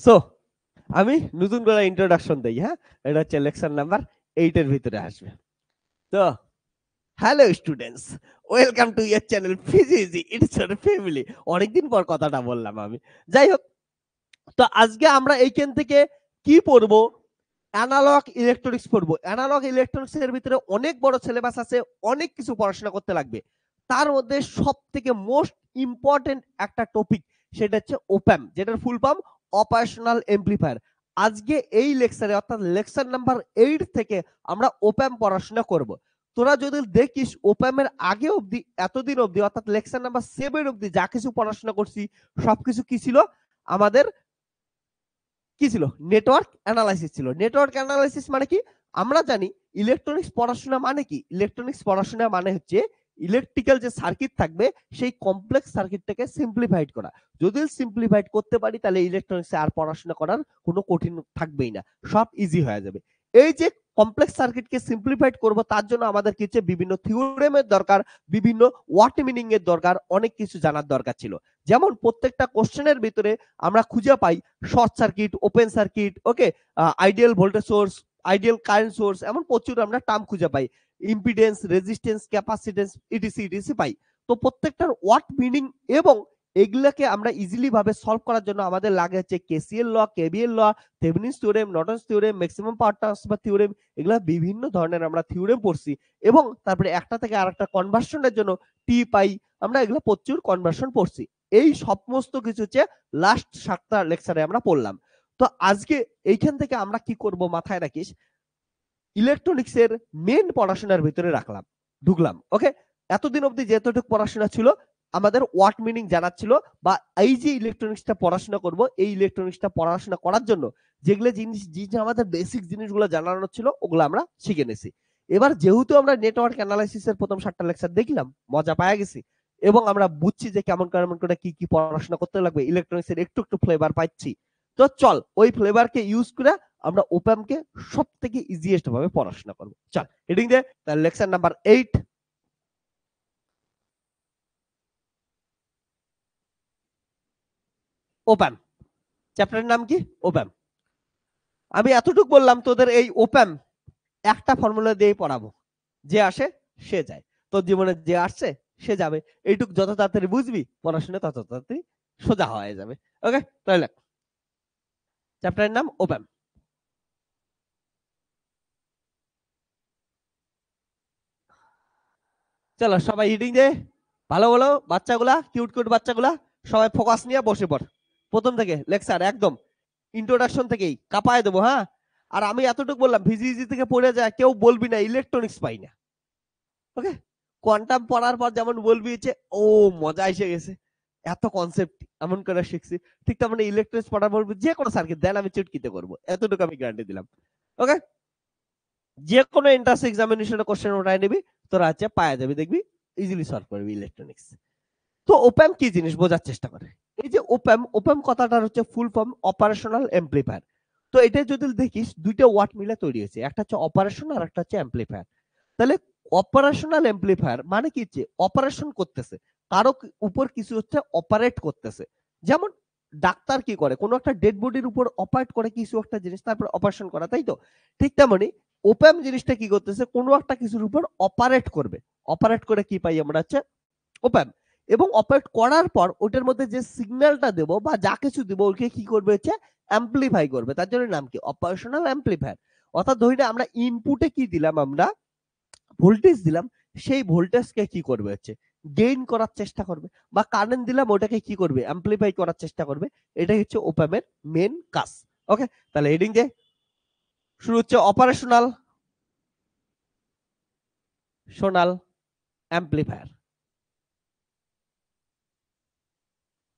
So আমি নতুন করে ইন্ট্রোডাকশন দেই। হ্যাঁ, এটা হচ্ছে লেকচার নাম্বার 8 এর ভিতরে আসবে। তো hello students, welcome to your channel ফিজিজি ইটস ইওর ফ্যামিলি। অনেকদিন পর কথাটা বললাম আমি। যাই হোক, তো আজকে আমরা এইখান থেকে কি পড়বো? অ্যানালগ ইলেকট্রনিক্স পড়বো। অ্যানালগ ইলেকট্রনিক্স এর ভিতরে অনেক বড় সিলেবাস আছে, অনেক কিছু পড়াশোনা করতে লাগবে। তার মধ্যে সব থেকে মোস্ট ইম্পর্টেন্ট একটা টপিক, সেটা হচ্ছে ওপ্যাম, যেটার ফুল ফর্ম অপারেশনাল এমপ্লিফায়ার। আজকে এই লেকচারে অর্থাৎ লেকচার নাম্বার 8 থেকে আমরা ওপ্যাম পড়াশোনা করব। তোরা যদি দেখিস ওপ্যামের আগে অবধি, এতদিন অবধি অর্থাৎ লেকচার নাম্বার 7 অবধি যা কিছু পড়াশোনা করছি সবকিছু কি ছিল? আমাদের কি ছিল? নেটওয়ার্ক অ্যানালাইসিস ছিল। নেটওয়ার্ক অ্যানালাইসিস মানে কি? আমরা জানি ইলেকট্রনিক্স পড়াশোনা মানে কি? ইলেকট্রনিক্স পড়াশোনা মানে হচ্ছে ইলেকট্রিক্যাল যে সার্কিট থাকবে সেই কমপ্লেক্স সার্কিটটাকে সিম্পলিফাইড করা। যদি সিম্পলিফাইড করতে পারি তাহলে ইলেকট্রনিক্সে আর পড়াশোনা করার কোনো কঠিন থাকবেই না, সব ইজি হয়ে যাবে। এই যে কমপ্লেক্স সার্কিটকে সিম্পলিফাইড করব, তার জন্য আমাদের কি হচ্ছে? বিভিন্ন থিওরেমের দরকার, বিভিন্ন ওয়াট মিনিং এর দরকার, অনেক কিছু জানার দরকার ছিল। যেমন প্রত্যেকটা কোশ্চেনের ভিতরে আমরা খুঁজে পাই short circuit, open circuit, okay, ideal voltage source, ideal current source, এমন প্রচুর আমরা টার্ম খুঁজে পাই। Impedance, resistance, capacitance, ETC ETC পাই। তো প্রত্যেকটার ওয়াট মিনিং এবং এগুলাকে আমরা ইজিলি ভাবে সলভ করার জন্য আমাদের লাগে হচ্ছে KCL law, KVL law, Thevenin's theorem, Norton's theorem, maximum power transfer theorem. এগুলা বিভিন্ন ধরনের আমরা থিওরেম পড়ছি এবং তারপরে একটা থেকে আরেকটা কনভার্সনের জন্য টি পাই, আমরা এগুলা প্রচুর কনভার্সন পড়ছি। এই সমস্ত কিছু হচ্ছে লাস্ট 7টা লেকচারে আমরা পড়লাম। তো আজকে এইখান থেকে আমরা কি করব মাথায় রাখিস, ইলেকট্রনিক্স এর মেন পড়াশোনার ভিতরে ঢুকলাম। ওকে, এতদিন অবধি যেতটুকু পড়াশোনা ছিল আমাদের ওয়াট মিনিং জানা ছিল, বা এই যে ইলেকট্রনিক্সটা পড়াশোনা করব, এই ইলেকট্রনিক্সটা পড়াশোনা করার জন্য যেগুলো জিনিস আমাদের বেসিক জিনিসগুলো জানানো ছিল ওগুলো আমরা শিখে নিছি। এবার যেহেতু আমরা নেটওয়ার্ক অ্যানালাইসিস এর প্রথম 7টা লেকচার দেখলাম, মজা পাওয়া গেছি এবং আমরা বুঝছি যে কেমন কেমন করে কি কি পড়াশোনা করতে লাগবে, ইলেকট্রনিক্স এর একটু একটু ফ্লেভার পাচ্ছি। তো চল ওই ফ্লেভারকে ইউজ করে আমরা ওপ্যামকে সব থেকে ইজিয়েস্ট ভাবে পড়াশোনা করব। চল হেডিং দে, তার লেকচার নাম্বার 8 ওপ্যাম। চ্যাপ্টারের নাম কি? ওপ্যাম। আমি এতটুকু বললাম, তোদের এই ওপ্যাম একটা ফর্মুলা দিয়ে পড়াবো, যে আসে সে যায়। তোর জীবনে যে আসছে সে যাবে, এইটুক যত তাড়াতাড়ি বুঝবি পড়াশোনা তত তাড়াতাড়ি সোজা হয়ে যাবে। ওকে, তাহলে চ্যাপ্টারের নাম ওপ্যাম। চলো সবাই হিডিং দে, ভালো বলো বাচ্চাগুলা, কিউট কিউট বাচ্চাগুলা, সবাই ফোকাস নিয়ে বসে পড়। প্রথম থেকে লেকচার একদম ইন্ট্রোডাকশন থেকেই কাঁপায় দেবো। হ্যাঁ, আর আমি এতটুকু বললাম, ভিজিইজি থেকে পড়ে যায় কেউ বলবি না ইলেকট্রনিক্স পাই না। ওকে, কোয়ান্টাম পড়ার পর যেমন বলবি যে ও মজা এসে গেছে, এত কনসেপ্ট এমন করে শিখছি, ঠিক তেমন ইলেকট্রনিক্স পড়ার পর বলবি যে কোনো সার্কিট দেন আমি চুটকিতে করবো, এতটুকু আমি গ্যারান্টি দিলাম। ওকে, যে কোনো এন্ট্রান্স এক্সামিনেশনে কোশ্চেন ওঠায় নিবি, তোরা আছে পাওয়া যাবে, দেখবি ইজিলি সলভ করবি ইলেকট্রনিক্স। তো ওপ্যাম কি জিনিস বোঝার চেষ্টা করে। এই যে ওপ্যাম, ওপ্যাম কথাটার হচ্ছে ফুল ফর্ম অপারেশনাল এমপ্লিফায়ার। তো এটা যদি দেখিস দুইটা ওয়ার্ড মিলে তৈরি হয়েছে, একটা হচ্ছে অপারেশন আর একটা হচ্ছে এমপ্লিফায়ার। তাহলে অপারেশনাল এমপ্লিফায়ার মানে কি? যে অপারেশন করতেছে, কারো উপর কিছু হচ্ছে অপারেট করতেছে। যেমন ডাক্তার কি করে, কোনো একটা ডেড বডির উপর অপারেট করে কিছু একটা জিনিস, তারপর অপারেশন করা, তাই তো? ঠিক তেমনি ওপ্যাম জিনিসটা কি করতেছে, কোনো একটা কিছুর উপর অপারেট করবে। অপারেট করে কি পাই আমরা? হচ্ছে ওপ্যাম। এবং অপারেট করার পর ওটার মধ্যে যে সিগন্যালটা দেব বা যা কিছু দেব ওকে কি করবে? হচ্ছে অ্যাম্পলিফাই করবে। তার জন্য নাম কি? Operational amplifier. অর্থাৎ ধরি না আমরা ইনপুটে কি দিলাম? আমরা ভোল্টেজ দিলাম, সেই ভোল্টেজকে কি করবে? হচ্ছে গেইন করার চেষ্টা করবে, বা কারেন্ট দিলাম ওটাকে কি করবে? অ্যাম্পলিফাই করার চেষ্টা করবে। এটাই হচ্ছে ওপ্যামের মেন কাজ। ওকে, তাহলে হেডিং দিয়ে শুরু হচ্ছে অপারেশনাল সোনাল অ্যাম্পলিফায়ার,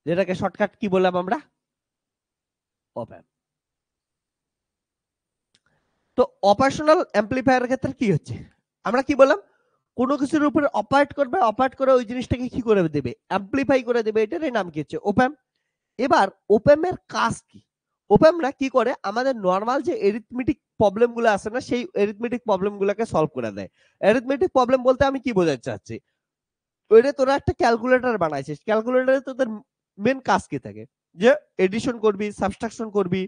যেটাকে শর্টকাট কি বললাম আমরা? ওপ্যাম। তো অপারেশনাল অ্যাম্পলিফায়ারের ক্ষেত্রে কি হচ্ছে? আমরা কি বললাম? কোনো কিছুর উপরে অপারেট করবে, অপারেট করে ওই জিনিসটাকে কি করে দেবে? অ্যাম্পলিফাই করে দেবে। এটারই নাম কি? হচ্ছে ওপ্যাম। এবার ওপ্যামের কাজ কি? ওপ্যামরা কি করে? আমাদের নরমাল যে এরিথমেটিক প্রবলেম গুলো আছে না, সেই এরিথমেটিক প্রবলেম গুলোকে সলভ করে দেয়। এরিথমেটিক প্রবলেম বলতে আমি কি বোঝাতে চাচ্ছি? ওইটা তোরা একটা ক্যালকুলেটর বানাইছিস, ক্যালকুলেটরে তোদের মেন কাজ কি থাকে? যে এডিশন করবি, সাবট্রাকশন করবি,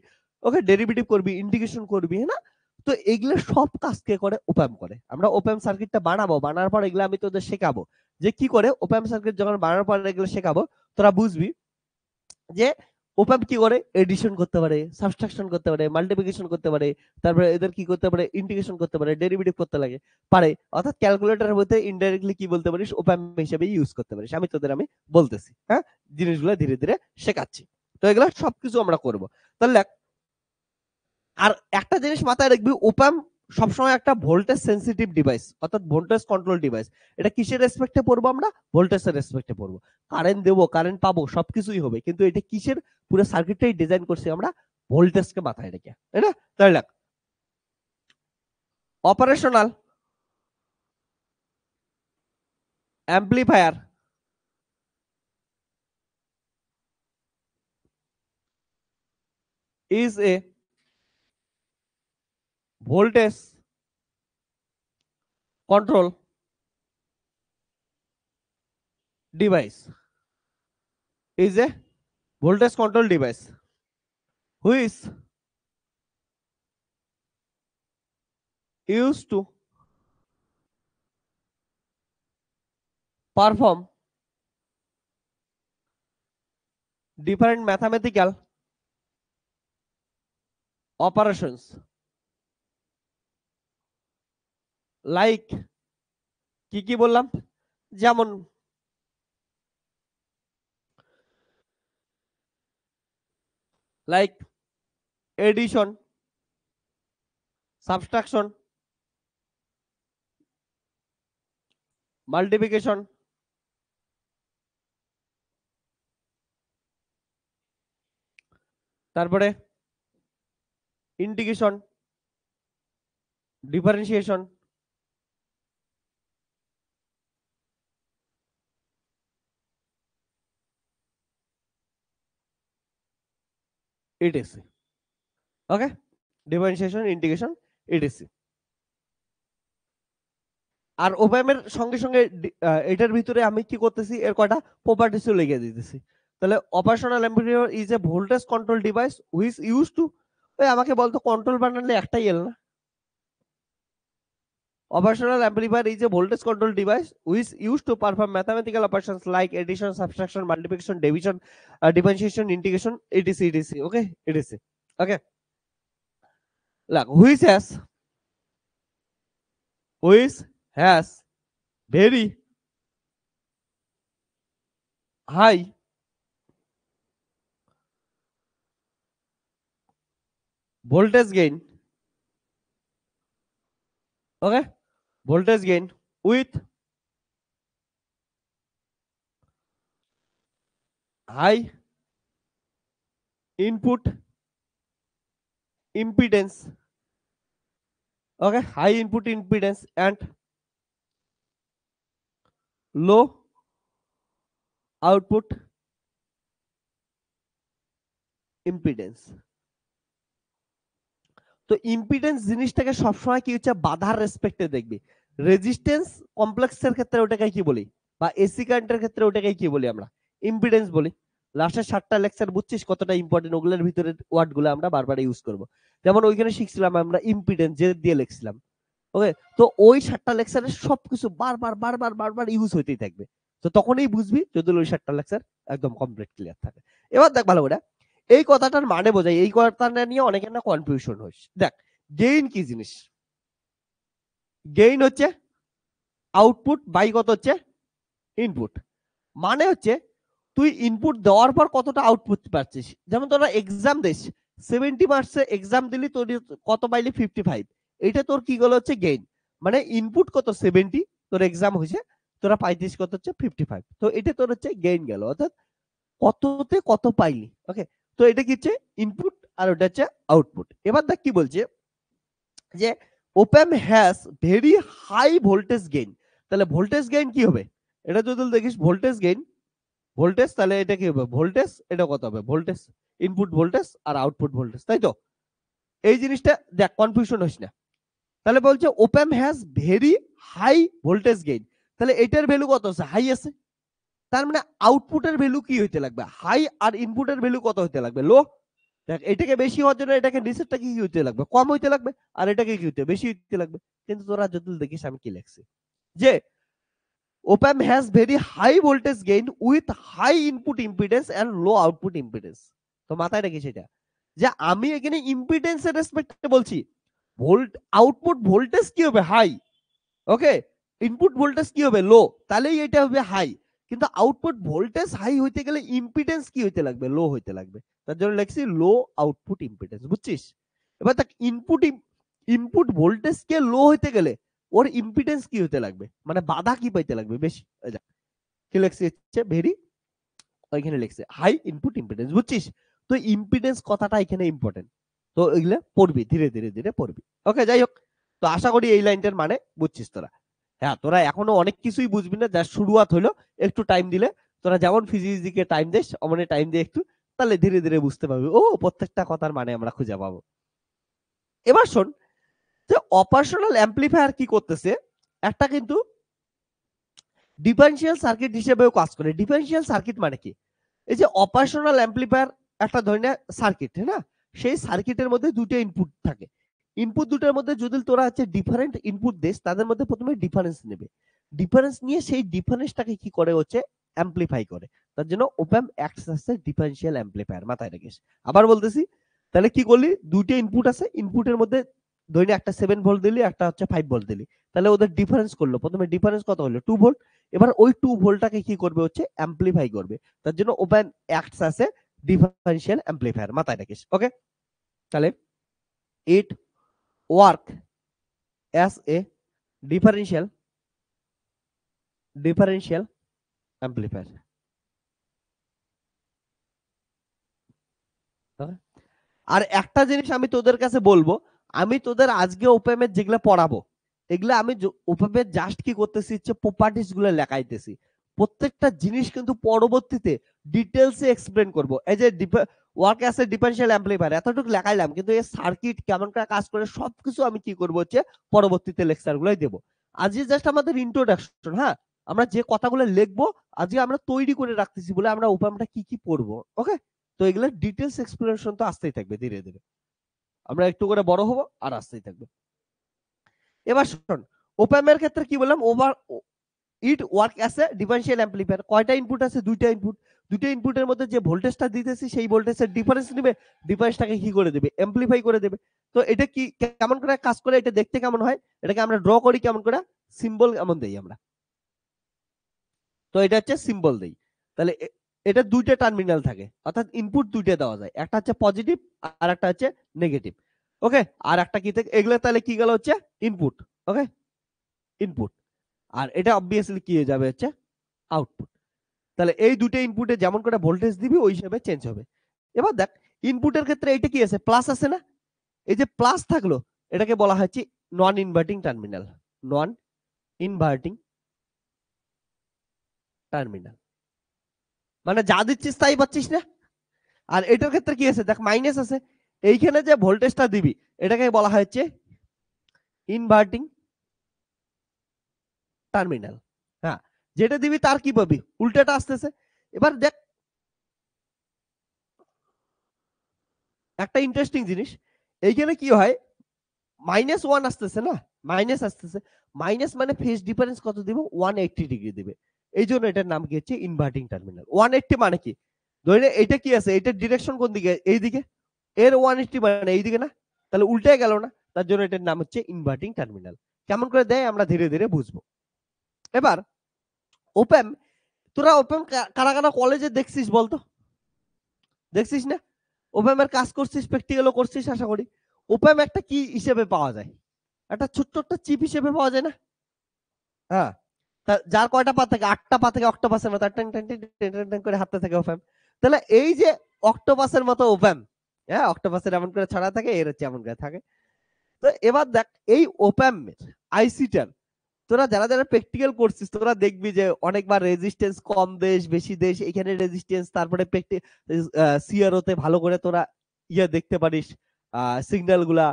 ওকে, ডেরিভেটিভ করবি, ইন্টিগ্রেশন করবি, হ্যাঁ না? তো এগুলো সব কাজ কে করে? ওপ্যাম করে। আমরা ওপ্যাম সার্কিটটা বানাবো, বানানোর পর এগুলো আমি তোদের শেখাবো যে কি করে ওপ্যাম সার্কিট যখন বানানোর পর এগুলো শেখাবো, তোরা বুঝবি যে ওপ্যাম কি করে? এডিশন করতে পারে, সাবট্রাকশন করতে পারে, মাল্টিপ্লিকেশন করতে পারে, তারপরে এদের কি করতে পারে? ইন্টিগ্রেশন করতে পারে, ডেরিভেটিভ করতে লাগে পারে। অর্থাৎ ক্যালকুলেটরের মধ্যে ইনডাইরেক্টলি কি বলতে পারিস? ওপ্যাম হিসেবে ইউজ করতে পারিস। আমি তোদের বলতেছি, হ্যাঁ, জিনিসগুলো ধীরে ধীরে শেখাচ্ছি। তো এগুলো সবকিছু আমরা করব। তাহলে আর একটা জিনিস মাথায় রাখবি, ওপ্যাম সবসময় একটা ভোল্টেজ সেন্সিটিভ ডিভাইস, অর্থাৎ ভোল্টেজ কন্ট্রোল ডিভাইস। এটা কিসের রেসপেক্টে পড়বো? আমরা ভোল্টেজের রেসপেক্টে পড়বো। কারেন্ট দেবো, কারেন্ট পাবো, সবকিছুই হবে, কিন্তু এটা কিসের? পুরো সার্কিটটাই ডিজাইন করছি আমরা ভোল্টেজকে মাথায় রেখে, তাই না? তাহলে operational amplifier is a voltage control device, is a voltage control device which used to perform different mathematical operations like কি কি বললাম? যেমন লাইক এডিশন, সাবট্রাকশন, মাল্টিপ্লিকেশন, তারপরে ইন্টিগ্রেশন, ডিফারেন্সিয়েশন, ইটিসি। ওকে, ডিফারেন্সিয়েশন, ইন্টিগ্রেশন, ইটিসি। আর ওপ্যামের সঙ্গে সঙ্গে এটার ভিতরে আমি কি করতেছি? এর কয়টা প্রপার্টিসও লিখে দিতেছি। তাহলে operational amplifier is a voltage control device which use to, ওই আমাকে বলতো কন্ট্রোল বানালে একটাই এল না? Operational amplifier is a voltage control device which is used to perform mathematical operations like addition, subtraction, multiplication, division, differentiation, integration, etc. etc. Okay, etc. Okay, like which has very high voltage gain. Okay, voltage gain with high input impedance. Okay, high input impedance and low output impedance. তো impedance জিনিসটাকে সবসময় কি হচ্ছে? বাধার রেসপেক্টে দেখবি। Resistance কমপ্লেক্সের ক্ষেত্রে ওটাকে কি বলি? বা এসি কারেন্টের ক্ষেত্রে ওটাকে কি বলি? আমরা ইম্পিডেন্স বলি। লাস্টের 7টা লেকচার বুঝছিস কতটা ইম্পর্টেন্ট? ওগুলোর ভিতরে ওয়ার্ড গুলো আমরা বারবার ইউজ করব। যেমন ওইখানে শিখছিলাম আমরা ইম্পিডেন্স যে দিয়ে লিখছিলাম। ওকে, তো ওই 7টা লেকচারে সবকিছু বারবার বারবার বারবার ইউজ হইতেই থাকবে। তো তখনই বুঝবি যদি ওই 7টা লেকচার একদম কমপ্লিট ক্লিয়ার থাকে। এবার দেখ ভালো করে, এই কথাটার মানে বোঝাই, এই কথাটা নিয়ে অনেকের না কনফিউশন হয়। দেখ, গেইন কি জিনিস? গেইন হচ্ছে আউটপুট বাই কত হচ্ছে ইনপুট। মানে হচ্ছে তুই ইনপুট দেওয়ার পর কতটা আউটপুট পাচ্ছিস। যেমন তোরা এক্সাম দিস, 70 মার্কসে এক্সাম দিলি, তোর কত পাইলি? 55। এটা তোর কি গেল হচ্ছে গেইন। মানে ইনপুট কত? 70, তোর এক্সাম হয়েছে, তোরা পাইতিস কত হচ্ছে? 55। তো এটা তোর হচ্ছে গেইন গেল, অর্থাৎ কততে কত পাইলি। ওকে, তো এটা কি হচ্ছে ইনপুট আর ওটা হচ্ছে আউটপুট। এবার দেখ কি বলছে যে opamp has very high voltage gain. তাহলে ভোল্টেজ গেইন কি হবে? এটা যদি দেখিস ভোল্টেজ গেইন, ভোল্টেজ, তাহলে এটা কি হবে? ভোল্টেজ, এটা কত হবে? ভোল্টেজ, ইনপুট ভোল্টেজ আর আউটপুট ভোল্টেজ, তাই তো? এই জিনিসটা দেখ, কনফিউশন হইস না। তাহলে বলছে opamp has very high voltage gain, তাহলে এটার ভ্যালু কত আছে? হাই আছে। তার মানে আউটপুটের ভ্যালু কি হইতে লাগবে, হাই, আর ইনপুটের ভ্যালু কত হইতে লাগবে, লো। দেখ এটাকে বেশি হওয়ার জন্য এটাকে নিচেরটা কি হইতে লাগবে, কম হইতে লাগবে, আর এটাকে কি হইতে বেশি হইতে লাগবে। কিন্তু তোরা যদি দেখিস আমি কি লিখছি, যে op-amp has very high voltage gain with high input impedance and low output impedance। তো মাথায় রাখিস এটা, যে আমি এখানে ইম্পিডেন্সের রেসপেক্টে বলছি, ভোল্ট আউটপুট ভোল্টেজ কি হবে হাই, ওকে, ইনপুট ভোল্টেজ কি হবে লো, তাহলেই এটা হবে হাই। কিন্তু আউটপুট ভোল্টেজ হাই হইতে গেলে ইম্পিডেন্স কি হইতে লাগবে, লো হইতে লাগবে। তার জন্য লিখছি লো আউটপুট ইম্পিডেন্স, বুঝছিস? এবার দেখ ইনপুট ভোল্টেজ কে লো হইতে গেলে ওর ইম্পিডেন্স কি হইতে লাগবে, মানে বাধা কি পাইতে লাগবে বেশি। কি লিখছি হচ্ছে ভেরি, ওইখানে লিখছে হাই ইনপুট ইম্পিডেন্স, বুঝছিস? তো ইম্পিডেন্স কথাটা এখানে ইম্পর্টেন্ট, তো এগুলো পড়বি, ধীরে ধীরে ধীরে পড়বি। ওকে, যাই হোক, তো আশা করি এই লাইনটার মানে বুঝছিস তোরা। হ্যাঁ, তোরা এখনো অনেক কিছুই বুঝবি না, যা শুরুয়াত হলো, একটু টাইম দিলে তোরা যেমন ফিজিক্সকে টাইম দিস অমনে টাইম দিয়ে একটু, তাহলে ধীরে ধীরে বুঝতে পারবি, ও প্রত্যেকটা কথার মানে আমরা খুঁজে পাবো। এবার শোন, যে অপারেশনাল অ্যাম্পলিফায়ার কি করতেছে, একটা কিন্তু ডিফারেনশিয়াল সার্কিট হিসেবেও কাজ করে। ডিফারেনশিয়াল সার্কিট মানে কি, এই যে অপারেশনাল অ্যাম্পলিফায়ার একটা ধরনের সার্কিট, হ্যাঁ না, সেই সার্কিটের মধ্যে দুটো ইনপুট থাকে। ইনপুট দুটোর মধ্যে যদি তোরা হচ্ছে ডিফারেন্ট ইনপুট দিস, তাদের মধ্যে প্রথমে ডিফারেন্স নেবে, ডিফারেন্স নিয়ে সেই ডিফারেন্সটাকে কি করে হচ্ছে অ্যাম্পলিফাই করে। তার জন্য op-amp acts as a differential amplifier, মাথায় রাখিস। আবার বলতেছি, তাহলে কি করলি, দুটো ইনপুট আছে, ইনপুটের মধ্যে ধরে একটা 7 ভোল্ট দিলি, একটা হচ্ছে 5 ভোল্ট দিলি, তাহলে ওদের ডিফারেন্স করলো, প্রথমে ডিফারেন্স কত হলো 2 ভোল্ট। এবার ওই 2 ভোল্টটাকে কি করবে হচ্ছে অ্যাম্পলিফাই করবে। তার জন্য op-amp acts as a differential amplifier, মাথায় রাখিস। ওকে, তাহলে it work as a differential amplifier. আর একটা জিনিস আমি তোদের কাছে বলবো, আমি তোদের আজকে op-amp এর যেগুলো পড়াবো, এগুলো আমি op-amp এর জাস্ট কি করতেছি হচ্ছে প্রপার্টিস গুলো লেখাইতেছি। প্রত্যেকটা জিনিস কিন্তু পরবর্তীতে ডিটেলসে এক্সপ্লেন করব। এই যে work as a differential amplifier এতটুকু লেখাইলাম, কিন্তু এই সার্কিট কেমন করে কাজ করে সবকিছু আমি কি করব হচ্ছে পরবর্তীতে লেকচারগুলোই দেব। আজকে জাস্ট আমাদের ইন্ট্রোডাকশন, হ্যাঁ, আমরা যে কথাগুলো লিখবো আজকে আমরা তৈরি করে রাখতেছি বলে আমরা op-ampটা কি কি পড়বো। ওকে, তো এগুলোর ডিটেলস এক্সপ্লেনেশন তো আসতেই থাকবে ধীরে ধীরে, আমরা একটু করে বড় হবো আর আসতেই থাকবে। এবার শোন, op-amp এর ক্ষেত্রে কি বললাম, ইট work as a differential amplifier. কয়টা ইনপুট আছে, দুইটা ইনপুট। দুইটা ইনপুটের মধ্যে যে ভোল্টেজটা দিতেছি সেই ভোল্টেজের ডিফারেন্স নেবে, ডিফারেন্সটাকে কি করে দেবে, অ্যাম্পলিফাই করে দেবে। তো এটা কি কেমন করে কাজ করে, এটা দেখতে কেমন হয়, এটাকে আমরা ড্র করি কেমন করে, সিম্বল কেমন দেই আমরা, তো এটা হচ্ছে সিম্বল দেই। তাহলে এটা দুইটা টার্মিনাল থাকে, অর্থাৎ ইনপুট দুইটা দেওয়া যায়, একটা হচ্ছে পজিটিভ আর একটা হচ্ছে নেগেটিভ। ওকে, আর একটা কি থেকে এগুলো, তাহলে কি গেল হচ্ছে ইনপুট। ওকে, ইনপুট, আর এটা অবভিয়াসলি কি হয়ে যাবে হচ্ছে আউটপুট। তাহলে এই দুটো ইনপুটে যেমন করে ভোল্টেজ দিবি ওই হিসেবে চেঞ্জ হবে। এবার দেখ, ইনপুটের ক্ষেত্রে এটা কি আছে, প্লাস আছে না, এই যে প্লাস থাকলো এটাকে বলা হচ্ছে নন ইনভার্টিং টার্মিনাল, নন ইনভার্টিং টার্মিনাল, মানে যা দিচ্ছিস তাই পাচ্ছিস না। আর এটার ক্ষেত্রে কি আছে, দেখ মাইনাস আছে, এইখানে যে ভোল্টেজটা দিবি এটাকে বলা হচ্ছে ইনভার্টিং টার্মিনাল। হ্যাঁ, যেটা দিবি তার কি পাবি, উল্টাটা আসতেছে। এবার দেখ একটা ইন্টারেস্টিং জিনিস, এইখানে কি হয়, -1 আসতেছে না, মাইনাস আসতেছে, মাইনাস মানে ফেজ ডিফারেন্স কত দিব, 180 ডিগ্রি দিবে। এই জন্য এটার নাম কি হচ্ছে ইনভার্টিং টার্মিনাল। 180 মানে কি, ধরে এটা কি আছে, এটার ডিরেকশন কোন দিকে, এই দিকে, এর 180 মানে এই দিকে না, তাহলে উল্টে গেল না, তার জন্য এটার নাম হচ্ছে ইনভার্টিং টার্মিনাল। কেমন করে দেয় আমরা ধীরে ধীরে বুঝবো। এবার op-amp, তোরা op-amp কারা কারা কলেজে দেখছিস বলতো, দেখছিস না, op-amp এর কাজ করছিস, প্র্যাকটিক্যালও করছিস আশা করি। op-amp একটা কি হিসেবে পাওয়া যায়, একটা ছোট্ট একটা চিপ হিসেবে পাওয়া যায় না, হ্যাঁ, যার কয়টা পা থাকে, 8টা পা থেকে অক্টোপাসের মতো ট্যাং ট্যাং ট্যাং ট্যাং করে হাঁটতে থাকে op-amp। তাহলে এই যে অক্টোপাসের মতো op-amp, হ্যাঁ, অক্টোপাসের এমন করে ছড়া থাকে, এর হচ্ছে এমন করে থাকে। তো এবার দেখ এই op-amp আইসিটার তোরা যারা যারা প্র্যাকটিক্যাল করছিস তোরা দেখবি যে অনেকবার রেজিস্ট্যান্স কম দেশ বেশি দেশ, এখানে রেজিস্ট্যান্স, তারপরে সিআরওতে ভালো করে তোরা দেখতে পারিস সিগন্যাল গুলা,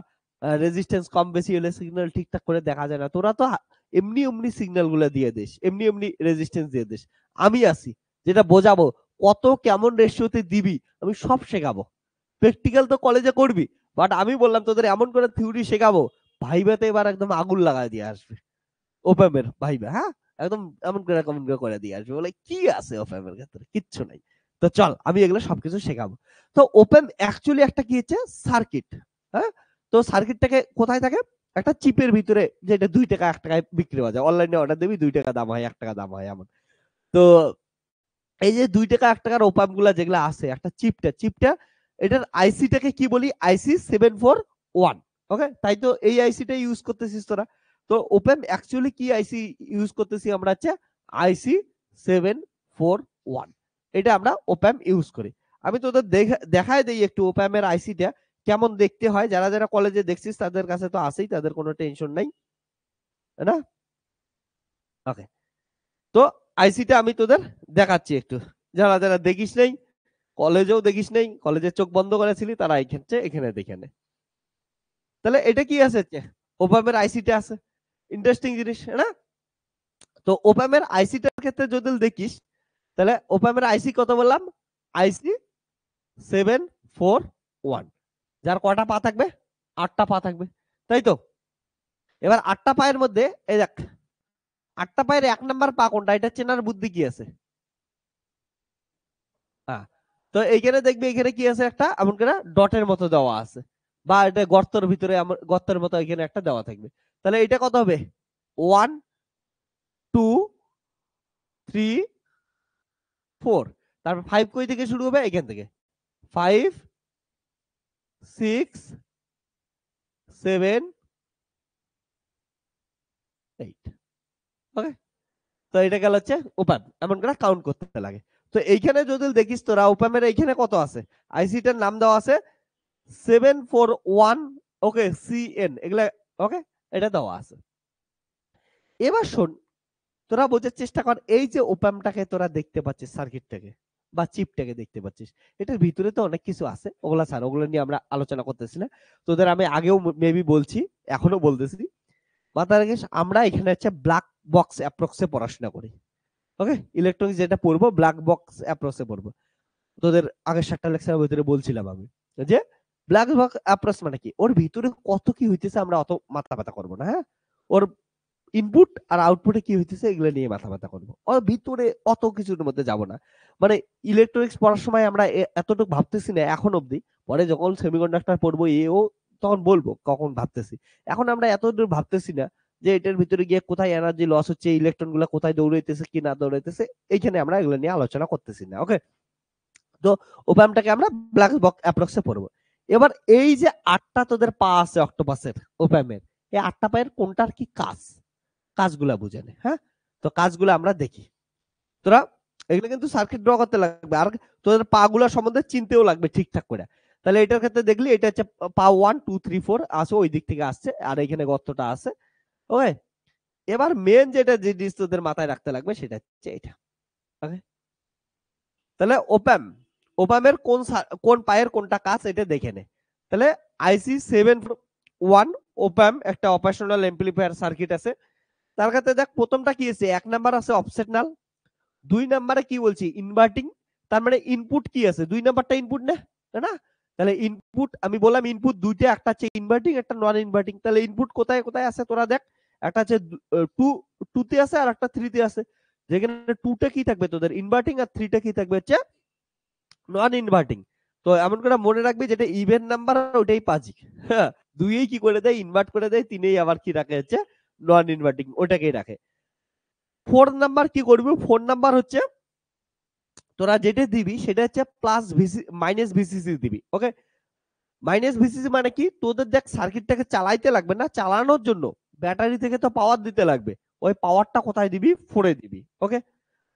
রেজিস্ট্যান্স কম বেশি হলে সিগন্যাল ঠিকঠাক করে দেখা যায় না। তোরা তো এমনি এমনি সিগন্যাল গুলা দিয়ে দিস, এমনি এমনি রেজিস্ট্যান্স দিয়ে দিস। আমি আসি, যেটা বোঝাবো কত কেমন রেশিওতে দিবি আমি সব শেখাবো। প্র্যাকটিক্যাল তো কলেজে করবি, বাট আমি বললাম তোদের এমন করে থিওরি শেখাবো ভাইভাতে এবার একদম আগুন লাগায় দিয়ে আসবে। ওপেমের ভাইবা, হ্যাঁ, একদম এমন করে কমেন্ট করে দিয়ে আসবে, বলে কি আছে ওপেমের ক্ষেত্রে, কিচ্ছু নাই। তো চল আমি এগুলো সবকিছু শেখাবো। তো ওপেন অ্যাকচুয়ালি একটা কি হচ্ছে সার্কিট, হ্যাঁ। তো সার্কিটটাকে কোথায় থাকে, একটা চিপের ভিতরে, যেটা 2 টাকা 1 টাকায় বিক্রি হওয়া যায়, অনলাইনে অর্ডার দিবি 2 টাকা দাম হয়, 1 টাকা দাম হয় এমন। তো এই যে 2 টাকা 1 টাকার ওপাম গুলা যেগুলা আছে, একটা চিপটা এটার আইসিটাকে কি বলি, আইসি 741। ওকে, তাই তো এই আইসিটা ইউজ করতেছিস তোরা। তো ওপেন অ্যাকচুয়ালি কি আইসি ইউজ করতেছি আমরা, হচ্ছে আইসি 741। এটা আমরা ওপেম ইউজ করি। আমি তোদের দেখায় দেই একটু ওপেমের আইসিটা কেমন দেখতে হয়। যারা যারা কলেজে দেখছিস তাদের কাছে তো আছেই, তাদের কোনো টেনশন নাই, তাই না? ওকে, তো আইসিটা আমি তোদের দেখাচ্ছি একটু। যারা যারা দেখিস নাই, কলেজেও দেখিস নাই, কলেজে চোখ বন্ধ করেছিলি, তারা এখানে দেখে নে। তাহলে এটা কি আছে, ওপামের আইসিটা আছে, ইন্টারেস্টিং জিনিস না? তো ওপামের আইসিটার ক্ষেত্রে যদি দেখিস, তাহলে ওপামের আইসি কত বললাম, আইসি 741। যার কটা পা থাকবে, 8টা পা থাকবে, তাই তো? এবার 8টা পায়ের মধ্যে এই দেখ, 8টা পায়ের 1 নাম্বার পা কোনটা, এটা চেনার বুদ্ধি কি আছে? হ্যাঁ, তো এইখানে দেখবি এখানে কি আছে, একটা এমন করে ডটের মতো দেওয়া আছে, বা এটা গর্তের ভিতরে গর্তের মতো এখানে একটা দেওয়া থাকবে। তাহলে এটা কত হবে, 1 2 3 4। তারপর 5 কই থেকে শুরু হবে, এখান থেকে 5 6 7 8। ওকে, তো এটা গেল হচ্ছে ওপাম, এমন করে কাউন্ট করতে লাগে। তো এইখানে যদি দেখিস তোরা ওপামের এইখানে কত আছে, আইসিটার নাম দেওয়া আছে 741। ওকে, সিএন এগুলা, ওকে, এটা দেওয়া আছে। এবার শোন, তোরা বোঝার চেষ্টা কর, এই যে ওপামটাকে তোরা দেখতে পাচ্ছিস, সার্কিটটাকে বা চিপটাকে দেখতে পাচ্ছিস, এটার ভিতরে তো অনেক কিছু আছে, ওগুলা স্যার ওগুলো নিয়ে আমরা আলোচনা করতেছি না। তোদের আমি আগেও মেবি বলছি, এখনো বলতেছি, মাথায় রাখিস আমরা এখানে হচ্ছে ব্ল্যাক বক্স অ্যাপ্রক্সে পড়াশোনা করি। ওকে, ইলেকট্রনিক্স যেটা পড়বো ব্ল্যাক বক্স অ্যাপ্রক্সে পড়বো। তোদের আগের 7টা লেকচারের ভিতরে বলছিলাম আমি যে ব্ল্যাক বক্স অ্যাপ্রক্স মানে কি, ওর ভিতরে কত কি হইতেছে আমরা অত মাথা ব্যথা করবো না, হ্যাঁ। ওর ইনপুট আর আউটপুটে কি হইতেছে এগুলো নিয়ে মাথা ব্যথা করবো, ওর ভিতরে অত কিছুর মধ্যে যাব না। মানে ইলেকট্রনিক্স পড়ার সময় আমরা এতটুকু ভাবতেছি না এখন অব্দি, পরে যখন সেমিকন্ডাক্টর পড়বো এও তখন বলবো কখন ভাবতেছি। এখন আমরা এতদূর ভাবতেছি না যে এটার ভিতরে গিয়ে কোথায় এনার্জি লস হচ্ছে, ইলেকট্রন গুলা কোথায় দৌড়াইতেছে কি না দৌড়াইতেছে, এইখানে আমরা এগুলো নিয়ে আলোচনা করতেছি না। ওকে, তো ওপ্যামটাকে আমরা ব্ল্যাক বক্স অ্যাপ্রক্সে পড়বো। এবার এই যে 8টা তোদের পা আছে অক্টোপাসের, ওপ্যামের এই 8টা পায়ের কোনটার কি কাজ, কাজগুলা বুঝে নে, হ্যাঁ। তো কাজগুলো আমরা দেখি, তোরা এগুলো কিন্তু সার্কিট ড্র করতে লাগবে, আর তোদের পা গুলা সম্বন্ধে চিনতেও লাগবে ঠিকঠাক করে। তাহলে এটার ক্ষেত্রে দেখলি এটা হচ্ছে পা 1 2 3 4 আসে, ওই দিক থেকে আসছে, আর এখানে গর্তটা আছে। ওকে, এবার মেন যেটা জিনিস তোদের মাথায় রাখতে লাগবে সেটা হচ্ছে এটা। ওকে, তাহলে ওপ্যাম, ওপ্যামের কোন পায়ের কোনটা কাজ এটা দেখে নে। তাহলে আইসি 741 ওপ্যাম একটা অপারেশনাল এমপ্লিফায়ার সার্কিট আছে। তার ক্ষেত্রে দেখ প্রথমটা কি আছে, 1 নাম্বার আছে অফসেট নাল, 2 নাম্বারে কি বলছি ইনভার্টিং। তার মানে ইনপুট কি আছে, 2 নাম্বারটা ইনপুট না, তাই না? তাহলে ইনপুট আমি বললাম ইনপুট দুইটা, একটা হচ্ছে ইনভার্টিং একটা নন ইনভার্টিং। তাহলে ইনপুট কোথায় কোথায় আছে তোরা দেখ, একটা হচ্ছে 2 তে আছে আর একটা 3 তে আছে। যেখানে 2 টা কি থাকবে তোদের ইনভার্টিং, আর 3 টা কি থাকবে হচ্ছে নন ইনভার্টিং। তো এমন করে মনে রাখবি যেটা ইভেন নাম্বার ওটাই পাজি, হ্যাঁ। 2 কি করে দেয় ইনভার্ট করে দেয়, 3 আবার কি রাখে হচ্ছে নন ইনভার্টিং, ওটাকেই রাখে। 4 নাম্বার কি করবি, 4 নাম্বার হচ্ছে তোরা যেটা দিবি সেটা হচ্ছে প্লাস ভিসি মাইনাস ভিসিসি দিবি। ওকে, মাইনাস ভিসিসি মানে কি, তোদের দেখ সার্কিটটাকে চালাইতে লাগবে না, চালানোর জন্য ব্যাটারি থেকে তো পাওয়ার দিতে লাগবে, ওই পাওয়ারটা কোথায় দিবি, 4 এ দিবি। ওকে,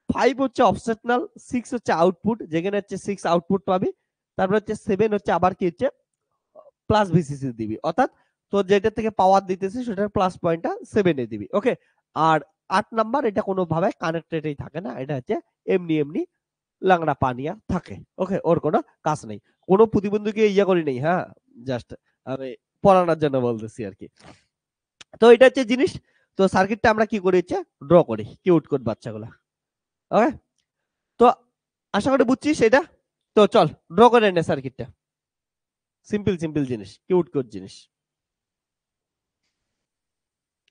5 হচ্ছে অফসেটনাল, 6 হচ্ছে আউটপুট, যেখানে হচ্ছে 6 আউটপুট পাবি। তারপর হচ্ছে 7 হচ্ছে আবার কি হচ্ছে প্লাস ভিসিসি দিবি, অর্থাৎ তোর যেটা থেকে পাওয়ার দিতেছে সেটার প্লাস পয়েন্টটা 7 এ দিবি। ওকে, আর 8 নাম্বার এটা কোনোভাবে কানেক্টেডই থাকে না, এটা হচ্ছে এমনি এমনি লাংড়া পানিয়া থাকে। ওকে, ওর কোনো কাজ নেই, কোনো প্রতিবন্ধীকে ইয়া করি নেই, হ্যাঁ, জাস্ট আমি পড়ানোর জন্য বলতেছি আর কি। তো এটা হচ্ছে জিনিস। তো সার্কিটটা আমরা কি করি হচ্ছে ড্র করি কিউট কোড বাচ্চাগুলা। ওকে, তো আশা করি বুঝছিস এটা। তো চল ড্র করে নে সার্কিটটা, সিম্পল সিম্পল জিনিস, কিউট কিউট জিনিস।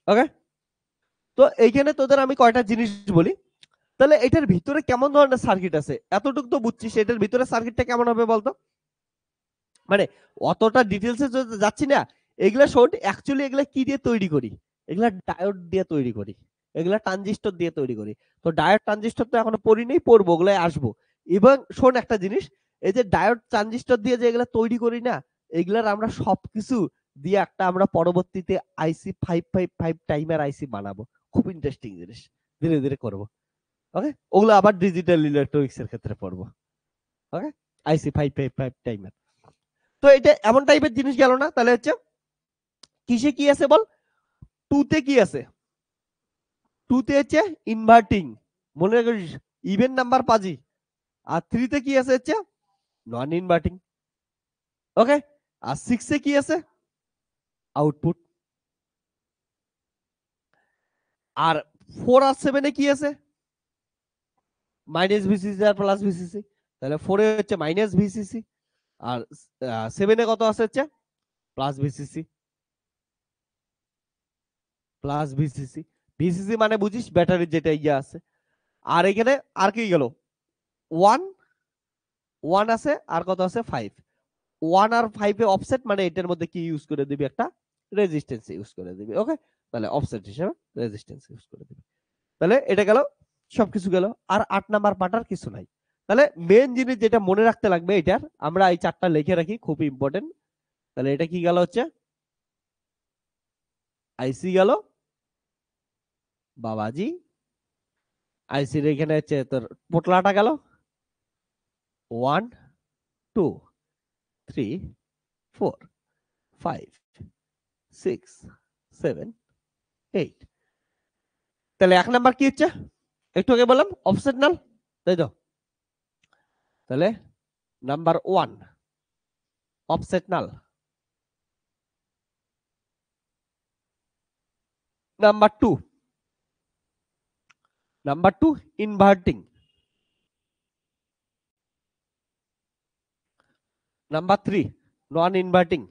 ওকে, তো এইখানে তোদের আমি কয়টা জিনিস বলি, তাহলে এটার ভিতরে কেমন ধরনের সার্কিট আছে এতটুকু তো বুঝছিস, এটার ভিতরে সার্কিটটা কেমন হবে বলতো। মানে অতটা ডিটেলসে যাচ্ছি না, এগুলা শোন অ্যাকচুয়ালি এগুলা কি দিয়ে তৈরি করি, এগুলা ডায়োড দিয়ে তৈরি করি, এগুলা ট্রানজিস্টর দিয়ে তৈরি করি। তো ডায়োড ট্রানজিস্টর তো এখনো পড়ি নেই, পড়বো, ওগুলাই আসবো। এবং শোন একটা জিনিস, এই যে ডায়োড ট্রানজিস্টর দিয়ে যে এগুলা তৈরি করি না, এগুলার আমরা সবকিছু দিয়ে একটা আমরা পরবর্তীতে আইসি 555 টাইমার আইসি বানাবো। খুব ইন্টারেস্টিং জিনিস, ধীরে ধীরে করবো। ওকে, ওগুলো আবার ডিজিটাল ইলেকট্রনিক্স এর ক্ষেত্রে পড়বো। ওকে, আইসি 555 টাইমার। তো এটা এমন টাইপের জিনিস গেল না, তাহলে হচ্ছে কিসে কি আছে বল, টুতে কি আছে, টুতে হচ্ছে ইনভার্টিং, মনে করিস ইভেন নাম্বার পাজি। আর থ্রিতে কি আছে হচ্ছে নন ইনভার্টিং। ওকে, আর সিক্সে কি আছে আউটপুট। আর ফোর আর সেভেনে কি আছে মাইনাস ভিসিসি আর প্লাস ভিসিসি। তাহলে ফোরে হচ্ছে মাইনাস ভিসিসি, আর সেভেনে কত আছে হচ্ছে plus VCC. Plus VCC, VCC মানে বুঝিস ব্যাটারির যেটা ইয়ে আছে। আর এখানে আর কি গেল, ওয়ান, ওয়ান আছে আর কত আছে ফাইভ। ওয়ান আর ফাইভে অফসেট মানে এটার মধ্যে কি ইউজ করে দিবি, একটা রেজিস্ট্যান্স ইউজ করে দিবি। ওকে, তাহলে অফসেট হিসেবে রেজিস্ট্যান্স ইউজ করে দিবি। তাহলে এটা গেল, সবকিছু গেল। আর 8 নাম্বার পার্টার কিছু নাই। তাহলে মেন জিনিস যেটা মনে রাখতে লাগবে এটার, আমরা এই চারটা লিখে রাখি, খুব ইম্পর্টেন্ট। তাহলে এটা কি গেল হচ্ছে আইসি গেল বাবাজি, আইসির এখানে হচ্ছে তোর পোটলাটা গেল 1 2 3 4 5 6 7 8। তাহলে 1 নাম্বার কি হচ্ছে, একটু আগে বললাম অফসেট নাল, তাই তো। তাহলে নাম্বার 1 অফসেট নাল, নাম্বার 2 ইনভার্টিং, নাম্বার 3 নন ইনভার্টিং।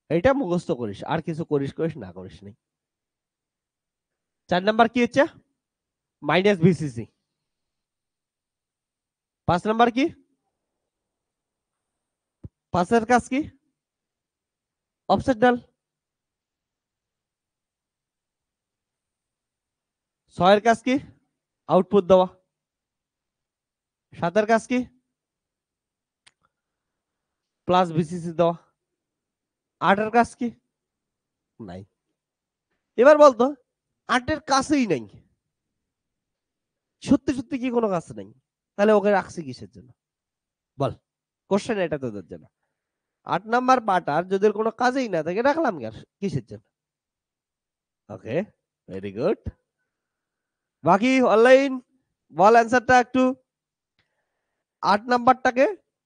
এটা মুখস্থ করিস, আর কিছু করিস করিস না করিস নাই। 4 নাম্বার কি হচ্ছে মাইনাস ভিসিসি। 5 নাম্বার কি, পাঁচের কাজ কি অফসেট ডাল। 6 এর কাজ কি আউটপুট দেওয়া। 7 এর কাজ কি প্লাস ভিসিসি দেওয়া। 8 এর কাজ কি নাই। এবার বলতো 8 এর কাছেই নাই, সত্যি সত্যি কি কোনো কাজ নাই, তাহলে ওকে রাখছি কিসের জন্য বল, কোশ্চেন এটা তোদের জন্য। 8 নাম্বার পার্টার যদি কোনো কাজেই না থাকে রাখলাম কিসের জন্য। ওকে, ভেরি গুড। বাকি অনলাইন বল অ্যান্সারটা একটু। 8 নাম্বারটাকে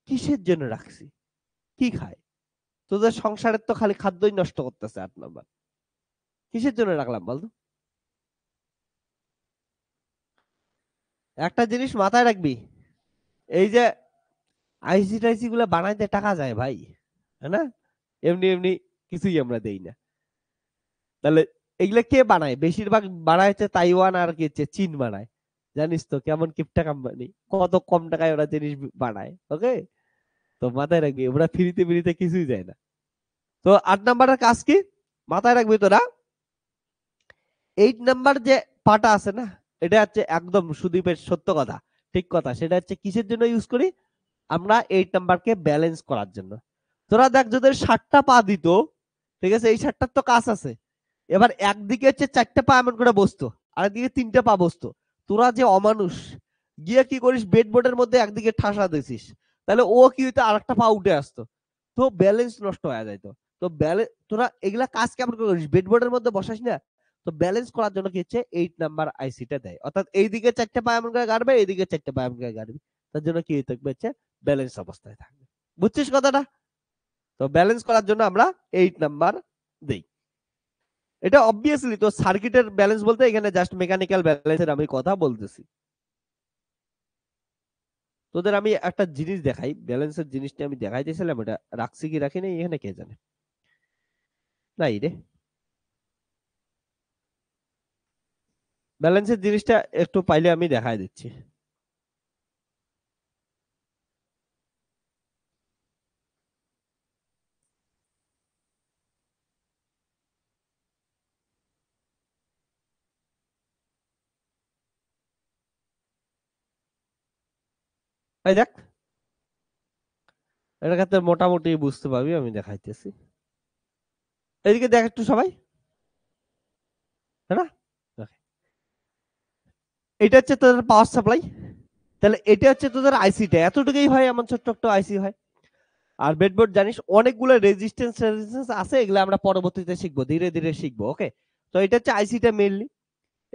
কিসের জন্য রাখছি, কি খায়, তোদের সংসারের তো খালি খাদ্যই নষ্ট করতেছে 8 নাম্বার, কিসের জন্য রাখলাম বলতো। একটা জিনিস মাথায় রাখবি, এই যে আইসি টাইসি গুলা বানাইতে টাকা যায় ভাই, হ্যাঁ না, এমনি এমনি কিছুই আমরা দেই না। তাহলে এগুলা কে বানায়, বেশিরভাগ বানায় হচ্ছে তাইওয়ান আর কি হচ্ছে চীন বানায়। জানিস তো কেমন কিপটা কোম্পানি, কত কম টাকায় ওরা জিনিস বানায়। ওকে, তো মাথায় রাখবি ওরা ফ্রিতে ফ্রিতে কিছুই যায় না। তো 8 নাম্বারের কাজ কি মাথায় রাখবি তোরা। 8 নাম্বার যে পাটা আছে না, এটা হচ্ছে একদম সুদীপের সত্য কথা, ঠিক কথা। সেটা হচ্ছে কিসের জন্য ইউজ করি, আমরা 8 নাম্বারকে ব্যালেন্স করার জন্য। তোরা দেখ যদি 7টা পা দিত, ঠিক আছে, এই 7টার তো কাজ আছে। এবার একদিকে হচ্ছে 4টে পা এমন করে বসতো, আরেকদিকে 3টে পা বসতো। তোরা যে অমানুষ, গিয়ে কি করিস বেড বোর্ডের মধ্যে একদিকে ঠাসা দিছিস, তাহলে ও কি হইতো আরেকটা পা উঠে আসতো, তো ব্যালেন্স নষ্ট হয়ে যাইতো। তো তোরা এগুলা কাজ কেমন করে করিস, বেড বোর্ডের মধ্যে বসাস না। তো ব্যালেন্স করার জন্য কি হচ্ছে 8 নাম্বার আইসিটা দেয়, অর্থাৎ এইদিকে 4টে পা এমন করে গাড়বে, এইদিকে 4টে পা এমন করে গাড়বি, তার জন্য কি থাকবে হচ্ছে ব্যালেন্স অবস্থায় থাকবে। বুঝছিস কথাটা। তো ব্যালেন্স করার জন্য আমরা 8 নাম্বার দেই। এটা অবভিয়াসলি তো সার্কিটের ব্যালেন্স বলতে এখানে জাস্ট মেকানিক্যাল ব্যালেন্সের আমি কথা বলতেছি। তোদের আমি একটা জিনিস দেখাই, ব্যালেন্সের জিনিসটা আমি দেখাইতেছিলাম, এটা রাখছি কি রাখি নাই এখানে কে জানে। নাই রে, ব্যালেন্সের জিনিসটা একটু পাইলে আমি দেখাই দিচ্ছি। এই দেখ, এটা ক্ষেত্রে মোটামুটি বুঝতে পারবি, আমি দেখাইতেছি। এদিকে দেখ একটু সবাই, হ্যাঁ না? দেখ। এটা হচ্ছে তোদের পাওয়ার সাপ্লাই, তাহলে এটা হচ্ছে তোদের আইসিটা, এতটুকুই হয়, এমন ছোট্ট একটা আইসি হয়। আর ব্রেডবোর্ড জানিস অনেকগুলো রেজিস্ট্যান্স আছে, এগুলো আমরা পরবর্তীতে শিখবো, ধীরে ধীরে শিখবো। ওকে, তো এটা হচ্ছে আইসিটা মেইনলি।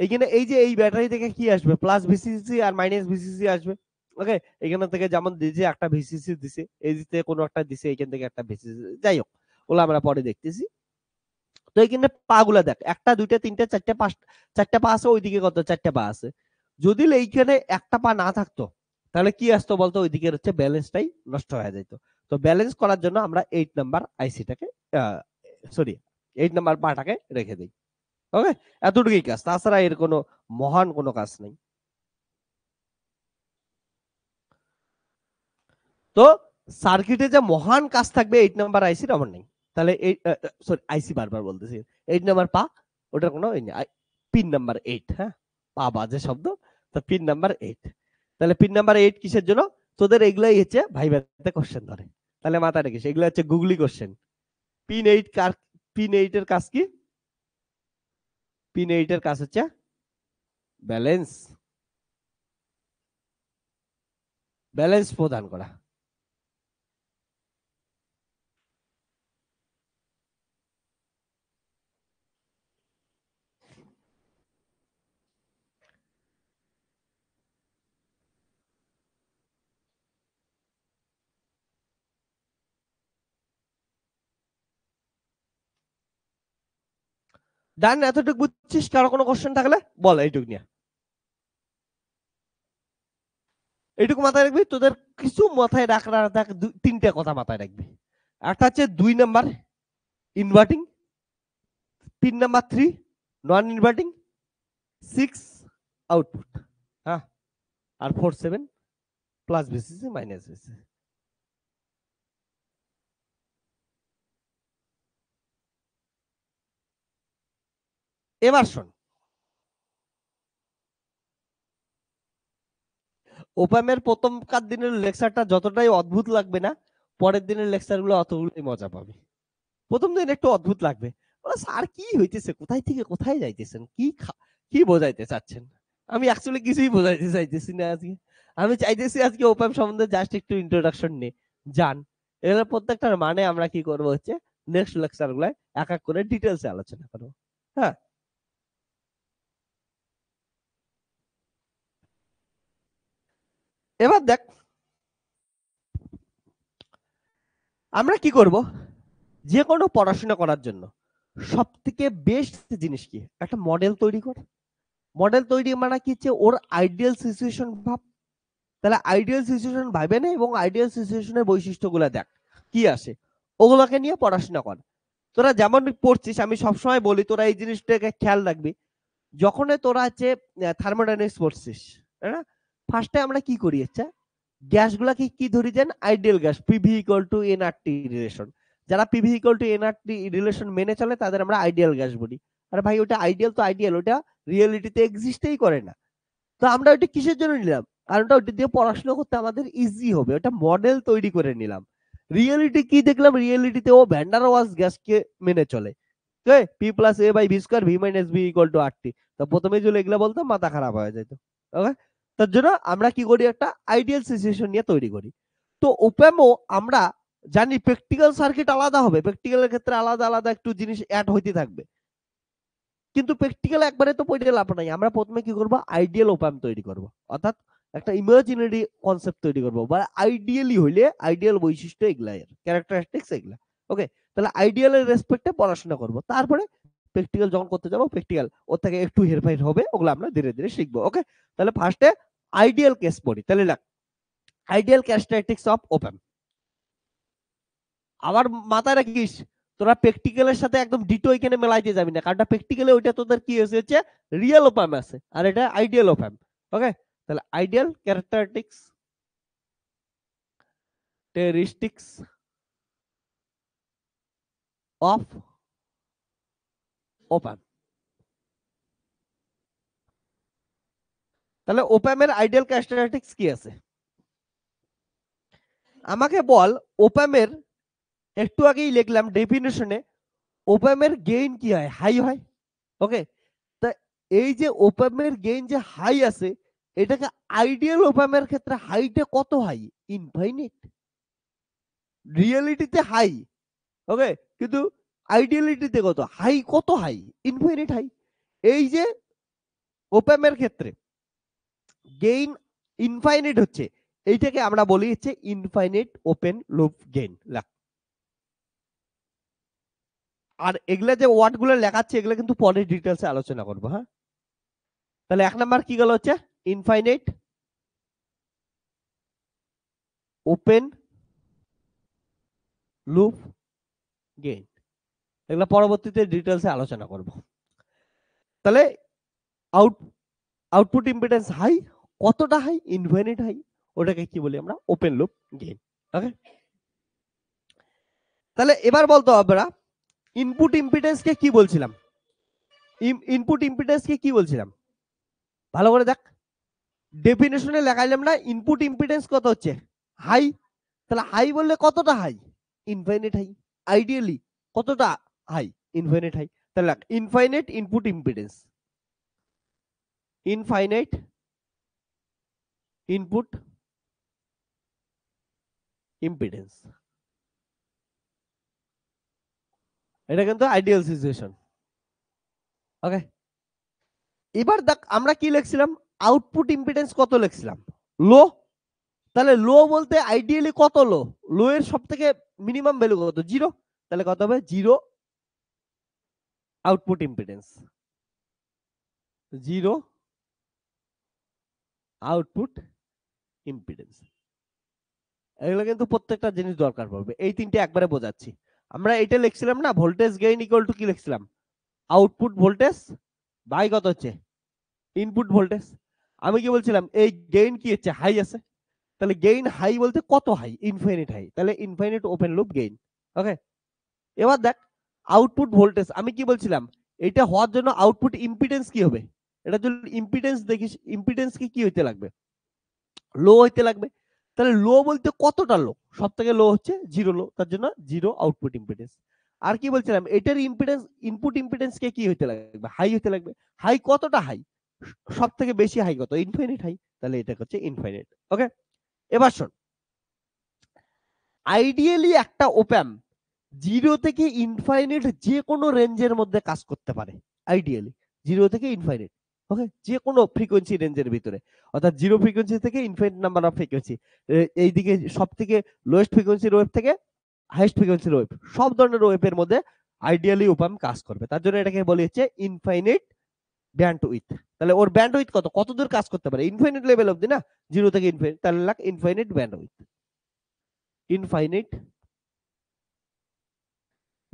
এইখানে এই যে এই ব্যাটারি থেকে কি আসবে, প্লাস ভিসিসি আর মাইনাস ভিসিসি আসবে। ওকে, এখান থেকে যেমন দিয়েছে একটা ভিসিসি দিছে, এই দিতে কোনো একটা দিছে, এখান থেকে একটা ভিসিসি, যাই হোক ওগুলো আমরা পরে দেখতেছি। তো এখানে পা গুলা দেখ, একটা দুইটা তিনটা চারটা পাঁচ, চারটা পা আছে, ওইদিকে কত চারটা পা আছে। যদি এইখানে একটা পা না থাকতো তাহলে কি আসতো বলতো, ওইদিকে হচ্ছে ব্যালেন্সটাই নষ্ট হয়ে যেত। তো ব্যালেন্স করার জন্য আমরা 8 নাম্বার আইসিটাকে, সরি 8 নাম্বার পাটাকে রেখে দিই। ওকে, এতটুকুই কাজ, তাছাড়া এর কোনো মহান কোনো কাজ নেই। তো সার্কিটে যে মহান কাজ থাকবে 8 নাম্বার আইসির আমার নেই। তাহলে এই, সরি আইসি বারবার বলতেছি, 8 নাম্বার পা, ওটার কোনো পিন নাম্বার 8, হ্যাঁ, পা বাজে শব্দ, তো পিন নাম্বার 8। তাহলে পিন নাম্বার 8 কিসের জন্য, তোদের এগুলাই হচ্ছে ভাইভাতে কোশ্চেন ধরে, তাহলে মাথায় রেখেছে এগুলো হচ্ছে গুগলি কোশ্চেন। পিন 8 কার, পিন 8 এর কাজ কি, পিন 8 এর কাজ হচ্ছে ব্যালেন্স, ব্যালেন্স প্রদান করা। ডান, এতটুকু বুঝছিস? কারো কোনো কোশ্চেন থাকলে বল এইটুকু নিয়ে। এইটুকু মাথায় রাখবি, তোদের কিছু মাথায় রাখ, তিনটা কথা মাথায় রাখবি। একটা হচ্ছে 2 নাম্বার ইনভার্টিং, পিন নাম্বার 3 নন ইনভার্টিং, 6 আউটপুট, হ্যাঁ, আর 4 7 প্লাস ভিসিসি মাইনাস ভিসিসি। এবার শোন, ওপামের প্রথমকার দিনের লেকচারটা যতটাই অদ্ভুত লাগবে না, পরের দিনের লেকচার গুলো অতগুলোই মজা পাবে। প্রথম দিন একটু অদ্ভুত লাগবে, স্যার কি হইতেছে, কোথায় থেকে কোথায় যাইতেছেন, কি কি বোঝাইতে চাচ্ছেন। আমি অ্যাকচুয়ালি কিছুই বোঝাইতে চাইতেছি না আজকে, আমি চাইতেছি আজকে ওপেন সম্বন্ধে জাস্ট একটু ইন্ট্রোডাকশন নে জান। এগুলো প্রত্যেকটার মানে আমরা কি করব হচ্ছে নেক্সট লেকচার গুলায় এক এক করে ডিটেলসে আলোচনা করব। হ্যাঁ, এবার দেখ আমরা কি করব, যে কোনো পড়াশোনা করার জন্য সব থেকে বেস্ট জিনিস কি, একটা মডেল তৈরি কর। মডেল তৈরি মানে কি হচ্ছে, ওর আইডিয়াল সিচুয়েশন ভাব। তাহলে আইডিয়াল সিচুয়েশন ভাবে না, এবং আইডিয়াল সিচুয়েশনের বৈশিষ্ট্যগুলো দেখ কি আসে, ওগুলোকে নিয়ে পড়াশোনা কর। তোরা যেমন পড়ছিস, আমি সবসময় বলি তোরা এই জিনিসটাকে খেয়াল রাখবি। যখন তোরা হচ্ছে থার্মোডাইনামিক্স পড়ছিস, তাই না, ফার্স্টে আমরা কি করি হচ্ছে গ্যাসগুলাকে কি ধরি then, ideal gas, PV equal to nRT relation. যারা PV equal to nRT relation মেনে চলে তাদের আমরা আইডিয়াল গ্যাস বলি। আরে ভাই ওটা আইডিয়াল তো আইডিয়াল, ওটা রিয়েলিটিতে এক্সিস্টই করে না। তো আমরা ওটা কিসের জন্য নিলাম, কারণটা ওটা দিয়ে পড়াশোনা করতে আমাদের ইজি হবে, ওটা মডেল তৈরি করে নিলাম। রিয়েলিটি কি দেখলাম, রিয়েলিটিতে ও ভ্যান্ডার ওয়ালস গ্যাসকে মেনে চলে। P plus a by V square V minus b equal to R T. তো প্রথমে যদি এগুলো বলতাম মাথা খারাপ হয়ে যেত। ওকে, তার জন্য আমরা কি করি, একটা আইডিয়াল সিচুয়েশন নিয়ে তৈরি করি। তো ওপেমও আমরা জানি প্র্যাকটিক্যাল সার্কিট আলাদা হবে, প্র্যাকটিক্যালের ক্ষেত্রে আলাদা আলাদা একটু জিনিস অ্যাড হইতে থাকবে, কিন্তু প্র্যাকটিক্যাল একবারে তো পড়ে লাভ নাই। আমরা প্রথমে কি করব, আইডিয়াল ওপ্যাম তৈরি করব, অর্থাৎ একটা ইমাজিনারি কনসেপ্ট তৈরি করব, বা আইডিয়ালি হইলে আইডিয়াল বৈশিষ্ট্য এগুলা, এর ক্যারেক্টারিস্টিক্স এগুলা। ওকে, তাহলে আইডিয়ালের রেসপেক্টে পড়াশোনা করব, তারপরে প্র্যাকটিক্যাল যখন করতে যাব, প্র্যাকটিক্যাল ওর থেকে একটু হেরফের হবে, ওগুলো আমরা ধীরে ধীরে শিখবো। ওকে, তাহলে ফার্স্টে আইডিয়াল কেস পড়ি, তাহলে আইডিয়াল ক্যারেক্টারিস্টিক্স অফ ওপেম। আবার মাথায় রাখিস তোরা প্র্যাকটিক্যালের সাথে একদম ডিটো এখানে মেলাইতে যাবি না, কারণ প্র্যাকটিক্যালে ওইটা তোদের কি হচ্ছে রিয়েল ওপেম আছে আর এটা আইডিয়াল ওপেম। ওকে, তাহলে আইডিয়াল ক্যারেক্টারিস্টিক্স অফ ওপেম। তাহলে ওপেমের আইডিয়াল ক্যারেক্টারিস্টিক্স কি আছে আমাকে বল। ওপেমের একটু আগেই লিখলাম ডেফিনেশনে, ওপেমের গেইন কি হয়? হাই হয়। ওকে, তা এই যে ওপেমের গেইন যে হাই আছে, এটাকে আইডিয়াল ওপেমের ক্ষেত্রে হাইটা কত হাই? ইনফাইনিট। রিয়েলিটিতে হাই, ওকে, কিন্তু আইডিয়ালিটিতে কত হাই? কত হাই? Infinite high. এই যে ওপেমের ক্ষেত্রে গেইন ইনফাইনিট হচ্ছে, এইটাকে আমরা বলি হচ্ছে ইনফাইনিট ওপেন লুপ গেইন। আর এগুলা যে ওয়ার্ড গুলো লেখাচ্ছে এগুলো কিন্তু পরে ডিটেলসে আলোচনা করবো। হ্যাঁ, তাহলে এক নাম্বার কি গেল হচ্ছে ইনফাইনাইট ওপেন লুপ গেইন, এগুলো পরবর্তীতে ডিটেলসে আলোচনা করব। তাহলে আউটপুট ইম্পিডেন্স হাই, কতটা হাই? ইনফাইনাইট হাই, ওটাকে কি বলি আমরা? Open loop gain. ওকে, তাহলে এবার বলতো আমরা ইনপুট ইম্পিডেন্সকে কি বলছিলাম? ইনপুট ইম্পিডেন্সকে কি বলছিলাম ভালো করে দেখ, ডেফিনেশনে লেখাইলাম না ইনপুট ইম্পিডেন্স কত হচ্ছে? হাই। তাহলে হাই বললে কতটা হাই? Infinite high. আইডিয়ালি কতটা হাই? Infinite high. তাহলে infinite input impedance, infinite input impedance, এটা কিন্তু আইডিয়াল সিচুয়েশন। ওকে, এবার দেখ আমরা কি লিখছিলাম? আউটপুট ইম্পিডেন্স কত লিখছিলাম? লো। তাহলে লো বলতে আইডিয়ালি কত লো? লো এর সব থেকে মিনিমাম ভ্যালু কত? জিরো। তাহলে কত হবে? Zero output impedance, zero output impedance. এগুলো কিন্তু প্রত্যেকটা জিনিস দরকার পড়বে, এই তিনটে একবারে বোঝাচ্ছি। আমরা এটা লিখছিলাম না ভোল্টেজ গেইন ইকুয়াল টু কি লিখছিলাম? আউটপুট ভোল্টেজ বাই কত হচ্ছে? Input voltage. আমি কি বলছিলাম? এই গেইন কি হচ্ছে? হাই আছে। তাহলে গেইন হাই বলতে কত হাই? Infinite high. তাহলে infinite open loop gain. Okay, এবার দেখ আউটপুট ভোল্টেজ আমি কি বলছিলাম? এটা হওয়ার জন্য আউটপুট ইম্পিডেন্স কি হবে? এটা যদি ইম্পিডেন্স দেখিস, ইম্পিডেন্স কি হইতে লাগবে? লো হইতে লাগবে। তাহলে লো বলতে কতটা লো? সব থেকে লো হচ্ছে জিরো লো, তার জন্য জিরো আউটপুট ইম্পিডেন্স। আর কি বলছিলাম? এটার ইম্পিডেন্স ইনপুট ইম্পিডেন্স কে কি হইতে লাগবে? হাই হইতে লাগবে। হাই কতটা হাই? সব থেকে বেশি হাই কত? Infinite high. তাহলে এটা হচ্ছে ইনফাইনাইট। ওকে, এবার শোন, আইডিয়ালি একটা ওপ্যাম জিরো থেকে ইনফাইনাইট যে কোনো রেঞ্জের মধ্যে কাজ করতে পারে। আইডিয়ালি জিরো থেকে ইনফাইনাইট, ওকে, যে কোনো ফ্রিকোয়েন্সি রেঞ্জের ভিতরে, অর্থাৎ জিরো ফ্রিকোয়েন্সি থেকে ইনফাইনাইট নাম্বার অফ ফ্রিকোয়েন্সি, এইদিকে সব থেকে লোয়েস্ট ফ্রিকোয়েন্সির ওয়েভ থেকে হাইয়েস্ট ফ্রিকোয়েন্সির ওয়েভ, সব ধরনের ওয়েভের মধ্যে আইডিয়ালি ওপ্যাম কাজ করবে। তার জন্য এটাকে বলি হচ্ছে ইনফাইনাইট ব্যান্ডউইথ। তাহলে ওর ব্যান্ডউইথ কত? কত দূর কাজ করতে পারে? ইনফাইনাইট লেভেল অবধি না, জিরো থেকে ইনফাইনাইট। তাহলে লাগ ইনফাইনাইট ব্যান্ডউইথ, ইনফাইনাইট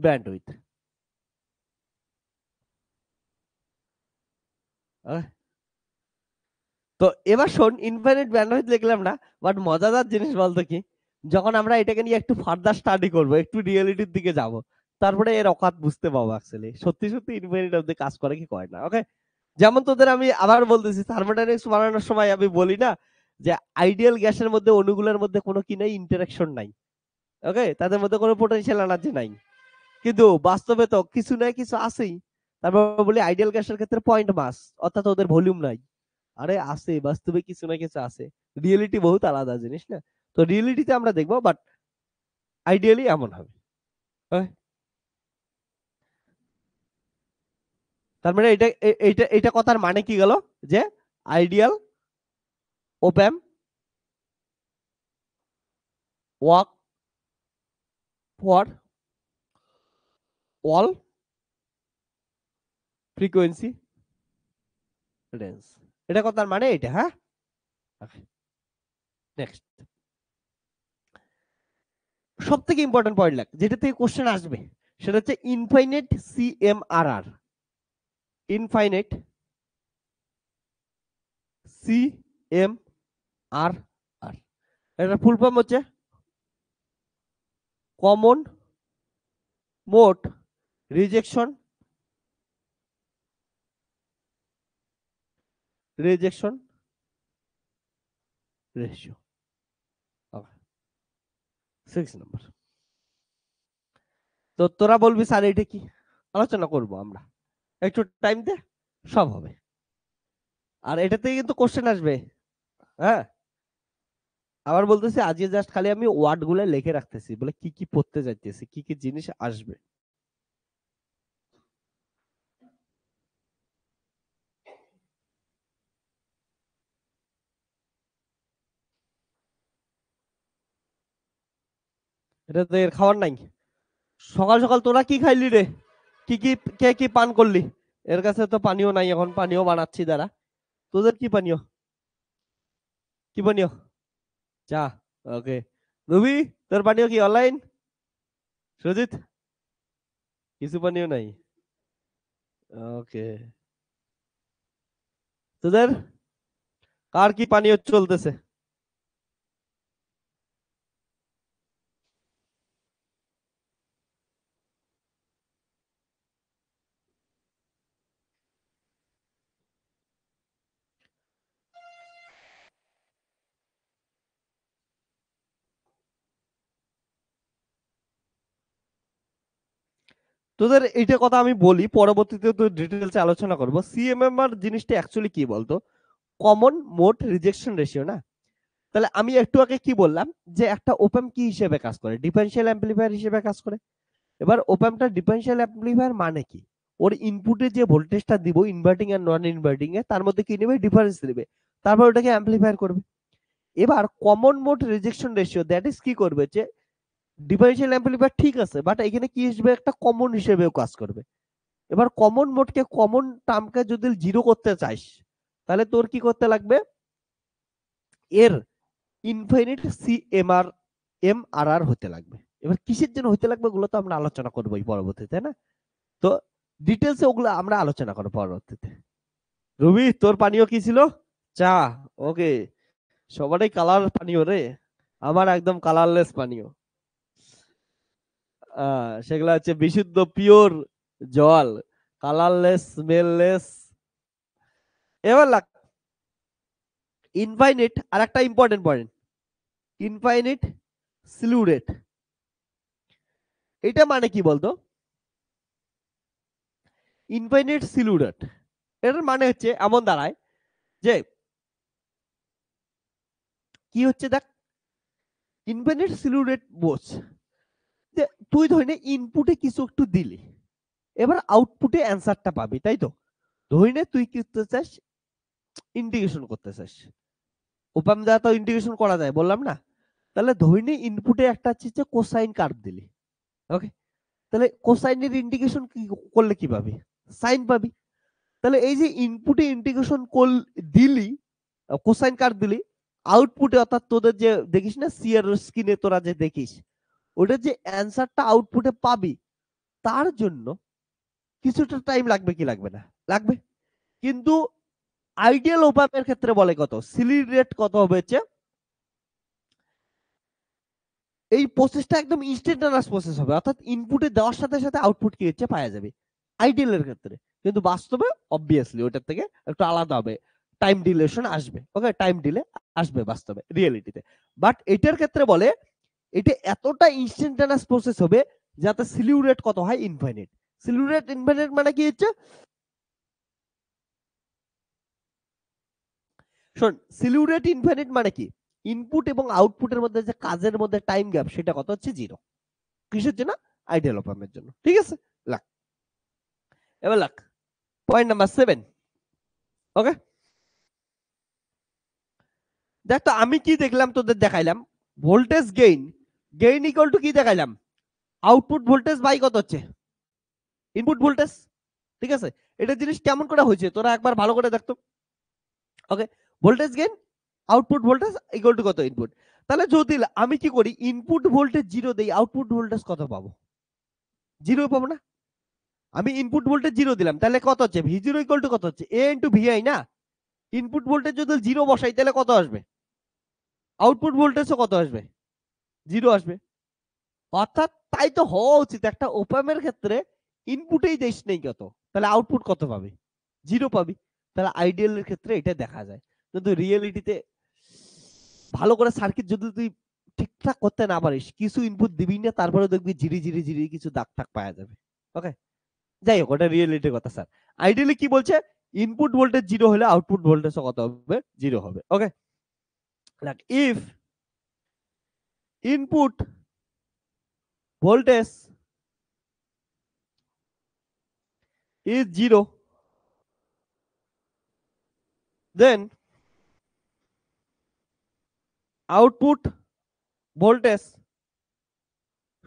ব্যান্ডউইথ। তো এবার শোন, ইনফাইনাইট ব্যান্ডউইথ লিখলাম না, বাট মজাদার জিনিস বলতো কি, যখন আমরা এটাকে নিয়ে একটু ফার্দার স্টাডি করব, একটু রিয়েলিটির দিকে যাব, তারপরে এর অকাত বুঝতে পাবো অ্যাকচুয়ালি সত্যি সত্যি ইনফাইনাইট অবধি কাজ করে কি করে না। ওকে, যেমন তোদের আমি আবার বলতেছি, থার্মোডাইনামিক্স বানানোর সময় আমি বলি না যে আইডিয়াল গ্যাসের মধ্যে অণুগুলোর মধ্যে কোনো কি নাই? ইন্টারাকশন নাই। ওকে, তাদের মধ্যে কোনো পোটেনশিয়াল এনার্জি নাই, কিন্তু বাস্তবে তো কিছু নাই কিছু আছেই। তারপর বলি আইডিয়াল গ্যাসের ক্ষেত্রে পয়েন্ট মাস, অর্থাৎ ওদের ভলিউম নাই। আরে আছে, বাস্তবে কিছু না কিছু আছে। রিয়েলিটি বহুত আলাদা জিনিস না, তো রিয়েলিটিতে আমরা দেখবো, বাট আইডিয়ালি এমন হবে। Okay? তার মানে এটা কথার মানে কি গেল? যে ideal opamp work for all frequency range. এটা কথার মানে এটা। হ্যাঁ, নেক্সট। সব থেকে ইম্পর্টেন্ট পয়েন্ট লাগ, যেটা থেকে কোশ্চেন আসবে সেটা হচ্ছে ইনফাইনাইট সিএমআরআর। ইনফাইনাইট সিএমআরআর, এটা ফুল ফর্ম হচ্ছে কমন মোড রিজেকশন রেশিও। 6 নম্বর। তো তোরা বলবি স্যার এটা কি, আলোচনা করব আমরা, একটু টাইম দে, সব হবে। আর এটা থেকে কিন্তু কোশ্চেন আসবে। হ্যাঁ, আবার বলতেছি আজকে জাস্ট খালি আমি ওয়ার্ড গুলো লিখে রাখতেছি, বলে কি কি পড়তে যাইতেছি, কি কি জিনিস আসবে। এটা তো এর খাওয়ার নাই। সকাল সকাল তোরা কি খাইলি রে, কি কি কে কি পান করলি? এর কাছে তো পানিও নাই, এখন পানিও বানাচ্ছি দাঁড়া। তোদের কি পানীয়, কি পানীয়? চা, ওকে। রবি, তোর পানীয় কি অনলাইন? সুজিত, কিছু পানীয় নাই, ওকে। তোদের কার কি পানীয় চলতেছে? তোদের এইটা কথা আমি বলি, পরবর্তীতে তো ডিটেলসে আলোচনা করব। সিএমএমআর জিনিসটা অ্যাকচুয়ালি কি বলতো, কমন মোড রিজেকশন রেশিও না? তাহলে আমি একটু আগে কি বললাম, যে একটা ওপেম কি হিসেবে কাজ করে, ডিফারেনশিয়াল অ্যাম্পলিফায়ার হিসেবে কাজ করে। এবার ওপেমটা ডিফারেনশিয়াল অ্যাম্পলিফায়ার মানে কি, ওর ইনপুটে যে ভোল্টেজটা দিব ইনভার্টিং আর নন ইনভার্টিং এ, তার মধ্যে কি নেবে, ডিফারেন্স নেবে, তারপর ওটাকে অ্যাম্পলিফায়ার করবে। এবার common mode rejection ratio that is কি করবে, যে ডিফারেনশিয়াল অ্যাম্পলিফায়ার ঠিক আছে, বাট এখানে কি হিসেবে, একটা কমন হিসেবেও কাজ করবে। এবার কমন মোডকে, কমন টার্মকে যদি জিরো করতে চাইস, তাহলে তোর কি করতে লাগবে, এর ইনফাইনিট এমআরআর হতে লাগবে। এবার কিসের জন্য হতে লাগবে ওগুলো তো আমরা আলোচনা করবো পরবর্তীতে, না? তো ডিটেলসে ওগুলো আমরা আলোচনা করবো পরবর্তীতে। রবি, তোর পানীয় কি ছিল? চা, ওকে। সবারই কালার পানীয় রে, আমার একদম কালারলেস পানীয়। সেগুলা হচ্ছে বিশুদ্ধ পিওর জল, কালারলেস, স্মেললেস। এবার লাগ ইনফাইনিট, আর একটা ইম্পর্টেন্ট পয়েন্ট, ইনফাইনিট স্লিউ রেট। এটা মানে কি বলতো, ইনফাইনিট স্লিউ রেট, এটার মানে হচ্ছে এমন দাঁড়ায় যে কি হচ্ছে দেখ, ইনফাইনিট স্লিউ রেট বোঝ, যে তুই ধরে ইনপুটে কিছু একটু দিলি, এবার আউটপুটে অ্যান্সারটা পাবি, তাই তো? ধরে নে তুই কি করতে চাস, ইন্টিগ্রেশন করতে চাস। ওপাম দ্বারা তো ইন্টিগ্রেশন করা যায়, বললাম না? তাহলে ধরে নে ইনপুটে একটা হচ্ছে কোসাইন কার্ভ দিলি, ওকে। তাহলে কোসাইনের ইন্টিগ্রেশন কি করলে কি পাবি, সাইন পাবি। তাহলে এই যে ইনপুটে ইন্টিগ্রেশন দিলি, কোসাইন কার্ভ দিলি, আউটপুটে অর্থাৎ তোদের যে দেখিস না সিআর স্ক্রিনে তোরা যে দেখিস, ওটা যে অ্যান্সারটা আউটপুটে পাবি, তার জন্য কিছুটা টাইম লাগবে কি লাগবে না, লাগবে। কিন্তু আইডিয়াল ওপামের ক্ষেত্রে বলে কত, স্লিউ রেট কত হবে, এই প্রসেসটা একদম ইনস্ট্যান্টানিয়াস প্রসেস হবে, অর্থাৎ ইনপুটে দেওয়ার সাথে সাথে আউটপুট কি হচ্ছে পাওয়া যাবে আইডিয়ালের ক্ষেত্রে। কিন্তু বাস্তবে অবভিয়াসলি ওটার থেকে একটু আলাদা হবে, টাইম ডিলেশন আসবে, ওকে, টাইম ডিলে আসবে বাস্তবে রিয়েলিটিতে। বাট এটার ক্ষেত্রে বলে এটা এতটা ইনস্ট্যান্টানিয়াস প্রসেস হবে যাতে স্লিউ রেট কত হয়, ইনফাইনাইট। স্লিউ রেট ইনফাইনাইট মানে কি হচ্ছে, শোন, স্লিউ রেট ইনফাইনাইট মানে কি, ইনপুট এবং আউটপুটের মধ্যে যে কাজের মধ্যে টাইম গ্যাপ সেটা কত হচ্ছে, জিরো। কিসের জন্য, আইডিয়াল অপামের জন্য, ঠিক আছে। লাগ, এবার লাগ পয়েন্ট নাম্বার 7, ওকে। দেখ তো আমি কি দেখলাম, তোদের দেখাইলাম voltage gain, gain equal to কি দেখাইলাম, আউটপুট ভোল্টেজ বাই কত হচ্ছে, ইনপুট ভোল্টেজ, ঠিক আছে। এটা জিনিস কেমন করে হয়েছে তোরা একবার ভালো করে দেখতো, okay. Voltage gain, output voltage equal to কত, ইনপুট। তাহলে যদি আমি কি করি, ইনপুট ভোল্টেজ 0 দেই, আউটপুট ভোল্টেজ কত পাবো? 0 পাবো না? আমি ইনপুট ভোল্টেজ 0 দিলাম, তাহলে কত হচ্ছে? V0 ইকুয়াল টু কত হচ্ছে? A ইনটু VI না? ইনপুট ভোল্টেজ যদি 0 বসাই তাহলে কত আসবে? আউটপুট ভোল্টেজও কত আসবে? 0 আসবে। অর্থাৎ তাই তো হওয়া উচিত, একটা ওপ্যামের ক্ষেত্রে ইনপুটেই দেশ নেই কত, তাহলে আউটপুট কত পাবে? 0 পাবি। তাহলে আইডিয়ালের ক্ষেত্রে এটা দেখা যায়, কিন্তু রিয়েলিটিতে ভালো করে সার্কিট যদি তুই ঠিকঠাক করতে না পারিস, কিছু ইনপুট দিবি না, তারপরে দেখবি ঝিরি ঝিরি ঝিরি কিছু দাগ টাক পাওয়া যাবে। ওকে, যাই হোক, ওটা রিয়েলিটির কথা স্যার। আইডিয়ালি কি বলছে, ইনপুট ভোল্টেজ 0 হলে আউটপুট ভোল্টেজ কত হবে? 0 হবে। Okay, like if input voltage is 0, then output voltage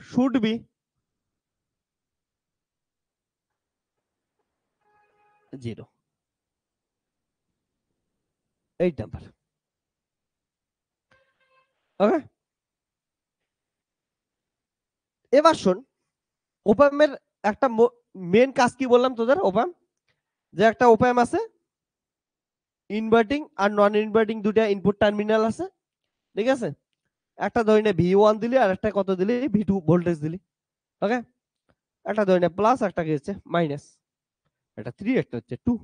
should be 0. 8 number. Okay, এবার শোন, ওপ্যামের একটা মেন কাজ কি বললাম তোদের? ওপ্যাম যে একটা ওপ্যাম আছে, ইনভার্টিং আর নন ইনভার্টিং দুটা ইনপুট টার্মিনাল আছে, ঠিক আছে? একটা ধরে নে V1 দিলি, আর একটা কত দিলি? V2 ভোল্টেজ দিলি। ওকে, একটা ধরে নে প্লাস, একটা কি হচ্ছে মাইনাস, এটা 3, একটা হচ্ছে 2।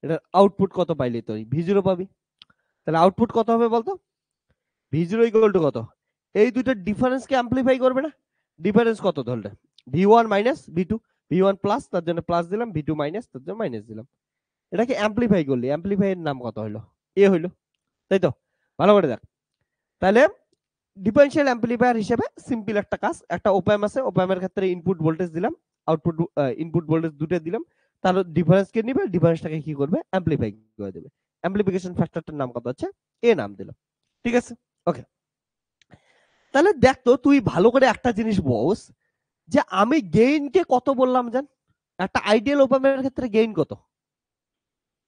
এটা আউটপুট কত পাইলি তুই? V0 পাবি। তাহলে আউটপুট কত হবে বলতো? V0 ইকুয়াল টু কত? এই দুইটার ডিফারেন্সকে অ্যামপ্লিফাই করবে না? ডিফারেন্স কত ধরলে? V1 minus V2। V1 plus, তার জন্য প্লাস দিলাম, V2 মাইনাস, তার জন্য মাইনাস দিলাম। এটাকে অ্যামপ্লিফাই করলি, অ্যামপ্লিফাই এর নাম কত হলো? এ হইলো, তাই তো? ভালো করে দেখ। তাহলে ডিফারেনশিয়াল অ্যামপ্লিফায়ার হিসেবে সিম্পল একটা কাজ, একটা ওপ্যাম আছে, ওপ্যামের ক্ষেত্রে ইনপুট ভোল্টেজ দিলাম, আউটপুট ইনপুট ভোল্টেজ দুটো দিলাম, তার ডিফারেন্সকে নিবে, ডিফারেন্সটাকে কি করবে? অ্যামপ্লিফাই করে দেবে। অ্যামপ্লিফিকেশন ফ্যাক্টরটার নাম কত হচ্ছে? এ নাম দিলাম, ঠিক আছে? ওকে, তাহলে দেখ তো, তুই ভালো করে একটা জিনিস বস, যে আমি গেইনকে কত বললাম জান? একটা আইডিয়াল ওপ্যামের ক্ষেত্রে গেইন কত?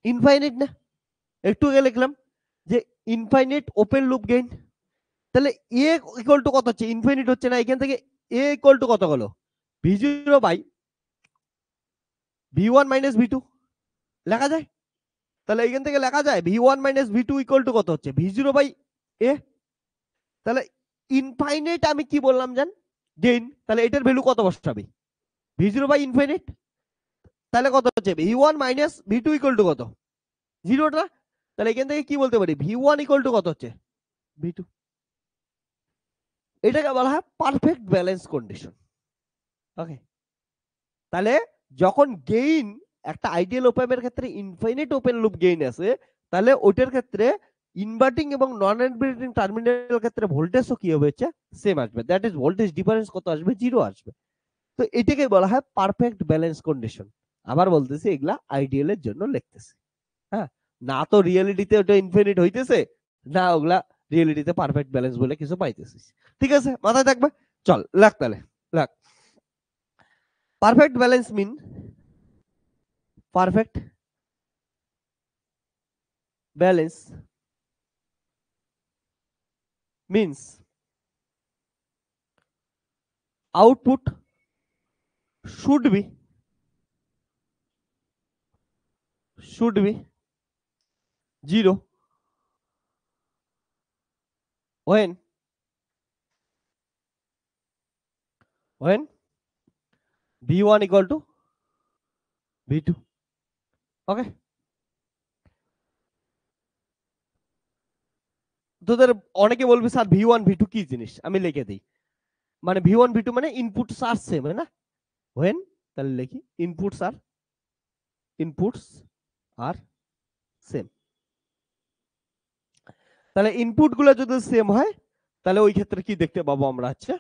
ইনফাইনাইট না? একটু আগে লিখলাম যে ইনফাইনাইট ওপেন লুপ গেইন। তাহলে এ ইকুয়াল টু কত হচ্ছে? ইনফিনিট হচ্ছে না, এখান থেকে এ ইকুয়াল টু কত হলো? V0 by V1 minus V2 লেখা যায়। তাহলে এখান থেকে লেখা যায় V1 minus V2 equal to কত হচ্ছে? V0 বাই এ। তাহলে ইনফাইনাইট আমি কি বললাম জান? গেইন। তাহলে এটার ভ্যালু কত বসাবি? V0 by infinite. তাহলে কত হচ্ছে? V1 minus V2 equal to কত? 0 না? তাহলে এখান থেকে কি বলতে পারি? V1 ইকুয়াল টু কত হচ্ছে? V2। এটাকে বলা হয় পারফেক্ট ব্যালেন্স কন্ডিশন। ওকে, তাহলে যখন গেইন একটা আইডিয়াল ওপ্যামের ক্ষেত্রে ইনফাইনাইট ওপেন লুপ গেইন আছে, তাহলে ওইটার ক্ষেত্রে ইনভার্টিং এবং নন ইনভার্টিং টার্মিনাল ক্ষেত্রে ভোল্টেজও কি হবে? সেম আসবে। দ্যাট ইজ ভোল্টেজ ডিফারেন্স কত আসবে? 0 আসবে। তো এটাকে বলা হয় পারফেক্ট ব্যালেন্স কন্ডিশন। আবার বলতেছি, এগুলা আইডিয়াল এর জন্য লিখতেছি, হ্যাঁ? না তো রিয়েলিটিতে ওটা ইনফিনিট হইতেছে, না ওগুলা রিয়েলিটিতে পারফেক্ট ব্যালেন্স বলে কিছু পাইতেছিস। ঠিক আছে, মাথায় থাকবে। চল লাগ, তাহলে লাগ। Perfect balance mean, perfect balance means output should be 0 when V1 equal to V2. ওকে, তোদের অনেকে বলবি স্যার V1 V2 কি জিনিস? আমি লিখে দিই, মানে V1 V2 মানে ইনপুটস আর সেম, না? when, তাহলে লিখি ইনপুটস আর সেম। তাহলে ইনপুট গুলো যদি সেম হয়, তাহলে ওই ক্ষেত্রে কি দেখতে পাবো আমরা? হচ্ছে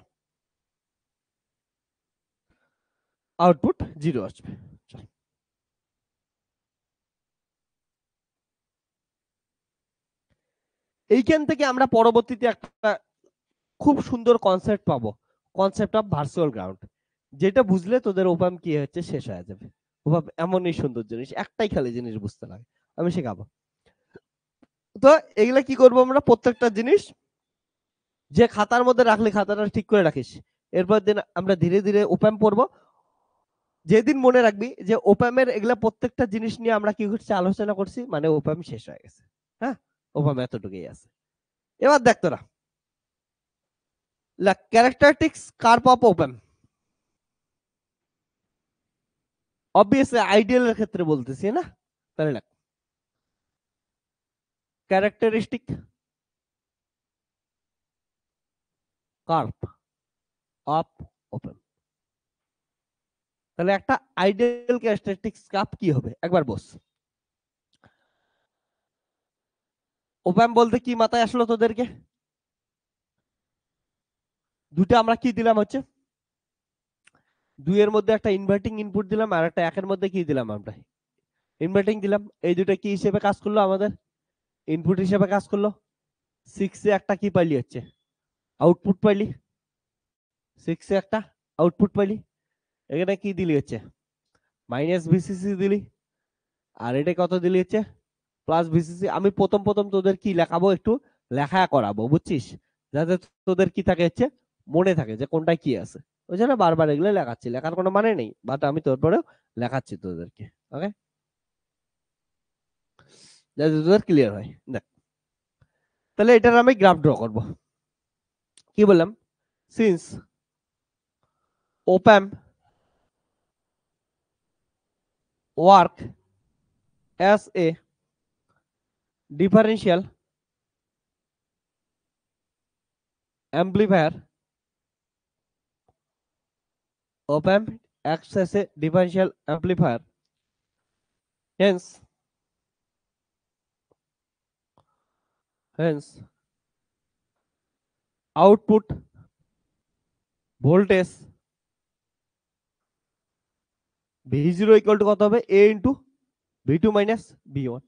আউটপুট 0 আসবে। এইখান থেকে আমরা পরবর্তীতে একটা খুব সুন্দর কনসেপ্ট পাবো, কনসেপ্ট অফ ভার্চুয়াল গ্রাউন্ড, যেটা বুঝলে তোদের ওপাম কি হচ্ছে শেষ হয়ে যাবে। ওপাম এমনই সুন্দর জিনিস, একটাই খালি জিনিস বুঝতে লাগে, আমি শেখাবো। তো এগুলা কি করবো আমরা? প্রত্যেকটা জিনিস যে খাতার মধ্যে রাখলে খাতাটা ঠিক করে রাখিস। এরপর দিন আমরা ধীরে ধীরে ওপ্যাম পড়বো। যেদিন মনে রাখবি যে ওপ্যামের এগুলা প্রত্যেকটা জিনিস নিয়ে আমরা কি করছি, আলোচনা করছি, মানে ওপ্যাম শেষ হয়ে গেছে। হ্যাঁ, ওপ্যাম এতটুকুই আছে। এবার দেখ তোরা characteristics curve of opamp. Obviously ideal এর ক্ষেত্রে বলতেছি না, তাহলে দেখ ক্যারেক্টারিস্টিক কার্ভ অফ ওপ্যাম। তাহলে একটা আইডিয়াল ক্যারেক্টারিস্টিক্স কার্ভ কি হবে একবার বস। ওপ্যাম বলতে কি মাথায় আসলো তোদেরকে? দুটো আমরা কি দিলাম হচ্ছে, দুইয়ের মধ্যে একটা ইনভার্টিং ইনপুট দিলাম আর একটা একের মধ্যে কি দিলাম, আমরা ইনভার্টিং দিলাম। এই দুটো কি হিসেবে কাজ করলো, আমাদের ইনপুট হিসেবে কাজ করলো। 6 এ একটা কি পাইলি হচ্ছে আউটপুট পাইলি, 6 এ একটা আউটপুট পাইলি। এখানে কি দিলি হচ্ছে মাইনাস ভিসিসি দিলি, আর এটা কত দিলি হচ্ছে প্লাস ভিসিসি। আমি প্রথম প্রথম তোদের কি লেখাবো, একটু লেখা করাবো, বুঝছিস, যাতে তোদের কি থাকে হচ্ছে মনে থাকে যে কোনটা কি আছে। ওই জন্য বারবার এগুলো লেখাচ্ছি, লেখার কোনো মানে নেই, বাট আমি তারপরেও লেখাচ্ছি তোদেরকে। ওকে, যাতে তোদের ক্লিয়ার হয়। দেখ তাহলে এটার আমি গ্রাফ ড্র করব। কি বললাম, since op-amp work as a differential amplifier, op-amp acts as a differential amplifier, hence output voltage V0 equal to কত হবে, a into V2 minus V1।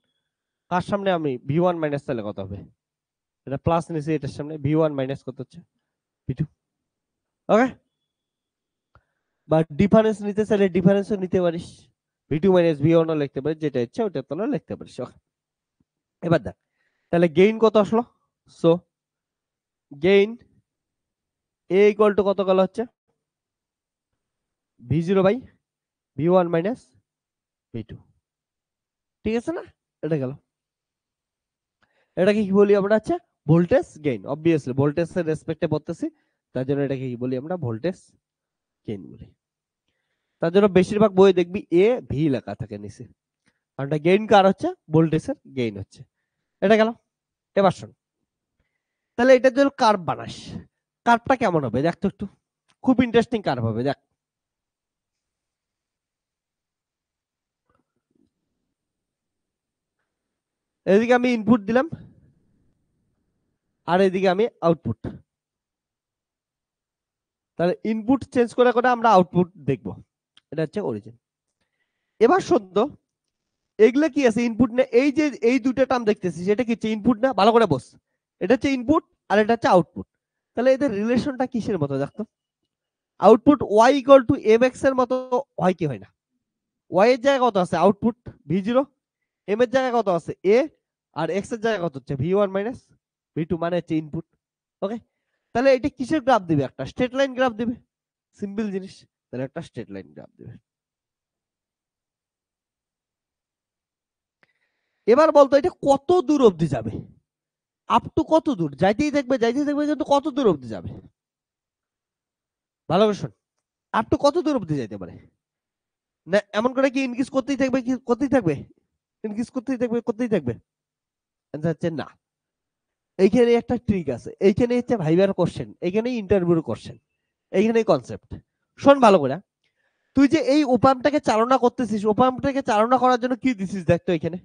কার সামনে আমি V1 মাইনাস, তাহলে কত হবে, এটা প্লাস নিছি, এটার সামনে V1 মাইনাস কত হচ্ছে V2। ওকে, বা ডিফারেন্স নিতে চাইলে ডিফারেন্সও নিতে পারিস, V2 মাইনাস V1 ও লিখতে পারিস, যেটা ইচ্ছা ওটা তোরা লিখতে পারিস। ওকে, এবার দেখ তাহলে গেইন কত আসলো। So gain a equal to কত গেল হচ্ছে V0 by V1 minus V2। ঠিক আছে না, এটা গেল। এটাকে কি বলি আমরা, হচ্ছে ভোল্টেজ গেইন। অবভিয়াসলি ভোল্টেজের রেসপেক্টে পড়তেছি, তার জন্য এটাকে কি বলি আমরা, ভোল্টেজ গেইন বলি। তার জন্য বেশিরভাগ বই দেখবি এ ভি লেখা থাকে নিচে, কারণ গেইন কার হচ্ছে, ভোল্টেজের গেইন হচ্ছে। এটা গেল। এবার শোন, তাহলে এটা যদি কার্ভ বানাস, কার্ভটা কেমন হবে দেখ তো একটু, খুব ইন্টারেস্টিং কার্ভ হবে। দেখ এদিকে আমি ইনপুট দিলাম আর এদিকে আমি আউটপুট, তাহলে ইনপুট চেঞ্জ করে করে আমরা আউটপুট দেখব। এটা হচ্ছে অরিজিন। এবার সদ্য এগুলা কি আছে, ইনপুট না, এই যে এই দুটো টার্ম দেখতেছিস এটা কি হচ্ছে ইনপুট না, ভালো করে বস। এটা হচ্ছে ইনপুট আর এটা হচ্ছে আউটপুট। তাহলে এদের রিলেশনটা কিসের মতো দেখতো, output Y equal to M X এর মতো হয় কি হয় না। ওয়াই এর জায়গায় কত আছে আউটপুট V0, এম এর জায়গায় কত আছে এ, আর এক্স এর জায়গায় কত হচ্ছে V1 মাইনাস V2, মানে হচ্ছে ইনপুট। ওকে, তাহলে এটা কিসের গ্রাফ দিবে, একটা স্ট্রেট লাইন গ্রাফ দিবে, সিম্পল জিনিস। তাহলে একটা স্ট্রেট লাইন গ্রাফ দিবে। এবার বলতো এটা কত দূর অবধি যাবে, আপ টু কত দূর, যাইতেই থাকবে যাইতেই থাকবে, কিন্তু কত দূর অবধি যাবে, ভালো করে শোন, আপ টু কত দূর অবধি যাইতে পারে। না এমন করে কি ইনক্রিজ করতেই থাকবে, কি করতেই থাকবে, ইনক্রিজ করতেই থাকবে করতেই থাকবে, অ্যান্সার হচ্ছে না। এইখানে একটা ট্রিক আছে, এইখানে হচ্ছে ভাইবার কোশ্চেন, এইখানে ইন্টারভিউর কোশ্চেন, এইখানেই কনসেপ্ট। শোন ভালো করে, তুই যে এই ওপামটাকে চালনা করতেছিস, ওপামটাকে চালনা করার জন্য কি দিছিস দেখতো, এখানে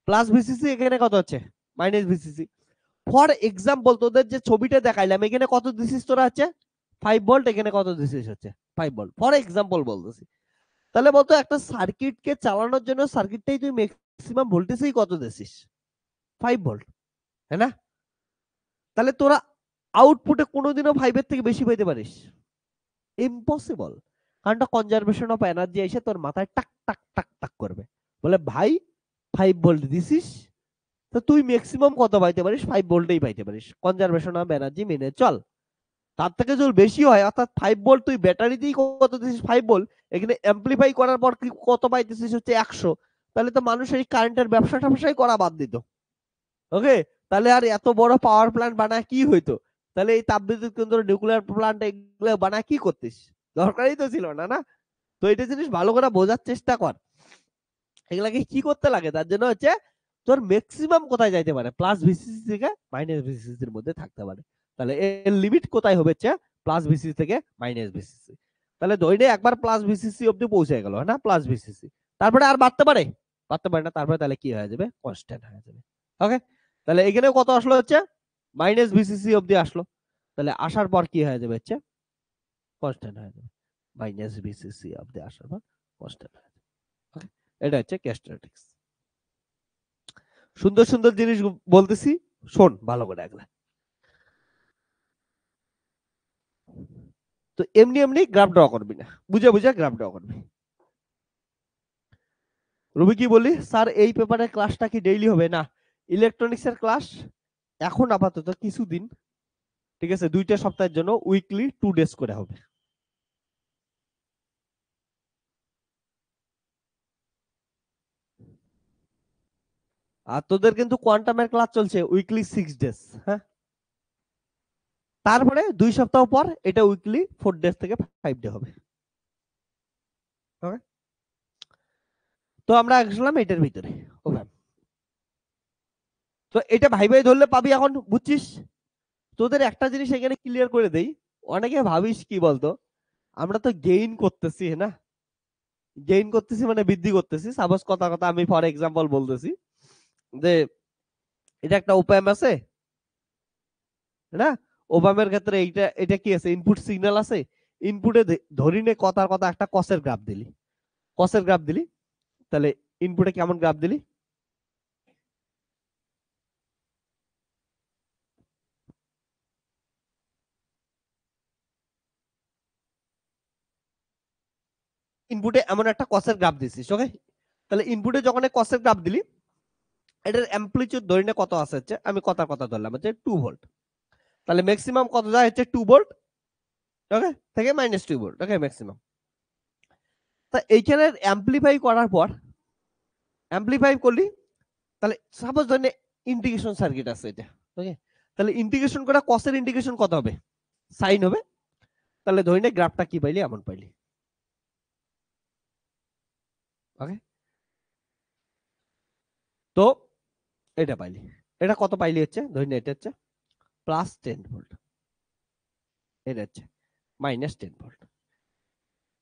প্লাস ভিসিসি, এখানে কত হচ্ছে মাইনাস ভিসিসি। ফর এক্সাম্পল তোদের যে ছবিটা দেখাইলাম, এখানে কত দিছিস তোরা হচ্ছে 5 ভোল্ট, এখানে কত দিছিস হচ্ছে 5 ভোল্ট, ফর এক্সাম্পল বলতেছি। তাহলে বলতো একটা সার্কিটকে চালানোর জন্য সার্কিটটাই তুই ম্যাক্সিমাম ভোল্টেজই কত দিছিস 5 ভোল্ট, হ্যাঁ না। তাহলে তোরা আউটপুটে কোনোদিনও 5 এর থেকে বেশি পেতে পারিস, ইম্পসিবল। কারণ কনজারভেশন অফ এনার্জি এসে তোর মাথায় টাক টাক টাক টাক করবে, বলে ভাই 5 ভোল্ট দিছিস, তো তুই ম্যাক্সিমাম কত পাইতে পারিস? 5 ভোল্টেই পাইতে পারিস, কনজারভেশন অফ এনার্জি মেনে চল। তার থেকে যদি বেশি হয়, অর্থাৎ 5 ভোল্ট, তুই ব্যাটারি দিয়ে কত দিছিস 5 ভোল্ট, এখানে অ্যাম্পলিফাই করার পর কত পাইতেছিস হচ্ছে 100, তাহলে তো মানুষ এই কারেন্টের ব্যবসাই করা বাদ দিত। ওকে, তাহলে আর এত বড় পাওয়ার প্ল্যান্ট বানায় কি হইতো? তাহলে এই তাপবিদ্যুৎ কেন্দ্র, নিউক্লিয়ার প্ল্যান্ট, এগুলো বানায় কি করতিস? দরকারই তো ছিল না, না? তো এটা জিনিস ভালো করে বোঝার চেষ্টা কর, এগুলাকে কি করতে লাগে। তার জন্য হচ্ছে তোর ম্যাক্সিমাম কোথায় যাইতে পারে? প্লাস ভিসিসি থেকে মাইনাস ভিসিসি এর মধ্যে থাকতে পারে। তাহলে এর লিমিট কোথায় হবে? হচ্ছে প্লাস ভিসিসি থেকে মাইনাস ভিসিসি। তাহলে ধরে একবার প্লাস ভিসিসি অবধি পৌঁছে গেল, না? প্লাস ভিসিসি, তারপরে আর বাড়তে পারে? বাড়তে পারে না। তারপরে তাহলে কি হয়ে যাবে? কনস্ট্যান্ট হয়ে যাবে। ওকে, তাহলে এখানে কত আসলো? হচ্ছে মাইনাস ভিসিসি অবধি আসলো। তাহলে আসার পর কি হয়ে যাবে? হচ্ছে কনস্ট্যান্ট হয়ে যাবে। মাইনাস ভিসিসি অবধি আসার পর কনস্ট্যান্ট হয়ে যাবে। ওকে, এটা হচ্ছে ক্যাস্টারেটিক্স। সুন্দর সুন্দর জিনিস বলতেছি, শোন ভালো করে একলা। তো এমনি এমনি গ্রাফ ড্র করবি না, বুঝে বুঝে গ্রাফ ড্র করবি। রবি কি বলি, স্যার এই পেপারের ক্লাসটা কি ডেইলি হবে? না, ইলেকট্রনিক্স এর ক্লাস এখন আপাতত কিছুদিন, ঠিক আছে, 2টা সপ্তাহের জন্য উইকলি 2 ডেজ করে হবে। আর তোদের কিন্তু কোয়ান্টামের ক্লাস চলছে উইকলি 6 ডেজ। হ্যাঁ, তারপরে 2 সপ্তাহ পর এটা উইকলি 4 ডেজ থেকে 5 ডে হবে। তো আমরা আসলাম এটার ভিতরে। ওকে, তো এটা ভাই ভাই ধরলে পাবি এখন, বুঝছিস? তোদের একটা জিনিস এখানে ক্লিয়ার করে দেই, অনেকে ভাবিস কি বলতো, আমরা তো গেইন করতেছি, না? গেইন করতেছি মানে বৃদ্ধি করতেছি। সাপোজ কথা কথা আমি ফর এক্সাম্পল বলতেছি যে এটা একটা ওপ্যাম আছে, না? ওপ্যামের ক্ষেত্রে এইটা, এটা কি আছে? ইনপুট সিগন্যাল আছে। ইনপুটে ধরি নে কথার কথা একটা কসের গ্রাফ দিলি, কসের গ্রাফ দিলি, তাহলে ইনপুটে কেমন গ্রাফ দিলি? ইনপুটে এমন একটা কসের গ্রাফ দিছিস। ওকে, তাহলে ইনপুটে যখন কসের গ্রাফ দিলি, এটার অ্যাম্পলিটিউড ধরি নে কত আছে, হচ্ছে আমি কথার কথা ধরলাম হচ্ছে 2 ভোল্ট। তাহলে ম্যাক্সিমাম কত যায়? হচ্ছে 2 ভোল্ট। ওকে, থেকে -2 ভোল্ট। ওকে, ম্যাক্সিমাম। তা এইখানে অ্যাম্পলিফাই করার পর, অ্যাম্পলিফাই করলি, তাহলে সাপোজ ধরে ইন্টিগ্রেশন সার্কিট আছে এটা। ওকে, তাহলে ইন্টিগ্রেশন করা কসের ইন্টিগ্রেশন কত হবে? সাইন হবে। তাহলে ধরে নে গ্রাফটা কি পাইলি? এমন পাইলি। ওকে, তো এটা পাইলি। এটা কত পাইলি? হচ্ছে ধরে নে এটা হচ্ছে +10 ভোল্ট, এটা হচ্ছে -10 ভোল্ট।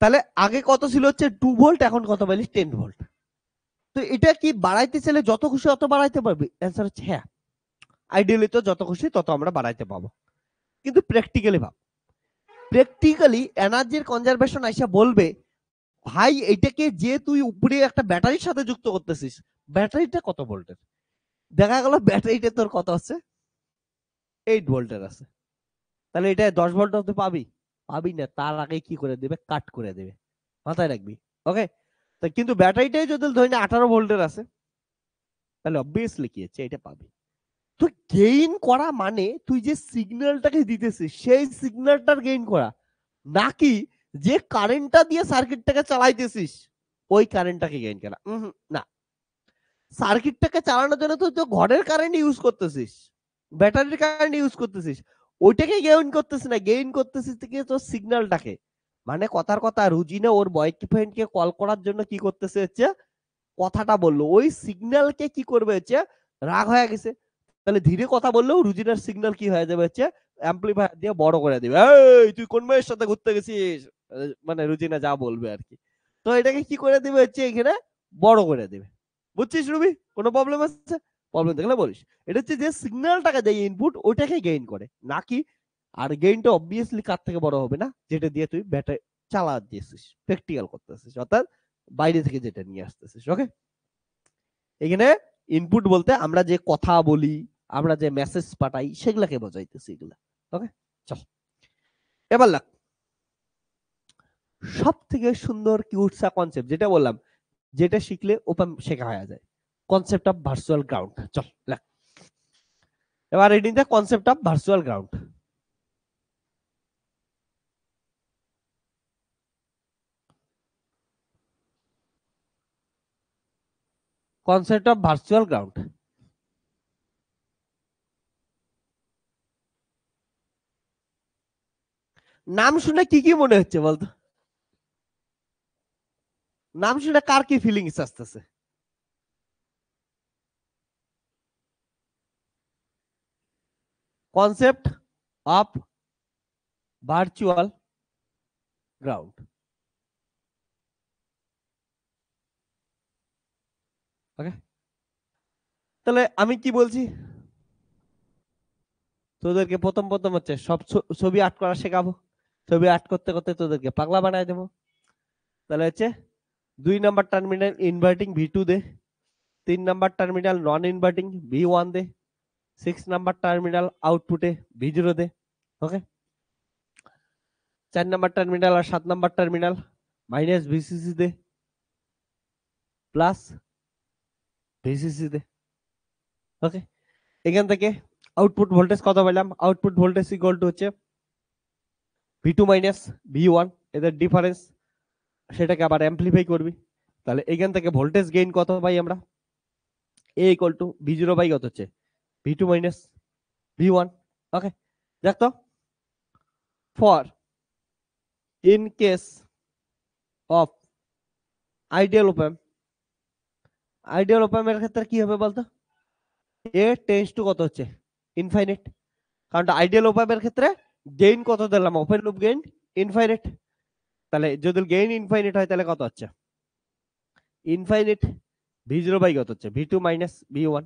তাহলে আগে কত ছিল? হচ্ছে 2 ভোল্ট, এখন কত পাইলি? 10 ভোল্ট। তো এটা কি বাড়াইতে চাইলে যত খুশি তত বাড়াইতে পারবি? অ্যান্সার হচ্ছে হ্যাঁ, আইডিয়ালি তো যত খুশি তত আমরা বাড়াইতে পাবো। কিন্তু প্র্যাকটিক্যালি ভাব, প্র্যাকটিক্যালি এনার্জির কনজারভেশন আইসা বলবে, ভাই এটাকে যে তুই উপরে একটা ব্যাটারির সাথে যুক্ত করতেছিস, ব্যাটারিটা কত ভোল্টের? দেখা গেল ব্যাটারিটা তোর কত আছে? 8 ভোল্টের আছে। তাহলে এটা 10 ভোল্ট হতে পাবি? পাবি না। তার আগে কি করে দেবে? কাট করে দেবে। মাথায় রাখবি। ওকে, তো কিন্তু ব্যাটারিটাই যদি ধরি না 18 ভোল্টের আছে, তাহলে অবভিয়াসলি কি হচ্ছে? এটা পাবি। তো গেইন করা মানে তুই যে সিগন্যালটাকে দিতেছিস সেই সিগন্যালটার গেইন করা, নাকি যে কারেন্টটা দিয়ে সার্কিটটাকে চালাইতেছিস ওই কারেন্টটাকে গেইন করা? না, সার্কিটটাকে চালানোর জন্য তুই তো ঘরের কারেন্ট ইউজ করতেছিস, ব্যাটারির কারেন্ট ইউজ করতেছিস, ওইটাকে গেইন করতেছিস না, গেইন করতেছিস থেকে তোর সিগন্যালটাকে। মানে কথার কথা, রুজিনা ওর বয়ফ্রেন্ডকে কল করার জন্য কি করতেছে? হচ্ছে কথাটা বললো, ওই সিগন্যালকে কি করবে? হচ্ছে রাগ হয়ে গেছে, তাহলে ধীরে কথা বললেও রুজিনার সিগন্যাল কি হয়ে যাবে? হচ্ছে অ্যাম্পলিফায়ার দিয়ে বড় করে দিবে। এই তুই কোন মেয়ের সাথে ঘুরতে গেছিস, মানে রুজিনা যা বলবে আর কি। তো এটাকে কি করে দিবে? হচ্ছে এখানে বড় করে দিবে। বুঝছিস রুবি? কোনো প্রবলেম আছে? প্রবলেম থাকলে বলিস। এটা হচ্ছে যে সিগন্যালটাকে দেয় ইনপুট, ওইটাকে গেইন করে, নাকি আর গেইনটা অবভিয়াসলি কার থেকে বড় হবে না? যেটা দিয়ে তুই ব্যাটারি চালা দিয়েছিস, প্র্যাকটিক্যাল করতেছিস, অর্থাৎ বাইরে থেকে যেটা নিয়ে আসতেছিস। ওকে, এখানে ইনপুট বলতে আমরা যে কথা বলি, আমরা যে মেসেজ পাঠাই, সেগুলাকে বোঝাইতেছি এগুলা। ওকে, চল এবার লাগ সব থেকে সুন্দর কিউটসা কনসেপ্ট, যেটা বললাম, যেটা শিখলে ওপেন শেখা হয়ে যায়। concept of virtual ground. চল লেখ। এবার reading the concept of virtual ground. Concept of virtual ground. নাম শুনে কি মনে হচ্ছে বলতো? নাম শুনে কার কি ফিলিংস আসতেছে? Concept of virtual ground. Okay, তাহলে আমি কি বলছি, তোদেরকে প্রথম হচ্ছে সব ছবি আর্ট করা শেখাবো। ছবি আর্ট করতে করতে তোদেরকে পাগলা বানায় দেবো। তাহলে হচ্ছে 2 নাম্বার টার্মিনাল ইনভার্টিং V2 দে, 3 নাম্বার টার্মিনাল নন ইনভার্টিং V1 দে, 6 নাম্বার টার্মিনাল আউটপুটে V0 দে। ওকে, 4 নাম্বার টার্মিনাল আর 7 নাম্বার টার্মিনাল মাইনাস VCC দে প্লাস VCC দে। ওকে, এখান থেকে আউটপুট ভোল্টেজ কত পেলাম? আউটপুট ভোল্টেজ ইকুয়াল টু হচ্ছে V2 মাইনাস V1, এদের ডিফারেন্স, সেটাকে আবার অ্যামপ্লিফাই করবি। তাহলে এখান থেকে ভোল্টেজ গেইন কত পাই আমরা? A equal to V0 by কত হচ্ছে V2 মাইনাস V1। ওকে, দেখ তো, for in case of ideal opamp, ideal অপ-অ্যাম্পের ক্ষেত্রে কি হবে বলতো? A টেন্ডস টু কত হচ্ছে ইনফাইনাইট, কারণ আইডিয়াল অপ-অ্যাম্পের ক্ষেত্রে গেইন কত দিলাম? Open loop gain infinite. তাহলে যদি গেইন ইনফাইনাইট হয় তাহলে কত হচ্ছে? ইনফাইনাইট। V0 বাই কত হচ্ছে V2 মাইনাস V1।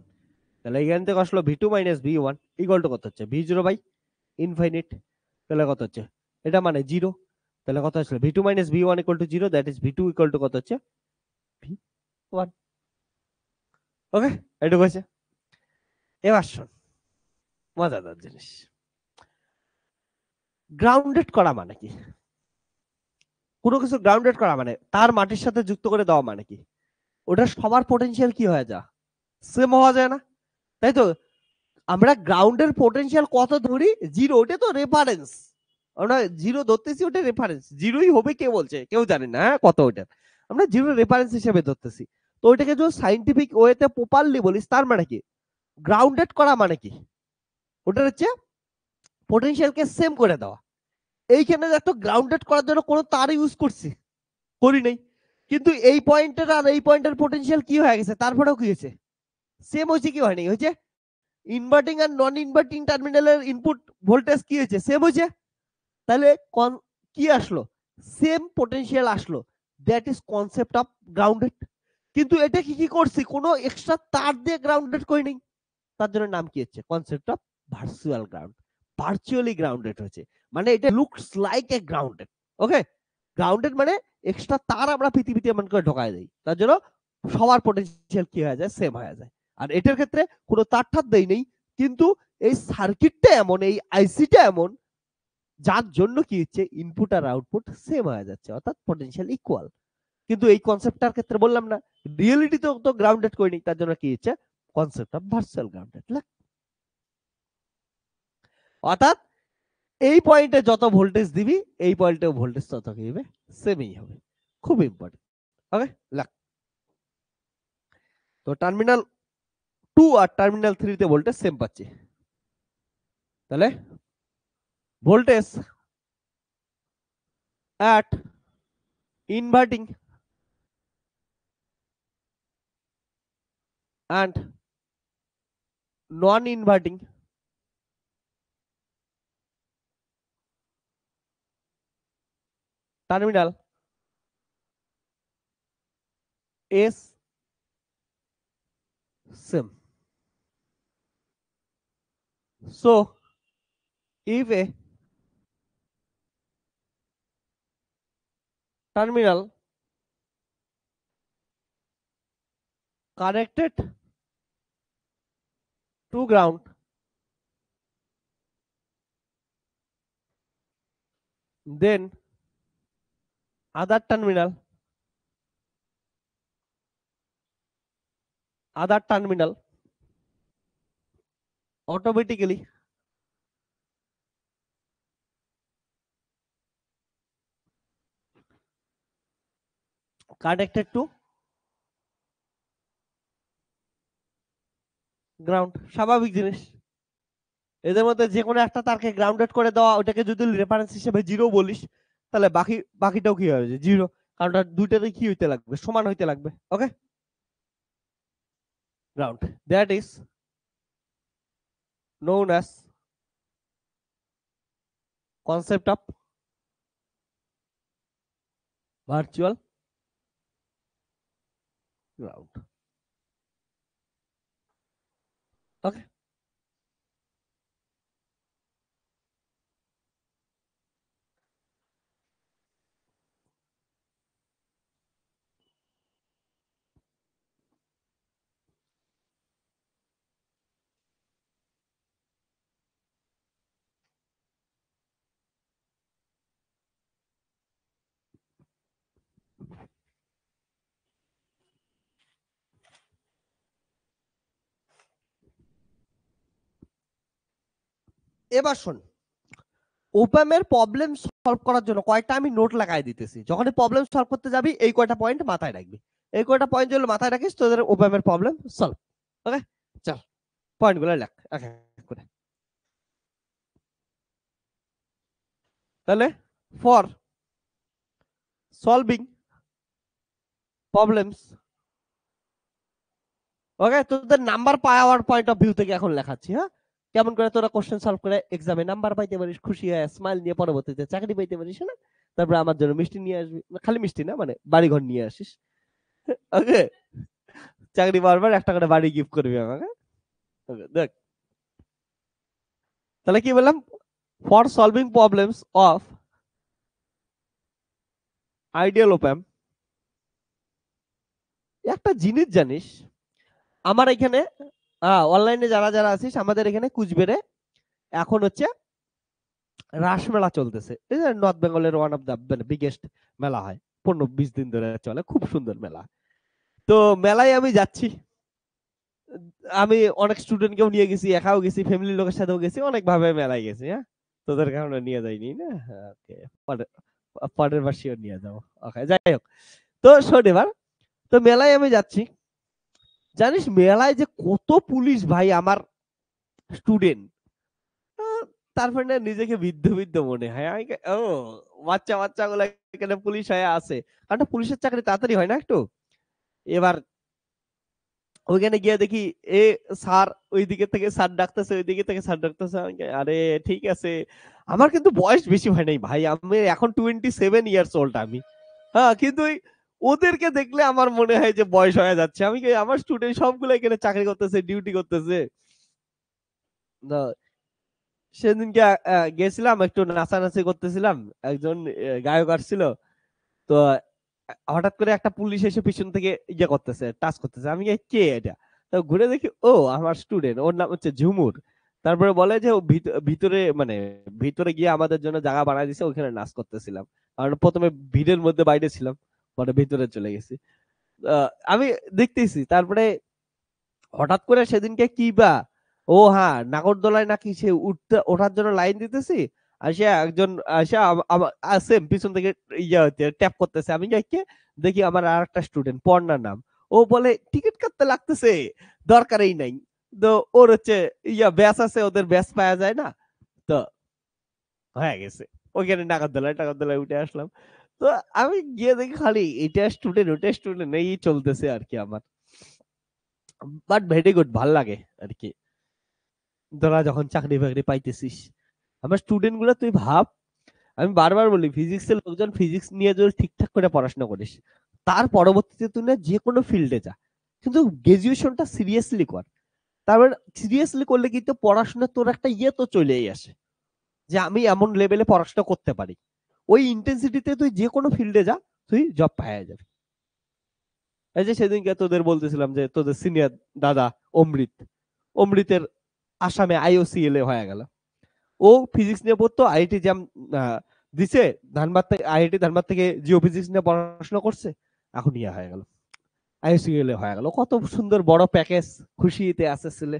তাহলে এখান থেকে আসলো V2 minus V1 equal to কত হচ্ছে V0 বাই ইনফাইনাইট। তাহলে কত হচ্ছে? এটা মানে 0। তাহলে কত আসলো? V2 minus V1 equal to 0, that is V2 equal to কত হচ্ছে V1। ওকে, এটুকু হয়েছে। এবার শোন, মজাদার জিনিস, গ্রাউন্ডেড করা মানে কি? কোনো কিছু গ্রাউন্ডেড করা মানে তার মাটির সাথে যুক্ত করে দেওয়া মানে কি? ওটা সবার পোটেনশিয়াল কি হয়ে যা সেম হওয়া যায় না, তাই তো? আমরা গ্রাউন্ডের পোটেনশিয়াল কত ধরি? 0, ওটা তো রেফারেন্স। আমরা 0 ধরতেছি, ওটা রেফারেন্স। 0ই হবে কে বলছে? কেউ জানে না কত ওটা, আমরা 0 রেফারেন্স হিসেবে ধরতেছি। তো ওইটাকে যদি সাইন্টিফিক ওয়েতে প্রপারলি বলিস, তার মানে কি? গ্রাউন্ডেড করা মানে কি? ওটা হচ্ছে পোটেনশিয়ালকে সেম করে দেওয়া। এইখানে দেখো, গ্রাউন্ডেড করার জন্য কোনো তার ইউজ করি নাই, কিন্তু এই পয়েন্টের আর এই পয়েন্টের পোটেনশিয়াল কি হয়ে গেছে? তারপরেও কি হয়েছে? সেম হয়েছে কি হয়নি? হয়েছে। ইনভার্টিং আর নন ইনভার্টিং টার্মিনালের ইনপুট ভোল্টেজ কি হয়েছে? সেম হয়েছে। তাহলে কি আসলো? সেম পোটেনশিয়াল আসলো, that is concept of grounded. কিন্তু এটা কি করছি? কোনো এক্সট্রা তার দিয়ে গ্রাউন্ডেড করি নাই, তার জন্য নাম কি হচ্ছে? Concept of virtual ground. Virtually grounded হচ্ছে, মানে এটা looks like a grounded. Okay, grounded মানে এক্সট্রা তার আমরা পৃথিবীতে এমন করে ঢোকায় দেই, তার জন্য সবার পোটেনশিয়াল কি হয়ে যায়? সেম হয়ে যায়। আর এটার ক্ষেত্রে কোনো তার ঠার দেই নেই, কিন্তু এই সার্কিটটা এমন, এই আইসিটা এমন, যার জন্য কি হচ্ছে? ইনপুট আর আউটপুট সেম হয়ে যাচ্ছে, অর্থাৎ পোটেনশিয়াল ইকুয়াল। কিন্তু এই কনসেপ্টটার ক্ষেত্রে বললাম না, রিয়েলিটি তো গ্রাউন্ডেড করিনি, তার জন্য কি হচ্ছে? Concept of virtual grounded. অর্থাৎ এই পয়েন্টে যত ভোল্টেজ দিবি, এই পয়েন্টেও ভোল্টেজ তত কি হবে? সেমই হবে। খুব ইম্পর্টেন্ট। ওকে, লাগ। তো টার্মিনাল 2 আর টার্মিনাল 3 তে ভোল্টেজ সেম পাচ্ছি। তাহলে voltage at inverting and non inverting terminal is same. So if a terminal connected to ground, then other terminal other terminal automatically connected to ground. স্বাভাবিক জিনিস, এদের মধ্যে যে কোনো একটা তারকে গ্রাউন্ডেড করে দেওয়া, ওটাকে যদি রেফারেন্স হিসেবে জিরো বলিস, তাহলে বাকিটাও কি হবে, জিরো। কারণ দুইটাতে কি হইতে লাগবে, সমান হইতে লাগবে। Okay, ground, that is known as concept of virtual ground. Okay, এবার শোন, ওপামের প্রবলেম সলভ করার জন্য কয়টা আমি নোট লাগাই দিতেছি। যখন প্রবলেম সলভ করতে যাবি এই কয়টা পয়েন্ট মাথায় রাখবি, এই কয়টা পয়েন্ট যদি মাথায় রাখিস তোদের ওপামের প্রবলেম সলভ। ওকে, চল পয়েন্টগুলো লেখ এক এক করে। তাহলে ফর সলভিং প্রবলেমস, ওকে, তোদের number power point of view থেকে এখন লেখাচ্ছি। হ্যাঁ, কেমন করে তোরা কোশ্চেন সলভ করে এক্সামে নাম্বার পাইতে পারিস, খুশি হয়ে স্মাইল নিয়ে পরবর্তীতে চাকরি পাইতে পারিস না। তারপরে আমার জন্য মিষ্টি নিয়ে আসবি, খালি মিষ্টি না, মানে বাড়িঘর নিয়ে আসিস। ওকে, চাকরি পাওয়ার পর একটা করে বাড়ি গিফট করবি আমাকে। ওকে, দেখ তাহলে কি বললাম, for solving problems of ideal opamp. একটা জিনিস জানিস, আমার এখানে অনলাইনে যারা যারা আছিস, আমাদের এখানে কুচবিহারে এখন হচ্ছে রাসমেলা চলতেছে। নর্থ বেঙ্গলের ওয়ান অফ দ্য বিগেস্ট মেলা হয়, 15-20 দিন ধরে চলে, খুব সুন্দর মেলা। তো মেলায় আমি যাচ্ছি, আমি অনেক স্টুডেন্টকেও নিয়ে গেছি, একাও গেছি, ফ্যামিলি লোকের সাথেও গেছি, অনেক ভাবে মেলায় গেছি। হ্যাঁ, তোদের কারণে নিয়ে যাইনি না। ওকে, পরের বার শিওর নিয়ে যাবো। ওকে, যাই হোক, তো শোন এবার, তো মেলায় আমি যাচ্ছি, জানিস মেলায় যে কত পুলিশ ভাই, আমার স্টুডেন্ট। তারপরে না নিজেকে বৃদ্ধ বৃদ্ধ মনে হয়, আমি ও বাচ্চা বাচ্চা গুলা এখানে পুলিশ হয়ে আছে, কারণ পুলিশের চাকরি তাড়াতাড়ি হয় না একটু। এবার ওইখানে গিয়ে দেখি এ স্যার ওই দিকে থেকে স্যার ডাকতেছে, ওই দিকে থেকে স্যার ডাকতেছে, আরে ঠিক আছে। আমার কিন্তু বয়স বেশি হয় নাই ভাই, আমি এখন 27 ইয়ার্স ওল্ড আমি। হ্যাঁ, কিন্তু ওদেরকে দেখলে আমার মনে হয় যে বয়স হয়ে যাচ্ছে। আমি আমার স্টুডেন্ট সবগুলো এখানে চাকরি করতেছে, ডিউটি করতেছে। সেদিনকে গেছিলাম, একটু নাচানাচি করতেছিলাম, একজন গায়ক আসছিল। তো হঠাৎ করে একটা পুলিশ এসে পিছন থেকে ইয়ে করতেছে, টাচ করতেছে। আমি কে এটা? তো ঘুরে দেখি ও আমার স্টুডেন্ট, ওর নাম হচ্ছে ঝুমুর। তারপরে বলে যে ও ভিতরে, মানে ভিতরে গিয়ে আমাদের জন্য জায়গা বানাই দিছে, ওখানে নাচ করতেছিলাম। কারণ প্রথমে ভিড়ের মধ্যে বাইরে ছিলাম, পরে ভিতরে চলে গেছি। আমি দেখতেছি, তারপরে হঠাৎ করে সেদিনকে কি বা, ও হ্যাঁ, নাগরদোলায় নাকি সে ওঠার জন্য লাইন দিতেছি, আসিয়া একজন আসিয়া সেম পিছন থেকে ইয়া ট্যাপ করতেছে। আমি যাইকে দেখি আমার আর একটা স্টুডেন্ট, পর্ণার নাম। ও বলে টিকিট কাটতে লাগতেছে, দরকারই নাই। তো ওর হচ্ছে ইয়া ব্যাচ আছে, ওদের ব্যাচ পাওয়া যায় না, তো হয়ে গেছে। ওইখানে নাগরদোলায় উঠে আসলাম। তো আমি গিয়ে দেখি খালি এটা স্টুডেন্ট ওটা স্টুডেন্ট এই চলতেছে আর কি আমার। বাট ভেরি গুড, ভাল লাগে আর কি, তোরা যখন চাকরি বাকরি পাইতেছিস। আমার স্টুডেন্ট গুলো তুই ভাব, আমি বারবার বলি ফিজিক্সের লোকজন ফিজিক্স নিয়ে যদি ঠিকঠাক করে পড়াশোনা করিস, তার পরবর্তীতে তুই না যে কোনো ফিল্ডে যা, কিন্তু গ্রাজুয়েশনটা সিরিয়াসলি কর। তারপর সিরিয়াসলি করলে কিন্তু পড়াশোনা তোর একটা ইয়ে তো চলেই আসে, যে আমি এমন লেভেলে পড়াশোনা করতে পারি। ওই ইন্টেন্সিটিতে তুই যে কোনো ফিল্ডে যা, তুই জব পাওয়া যাবে। এই যে সেদিনকে তোদের বলতেছিলাম যে তোদের সিনিয়র দাদা অমৃত, অমৃতের আসামে আইওসিএল এ হয়ে গেল। ও ফিজিক্স নিয়ে পড়তো, আইআইটি জ্যাম দিছে ধানবাদ থেকে, আইআইটি ধানবাদ থেকে জিও ফিজিক্স নিয়ে পড়াশোনা করছে, এখন ইয়া হয়ে গেল। আইসিএল এ হয়ে গেল, কত সুন্দর বড় প্যাকেজ, খুশিতে আছে ছেলে,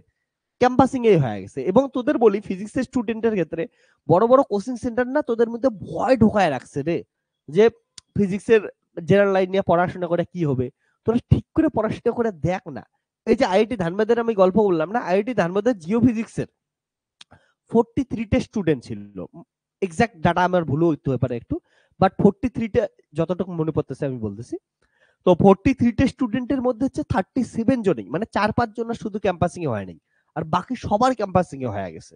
ক্যাম্পাসিং এ হয়ে গেছে। এবং তোদের বলি ফিজিক্সের স্টুডেন্টের ক্ষেত্রে বড় বড় কোচিং সেন্টার না তোদের মধ্যে ভয় ঢোকায় রাখছে রে, যে ফিজিক্সের জেনারেল লাইন নিয়ে পড়াশোনা করে কি হবে, তোরা ঠিক করে পড়াশোনা করে দেখ না। এই যে আইআইটি ধানবাদের আমি গল্প বললাম না, আইআইটি ধানবাদের জিও ফিজিক্সের 43টা স্টুডেন্ট ছিল, এক্সাক্ট ডাটা আমার ভুলও হতে পারে একটু, বাট 43টা যতটুকু মনে পড়তেছে আমি বলতেছি। তো 43টা স্টুডেন্টের মধ্যে হচ্ছে 37 জনই, মানে 4-5 জন শুধু ক্যাম্পাসিং এ হয় নাই, আর বাকি সবার ক্যাম্পাসিং এ হয়ে গেছে।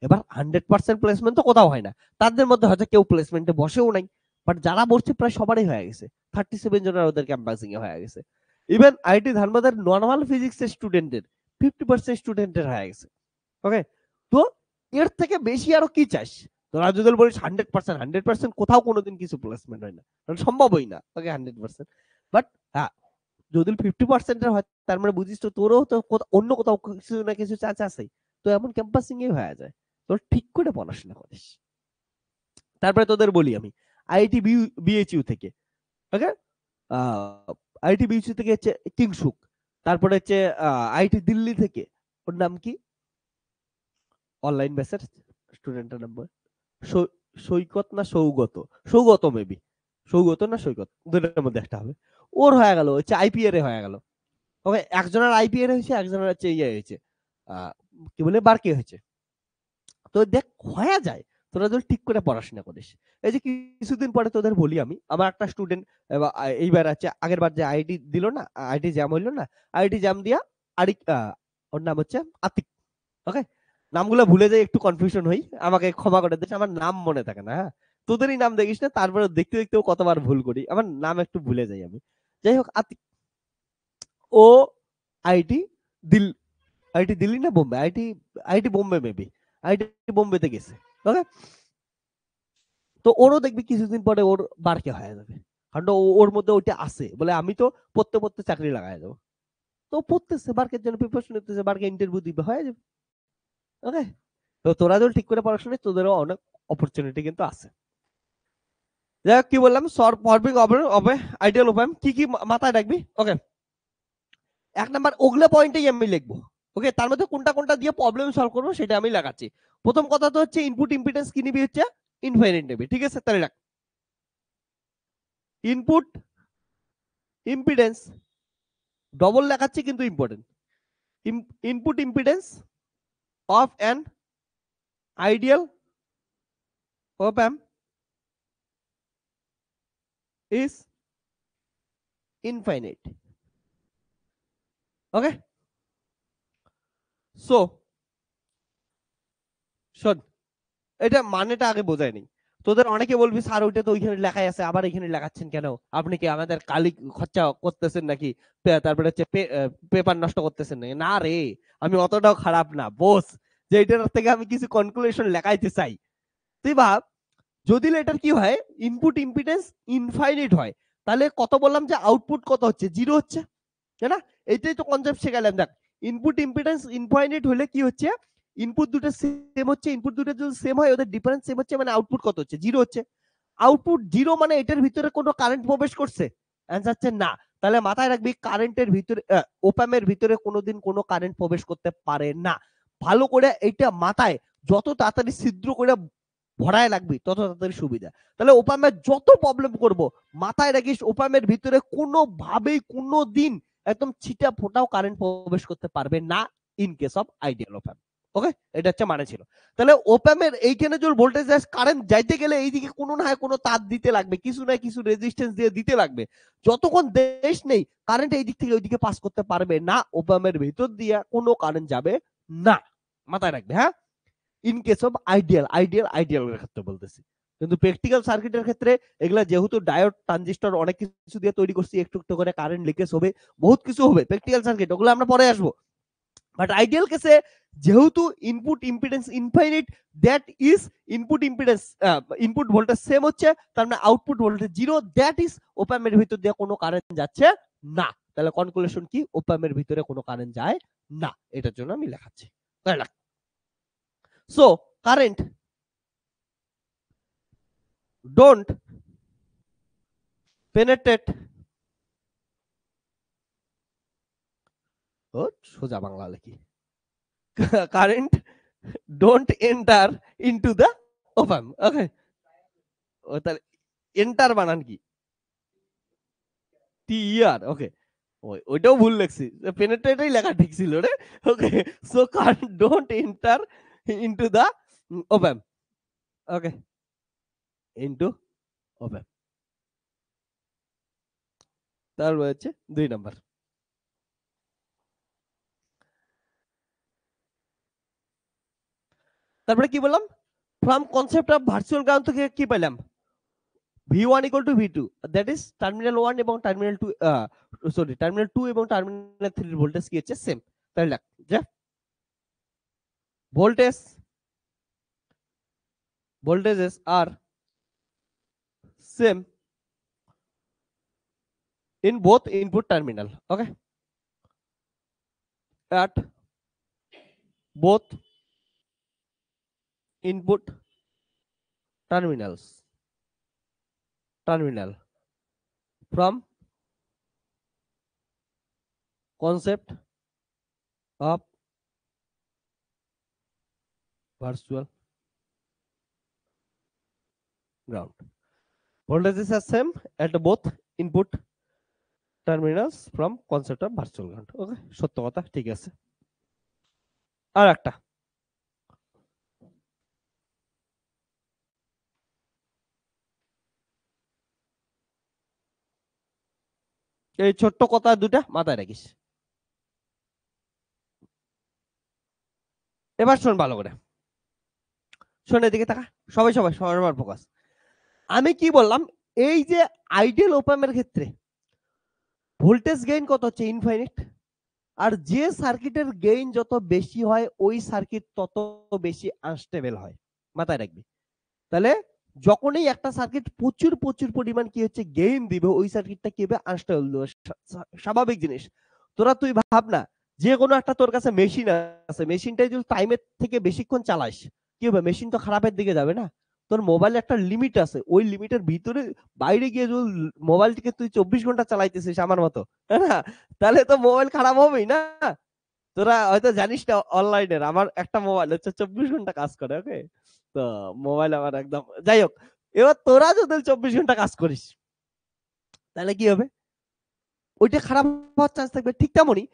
এবার 100% প্লেসমেন্ট তো কোথাও হয় না, তাদের মধ্যে হয়তো কেউ প্লেসমেন্টে বসেও নাই, বাট যারা বসছে প্রায় সবারই হয়ে গেছে, 37 জনের ওদের ক্যাম্পাসিং এ হয়ে গেছে। ইভেন আইটি ধানবাদের নর্মাল ফিজিক্সের স্টুডেন্টের 50% স্টুডেন্টের হয়ে গেছে। ওকে, তো এর থেকে বেশি আরো কি চাস? তোরা যদি বলিস 100%, কোথাও কোনোদিন কিছু প্লেসমেন্ট হয় না, সম্ভবই না। ওকে 100%, বাট হ্যাঁ, যদি 50% হয় তার মানে বুঝিস তো তোরও তো অন্য কোথাও কিছু না কিছু চান্স আছে, তো এমন ক্যাম্পাসিং এ হয়ে যায়। তোর ঠিক করে পড়াশোনা করিস। তারপরে তোদের বলি আমি আইআইটি বিএইচইউ থেকে, ওকে, আইআইটি বিএইচইউ থেকে হচ্ছে কিংসুক, তারপরে হচ্ছে আইআইটি দিল্লি থেকে, ওর নাম কি, অনলাইন ব্যাচের স্টুডেন্টের নাম সৈকত না সৌগত, সৌগত মেবি, সৌগত না সৈকত, দুটোর মধ্যে একটা হবে। ওর হয়ে গেল হচ্ছে আইপিএর এ হয়ে গেল। ওকে, একজনের আইপিএর হয়েছে, একজনের হচ্ছে ইয়ে হয়েছে, কি বলে বারকে হয়েছে। তো দেখ হয়ে যায়, তোরা যদি ঠিক করে পড়াশোনা করিস। এই যে কিছুদিন পরে তোদের বলি আমি, আমার একটা স্টুডেন্ট এইবার আছে, আগের বার যে আইডি দিল না, আইডি জ্যাম হইলো না, আইডি জ্যাম দিয়া আরিক, ওর নাম হচ্ছে আতিক। ওকে, নামগুলো ভুলে যাই, একটু কনফিউশন হই, আমাকে ক্ষমা করে দিস, আমার নাম মনে থাকে না, হ্যাঁ, তোদেরই নাম দেখিস না, তারপরে দেখতে দেখতেও কতবার ভুল করি, আমার নাম একটু ভুলে যাই আমি। যাই হোক, আতিক, ও আইটি দিল আইটি দিল্লি না Bombay, IIT IIT Bombay maybe, IIT বোম্বেতে গেছে। ওকে, তো ওরও দেখবি কিছুদিন পরে ওর বারকে হয়ে যাবে, কারণ ওর মধ্যে ওইটা আছে বলে আমি তো পড়তে পড়তে চাকরি লাগাই দেবো। তো পড়তেছে, বার্কের জন্য প্রিপারেশন নিতেছে, বার্কে ইন্টারভিউ দিবে, হয়ে যাবে। ওকে, তো তোরা যদি ঠিক করে পড়াশোনা, তোদেরও অনেক অপরচুনিটি কিন্তু আছে। যাই হোক, কি বললাম, সলভিং হবে আইডিয়াল উপায় কি কি মাথায় রাখবি। ওকে, 1 নাম্বার ওগুলো পয়েন্টেই আমি লিখবো। ওকে, তার মধ্যে কোনটা কোনটা দিয়ে প্রবলেম সলভ করবো সেটা আমি লাগাচ্ছি। প্রথম কথা তো হচ্ছে ইনপুট ইম্পিডেন্স কি নিবি, হচ্ছে ইনফাইনাইট নেবি, ঠিক আছে, তাহলে রাখ ইনপুট ইম্পিডেন্স, ডবল লেখাচ্ছি কিন্তু important, input impedance of an ideal op amp is infinite. Okay, so শোন, এটা মানেটা আগে বোঝায় নি। তোদের অনেকে বলবি স্যার ওইটা তো ওইখানে লেখাই আছে, আবার এখানে লেখাচ্ছেন কেন, আপনি কি আমাদের কালি খরচা করতেছেন নাকি, তারপরে হচ্ছে পেপার নষ্ট করতেছেন নাকি? না রে, আমি অতটাও খারাপ না বস, যে এটার থেকে আমি কিছু কনক্লুশন লেখাইতে চাই। তুই ভাব, যদি এটার কি হয়, ইনপুট ইম্পিডেন্স ইনফাইনাইট হয়, তাহলে কত বললাম যে আউটপুট কত হচ্ছে, জিরো হচ্ছে, তাই না? এটাই তো কনসেপ্ট শেখালাম। দেখ, ইনপুট ইম্পিডেন্স ইনফাইনাইট হলে কি হচ্ছে, ইনপুট দুটো সেম হচ্ছে, ইনপুট দুটো যদি সেম হয় ওদের ডিফারেন্স সেম হচ্ছে, মানে আউটপুট কত হচ্ছে, জিরো হচ্ছে। আউটপুট জিরো মানে এটার ভিতরে কোনো কারেন্ট প্রবেশ করছে? অ্যান্সার হচ্ছে না। তাহলে মাথায় রাখবি, কারেন্টের ভিতরে ওপ্যামের ভিতরে কোনোদিন কোনো কারেন্ট প্রবেশ করতে পারে না। ভালো করে এইটা মাথায় যত তাড়াতাড়ি ছিদ্র করে ভরায় লাগবি তত তাড়াতাড়ি সুবিধা। তাহলে ওপামের যত প্রবলেম করব, মাথায় রাখিস ওপামের ভিতরে কোনোভাবেই কোনো দিন একদম ছিটা ফোটাও কারেন্ট প্রবেশ করতে পারবে না, ইন কেস অফ আইডিয়াল ওপাম। ওকে, এটা হচ্ছে মানে ছিল। তাহলে ওপামের এইখানে যদি ভোল্টেজ কারেন্ট যাইতে গেলে এইদিকে কোনো না কোনো তার দিতে লাগবে, কিছু না কিছু রেজিস্ট্যান্স দিয়ে দিতে লাগবে। যতক্ষণ দেশ নেই, কারেন্ট এই দিক থেকে ওইদিকে পাস করতে পারবে না, ওপামের ভিতর দিয়ে কোনো কারেন্ট যাবে না, মাথায় রাখবে। হ্যাঁ, ইন কেস অফ আইডিয়াল ক্ষেত্রে বলতেছি, কিন্তু প্র্যাকটিক্যাল সার্কিটের ক্ষেত্রে এগুলা যেহেতু ডায়োড ট্রানজিস্টর অনেক কিছু দিয়ে তৈরি করছি, একটু একটু করে কারেন্ট লিকেজ হবে, বহুত কিছু হবে প্র্যাকটিক্যাল সার্কিট, ওগুলো আমরা পরে আসবো। বাট আইডিয়াল কেসে যেহেতু input impedance infinite, that is input voltage same হচ্ছে, তার মানে output voltage zero, that is ওপ্যামের ভিতর দিয়ে কোনো কারেন্ট যাচ্ছে না। তাহলে কনক্লুশন কি, ওপ্যামের ভিতরে কোনো কারেন্ট যায় না, এটার জন্য আমি লেখাচ্ছি। সো কারেন্ট don't penetrate ও সোজা বাংলা লিখি, current don't enter into the opamp. Okay, ও তাহলে এন্টার বানান কি? টি আর। ওকে, ওইটাও ভুল লিখছি, পেনেট্রেটই লেখা ঠিক ছিল রে। Okay, so current don't enter into the opamp. Okay, into opamp. তারপর হচ্ছে 2 নাম্বার। তারপরে কি বললাম? From concept of virtual ground থেকে কি পেলাম? V1 equal to V2, that is terminal 1 এবং টার্মিনাল 2, সরি টার্মিনাল 2 এবং টার্মিনাল 3 ভোল্টেজ কি হচ্ছে সেম। তাহলে লেখ যে voltage voltages are same in both input terminal. Okay, at both input terminal from concept of virtual ground. Voltages are same at both input terminals from concept of virtual ground. Okay, সত্য কথা, ঠিক আছে। আর একটা, এই ছোট্ট কথা দুটা মাথায় রাখিস। এবার শোন ভালো করে, শোন এদিকে তাকা, সবাই সবাই সবার ফোকাস। আমি কি বললাম? এই যে আইডিয়াল ওপামের ক্ষেত্রে ভোল্টেজ গেইন কত হচ্ছে? ইনফাইনিট। আর যে সার্কিটের গেইন যত বেশি হয় ওই সার্কিট তত বেশি আনস্টেবল হয়, মাথায় রাখবি। তাহলে যখনই একটা সার্কিট প্রচুর প্রচুর পরিমাণ কি হচ্ছে গেইন দিবে, ওই সার্কিটটা কি হবে? আনস্টেবল। স্বাভাবিক জিনিস। তুই ভাব না, যে কোনো একটা তোর কাছে মেশিন আছে, মেশিনটা যদি টাইমের থেকে বেশিক্ষণ চালাস কি হবে? মেশিন তো খারাপের দিকে যাবে না? তোর মোবাইলে একটা লিমিট আছে, ওই লিমিটের ভিতরে বাইরে গিয়ে যদি মোবাইলটিকে তুই 24 ঘন্টা চালাইতেছিস আমার মতো, হ্যাঁ, তাহলে তো মোবাইল খারাপ হবেই না। তোরা হয়তো জানিস না, অনলাইনের আমার একটা মোবাইল হচ্ছে 24 ঘন্টা কাজ করে। ওকে, তো মোবাইল আমার একদম, যাই হোক, এবার তোরা যদি 24 ঘন্টা কাজ করিস তাহলে কি হবে? ওইটা খারাপ হওয়ার চান্স থাকবে। ঠিক তেমনই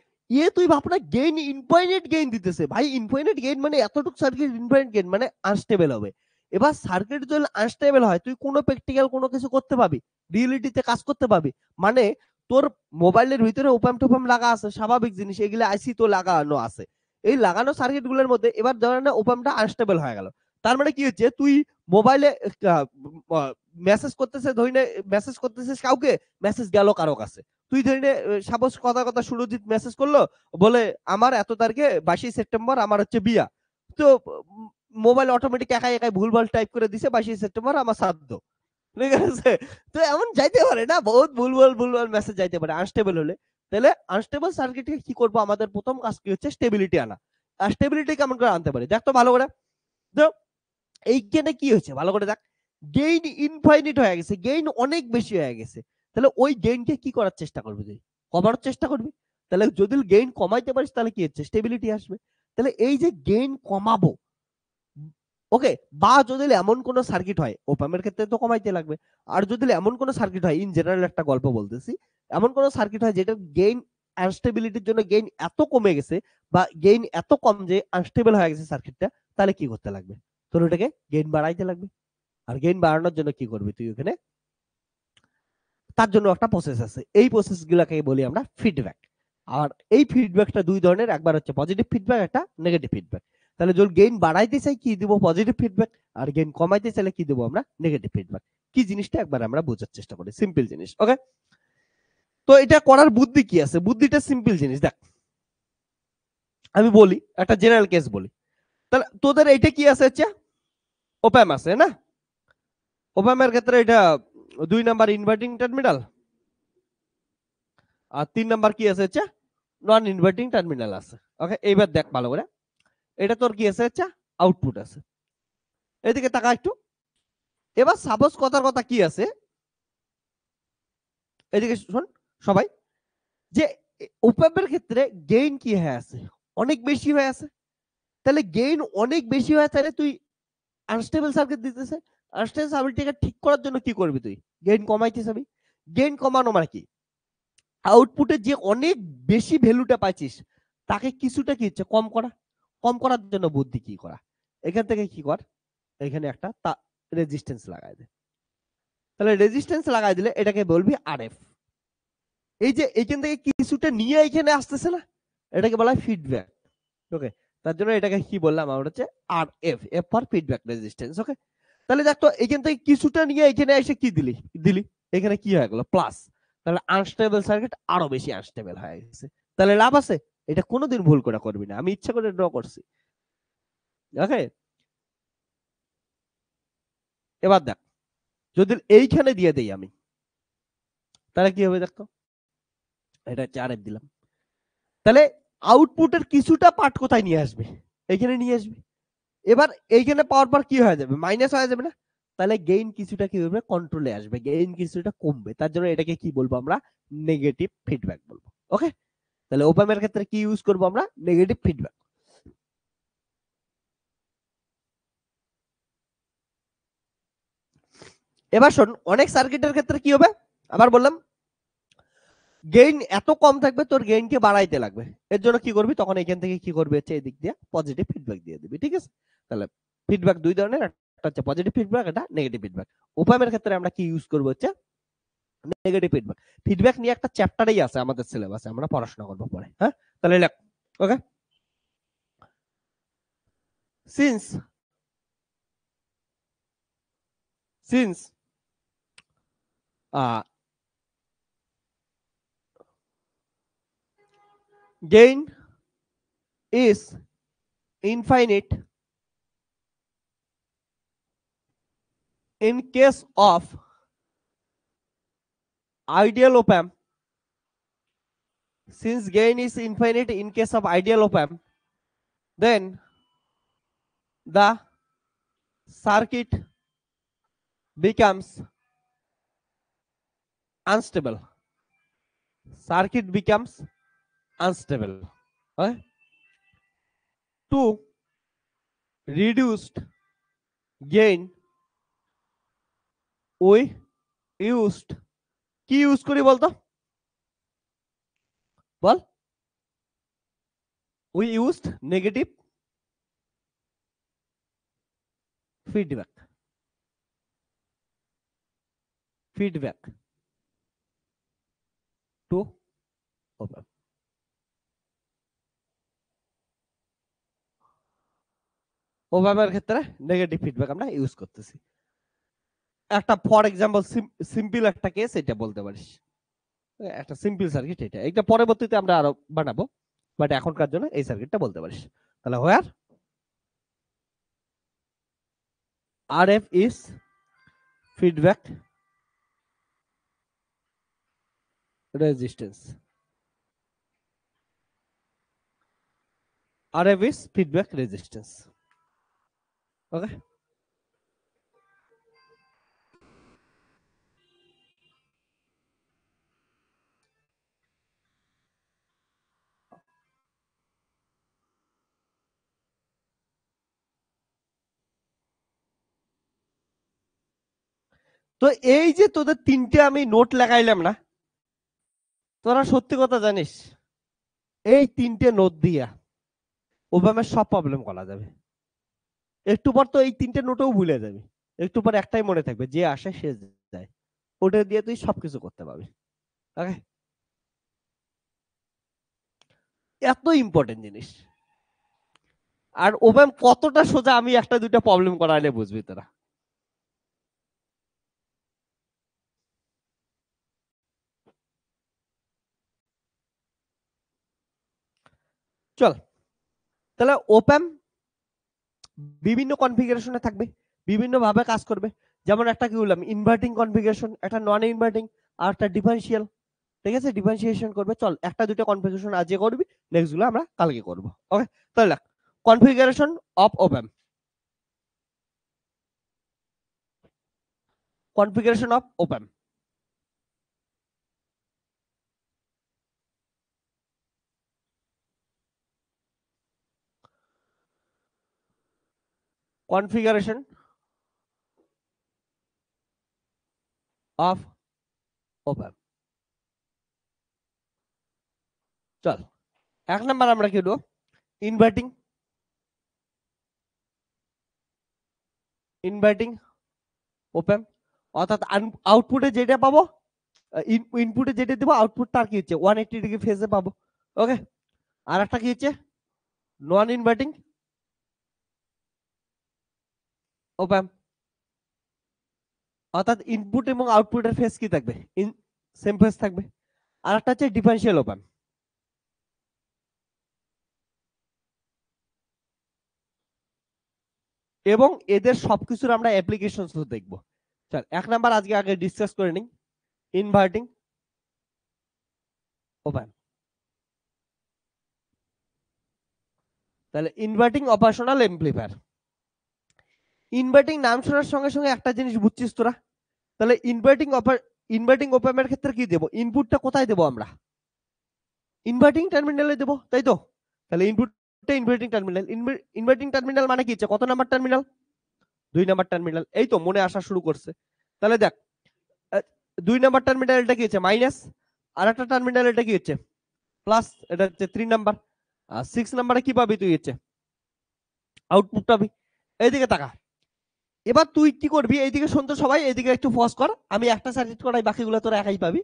তুই ভাবনা গেইন, ইনফাইনাইট গেইন দিতেছে ভাই। ইনফাইনাইট গেইন মানে এতটুকু সার্কিট ইনফাইনাইট গেইন মানে আনস্টেবল হবে। এবার সার্কিট যদি আনস্টেবল হয়, তুই কোনো প্র্যাকটিক্যাল কোনো কিছু করতে পাবি, রিয়েলিটিতে কাজ করতে পাবি মানে? তোর মোবাইলের ভিতরে ওপাম টোপাম লাগা আছে, স্বাভাবিক জিনিস, এগুলো আইসি তো লাগানো আছে। এই লাগানো সার্কিট গুলোর মধ্যে এবার ধরে না ওপামটা আনস্টেবল হয়ে গেল, তার মানে কি হচ্ছে? তুই মোবাইলে মেসেজ করতেছে, ধরি না মেসেজ করতেছিস কাউকে, মেসেজ গেল কারো কাছে। তুই ধরি নে সাপোজ কথা কথা সুরজিৎ মেসেজ করলো, বলে আমার এত তারিখে 22 সেপ্টেম্বর আমার হচ্ছে বিয়া। তো মোবাইল অটোমেটিক একাই একাই ভুলভাল টাইপ করে দিছে 22 সেপ্টেম্বর আমার শ্রাদ্ধ। ঠিক আছে? তো এমন যাইতে পারে না, বহুত ভুলভাল ভুলভাল মেসেজ যাইতে পারে আনস্টেবল হলে। তাহলে আনস্টেবল সার্কিটকে কি করবো? আমাদের প্রথম কাজ কি হচ্ছে? স্টেবিলিটি আনা। আর স্টেবিলিটি কেমন করে আনতে পারি দেখ তো ভালো করে। তো এইখানে কি হয়েছে ভালো করে দেখ, গেইন ইনফাইনিট হয়ে গেছে, গেইন অনেক বেশি হয়ে গেছে। তাহলে ওই গেইনকে কি করার চেষ্টা করবি? তুই কমানোর চেষ্টা করবি। তাহলে যদি গেইন কমাইতে পারিস তাহলে কি হচ্ছে? স্টেবিলিটি আসবে। তাহলে এই যে গেইন কমাবো, ওকে, বা যদি এমন কোন সার্কিট হয়, ওপামের ক্ষেত্রে তো কমাইতে লাগবে। আর যদি এমন কোন সার্কিট হয়, ইন জেনারেল একটা গল্প বলতেছি, এমন কোন সার্কিট হয় যেটা গেইন আনস্টেবিলিটির জন্য গেইন এত কমে গেছে বা গেইন এত কম যে আনস্টেবল হয়ে গেছে সার্কিটটা, তাহলে কি করতে লাগবে? তোর ওটাকে গেইন বাড়াইতে লাগবে। আর গেইন বাড়ানোর জন্য কি করবি তুই ওখানে? তার জন্য একটা প্রসেস আছে, এই প্রসেস গুলাকে বলি আমরা ফিডব্যাক। আর এই ফিডব্যাকটা দুই ধরনের, একবার হচ্ছে পজিটিভ ফিডব্যাক, একটা নেগেটিভ ফিডব্যাক। তাহলে যদি গেইন বাড়াইতে চাই কি দিব? Positive feedback. আর গেইন কমাইতে চাইলে কি দেবো আমরা? Negative feedback. কি জিনিসটা একবার আমরা বোঝার চেষ্টা করি, সিম্পল জিনিস। ওকে, তো এটা করার বুদ্ধি কি আছে? বুদ্ধিটা সিম্পল জিনিস দেখ, আমি বলি একটা জেনারেল কেস বলি। তাহলে তোদের এইটা কি আছে? হচ্ছে ওপ্যাম আছে না? ওপ্যামের ক্ষেত্রে এটা 2 নাম্বার ইনভার্টিং টার্মিনাল, আর 3 নাম্বার কি আছে? হচ্ছে নন ইনভার্টিং টার্মিনাল আছে। ওকে, এইবার দেখ ভালো করে, এটা তোর কি আছে? হচ্ছে আউটপুট আছে। এদিকে তাকা একটু। এবার সাপোজ কথার কথা কি আছে, এদিকে শোন সবাই, যে ওপেমের ক্ষেত্রে গেইন কি হয়ে আছে, অনেক বেশি হয়ে আছে। তাহলে গেইন অনেক বেশি হয়ে তাহলে তুই আনস্টেবল সার্কিট দিতেছে, আনস্টেবল সার্কিটকে ঠিক করার জন্য কি করবি, তুই গেইন কমাইতে যাবি। গেইন কমানো মানে কি, আউটপুটে যে অনেক বেশি ভ্যালুটা পাইছিস তাকে কিছুটা কি হচ্ছে কম করা, কম করার জন্য বুদ্ধি কি করা, এখান থেকে কি কর, এখানে একটা রেজিস্ট্যান্স লাগাই দে। তাহলে রেজিস্ট্যান্স লাগাই দিলে এটাকে বলবি আরএফ। এই যে এখান থেকে কিছুটা নিয়ে এখানে আসতেছে না, এটাকে বলা হয় ফিডব্যাক। ওকে, তার জন্য এটাকে কি বললাম আমরা হচ্ছে RF, F for feedback resistance. Okay, তাহলে দেখ তো এখান থেকে কিছুটা নিয়ে এখানে এসে কি দিলি দিলি, এখানে কি হয়ে গেল প্লাস। তাহলে আনস্টেবল সার্কিট আরো বেশি আনস্টেবল হয়ে গেছে। তাহলে লাভ আছে, এটা কোনোদিন ভুল করে করবি না, আমি ইচ্ছা করে ড্র করছি। ওকে, এবার দেখ যদি এইখানে দিয়ে দেই আমি, তাহলে কি হবে দেখো, এটা 4 দিলাম, তাহলে আউটপুটের কিছুটা পার্ট কোথায় নিয়ে আসবে, এখানে নিয়ে আসবে। এবার এইখানে পাওয়ার পর কি হয়ে যাবে, মাইনাস হয়ে যাবে না, তাহলে গেইন কিছুটা কি হবে কন্ট্রোলে আসবে, গেইন কিছুটা কমবে। তার জন্য এটাকে কি বলবো আমরা, নেগেটিভ ফিডব্যাক বলবো। ওকে, তাহলে ওপেমের ক্ষেত্রে কি ইউজ করবো আমরা, নেগেটিভ ফিডব্যাক। এবার শোন, অনেক সার্কিটের ক্ষেত্রে কি হবে, আবার বললাম গেইন এত কম থাকবে, তোর গেইনকে বাড়াইতে লাগবে। এর জন্য কি করবি, তখন এখান থেকে কি করবি হচ্ছে এদিক দিয়ে পজিটিভ ফিডব্যাক দিয়ে দিবি। ঠিক আছে, তাহলে ফিডব্যাক দুই ধরনের, একটা হচ্ছে পজিটিভ ফিডব্যাক, এটা নেগেটিভ ফিডব্যাক। ওপেমের ক্ষেত্রে আমরা কি ইউজ করবো হচ্ছে নেগেটিভ ফিডব্যাক। ফিডব্যাক নিয়ে একটা চ্যাপ্টারই আছে আমাদের সিলেবাসে, আমরা পড়াশোনা করবো পরে। হ্যাঁ, তাহলে লেখ। Okay, since since gain is infinite in case of ideal op amp, since gain is infinite in case of ideal op amp, then the circuit becomes unstable. Circuit becomes unstable. Okay? To reduced gain, we used কি use করি বলতো, বল, we used negative feedback. Feedback to op amp. op amp এর ক্ষেত্রে negative feedback আমরা use করতেছি। একটা for example simple একটা case এটা বলতে পারিস, একটা সিম্পল সার্কিট, এটা পরবর্তীতে আমরা আরো বানাবো, বাট এখনকার জন্য এই সার্কিটটা বলতে পারিস। তাহলে হোয়ার RF is feedback resistance, RF is feedback resistance. Okay, তো এই যে তোদের তিনটে আমি নোট লাগাইলাম না, তোরা সত্যি কথা জানিস এই তিনটে নোট দিয়া ওভাবে সব প্রবলেম করা যাবে। একটু পর তো এই তিনটে নোটও ভুলে যাবে, একটু পর একটাই মনে থাকবে, যে আসে সে যায়, ওটা দিয়ে তুই সবকিছু করতে পারবি। ওকে, এত ইম্পর্টেন্ট জিনিস। আর ওভাবে কতটা সোজা আমি একটা দুইটা প্রবলেম করাইলে বুঝবি তোরা। চল, তাহলে ওপ্যাম বিভিন্ন কনফিগারেশনে থাকবে, বিভিন্ন ভাবে কাজ করবে। যেমন একটা কি বললাম ইনভার্টিং কনফিগারেশন, একটা নন ইনভার্টিং, আর একটা ডিফারেন্সিয়াল। ঠিক আছে, ডিফারেন্সিয়েশন করবে। চল একটা দুটো কনফিগারেশন আজকে করবি, নেক্সট গুলো আমরা কালকে করব। ওকে, তাহলে configuration of op amp, configuration of op amp. Configuration of open. চল 1 নাম্বার আমরা কি দেবো, ইনভার্টিং ওপেন, অর্থাৎ আউটপুটে যেটা পাবো, ইনপুটে যেটা দেবো আউটপুট তার কি হচ্ছে 180 ডিগ্রি ফেজে পাবো। ওকে, আর একটা কি হচ্ছে নন ইনভার্টিং ওপেন, অর্থাৎ ইনপুট এবং আউটপুটের ফেজ কি থাকবে, সেম ফেজ থাকবে। আর একটা হচ্ছে ডিফারেন্সিয়াল ওপেন। এবং এদের সবকিছুর আমরা অ্যাপ্লিকেশন দেখবো। চল 1 নাম্বার আজকে আগে ডিসকাস করে নিই, ইনভার্টিং ওপেন। তাহলে ইনভার্টিং অপারেশনাল এমপ্লিফায়ার। ইনভার্টিং নাম শোনার সঙ্গে সঙ্গে একটা জিনিস বুঝছিস তোরা, তাহলে ইনভার্টিং ওপেনের ক্ষেত্রে কি দেবো, ইনপুটটা কোথায় দেবো আমরা, ইনভার্টিং টার্মিনালে দেবো, তাই তো। তাহলে ইনপুটটা ইনভার্টিং টার্মিনাল, ইনভার্টিং টার্মিনাল মানে কি হচ্ছে, কত নাম্বার টার্মিনাল, 2 নাম্বার টার্মিনাল। এই তো মনে আসা শুরু করছে। তাহলে দেখ 2 নাম্বার টার্মিনাল এটা কি হচ্ছে মাইনাস, আর একটা টার্মিনাল এটা কি হচ্ছে প্লাস, এটা হচ্ছে 3 নাম্বার। আর 6 নাম্বারে কি পাবি তুই, হচ্ছে আউটপুট পাবি। এইদিকে তাকা, এবার তুই কি করবি, এইদিকে শুনতো সবাই, এইদিকে একটু ফস কর, আমি একটা সার্কিট করাই, বাকিগুলো তোরা একাই পাবি।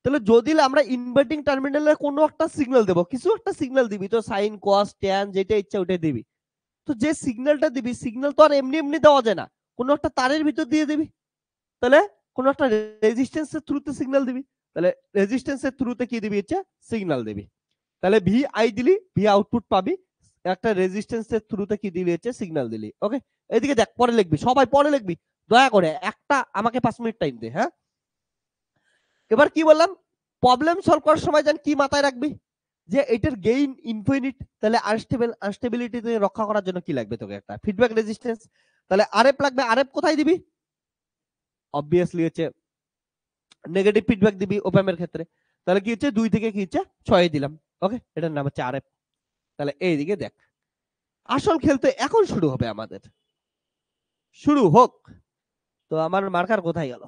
তাহলে যদি আমরা ইনভার্টিং টার্মিনালে কোনো একটা সিগন্যাল দেবো, কিছু একটা সিগন্যাল দিবি, তো সাইন কস ট্যান যেটা ইচ্ছা ওইটা দিবি। তো যে সিগন্যালটা দিবি, সিগন্যাল তো আর এমনি এমনি দেওয়া যায় না, কোনো একটা তারের ভিতর দিয়ে দিবি। তাহলে কোনো একটা রেজিস্ট্যান্সের থ্রুতে সিগন্যাল দিবি, তাহলে রেজিস্ট্যান্সের থ্রুতে কি দিবি, হচ্ছে সিগন্যাল দিবি। তাহলে ভি আই দিলি, ভি আউটপুট পাবি, একটা রেজিস্ট্যান্সের থ্রুতে কি দিলি, হচ্ছে সিগন্যাল দিলি। ওকে, এদিকে দেখ, পরে লিখবি, সবাই পরে লিখবি, দয়া করে একটা আমাকে 5 মিনিট টাইম দে। হ্যাঁ, এবার কি বললাম, প্রবলেম সলভ করার সময় জান কি মাথায় রাখবি, যে এটার গেইন ইনফিনিট, তাহলে আনস্টেবিলিটি রক্ষা করার জন্য কি লাগবে তোকে, একটা ফিডব্যাক রেজিস্ট্যান্স। তাহলে আরএফ লাগবে, আরএফ কোথায় দিবি, অবভিয়াসলি হচ্ছে নেগেটিভ ফিডব্যাক দিবি ওপেম এর ক্ষেত্রে। তাহলে কি হচ্ছে 2 থেকে কি হচ্ছে 6 দিলাম। ওকে, এটার নাম হচ্ছে আরএফ। তাহলে এইদিকে দেখ, আসল খেল তো এখন শুরু হবে আমাদের, শুরু হোক। তো আমার মার্কার কোথায় গেল,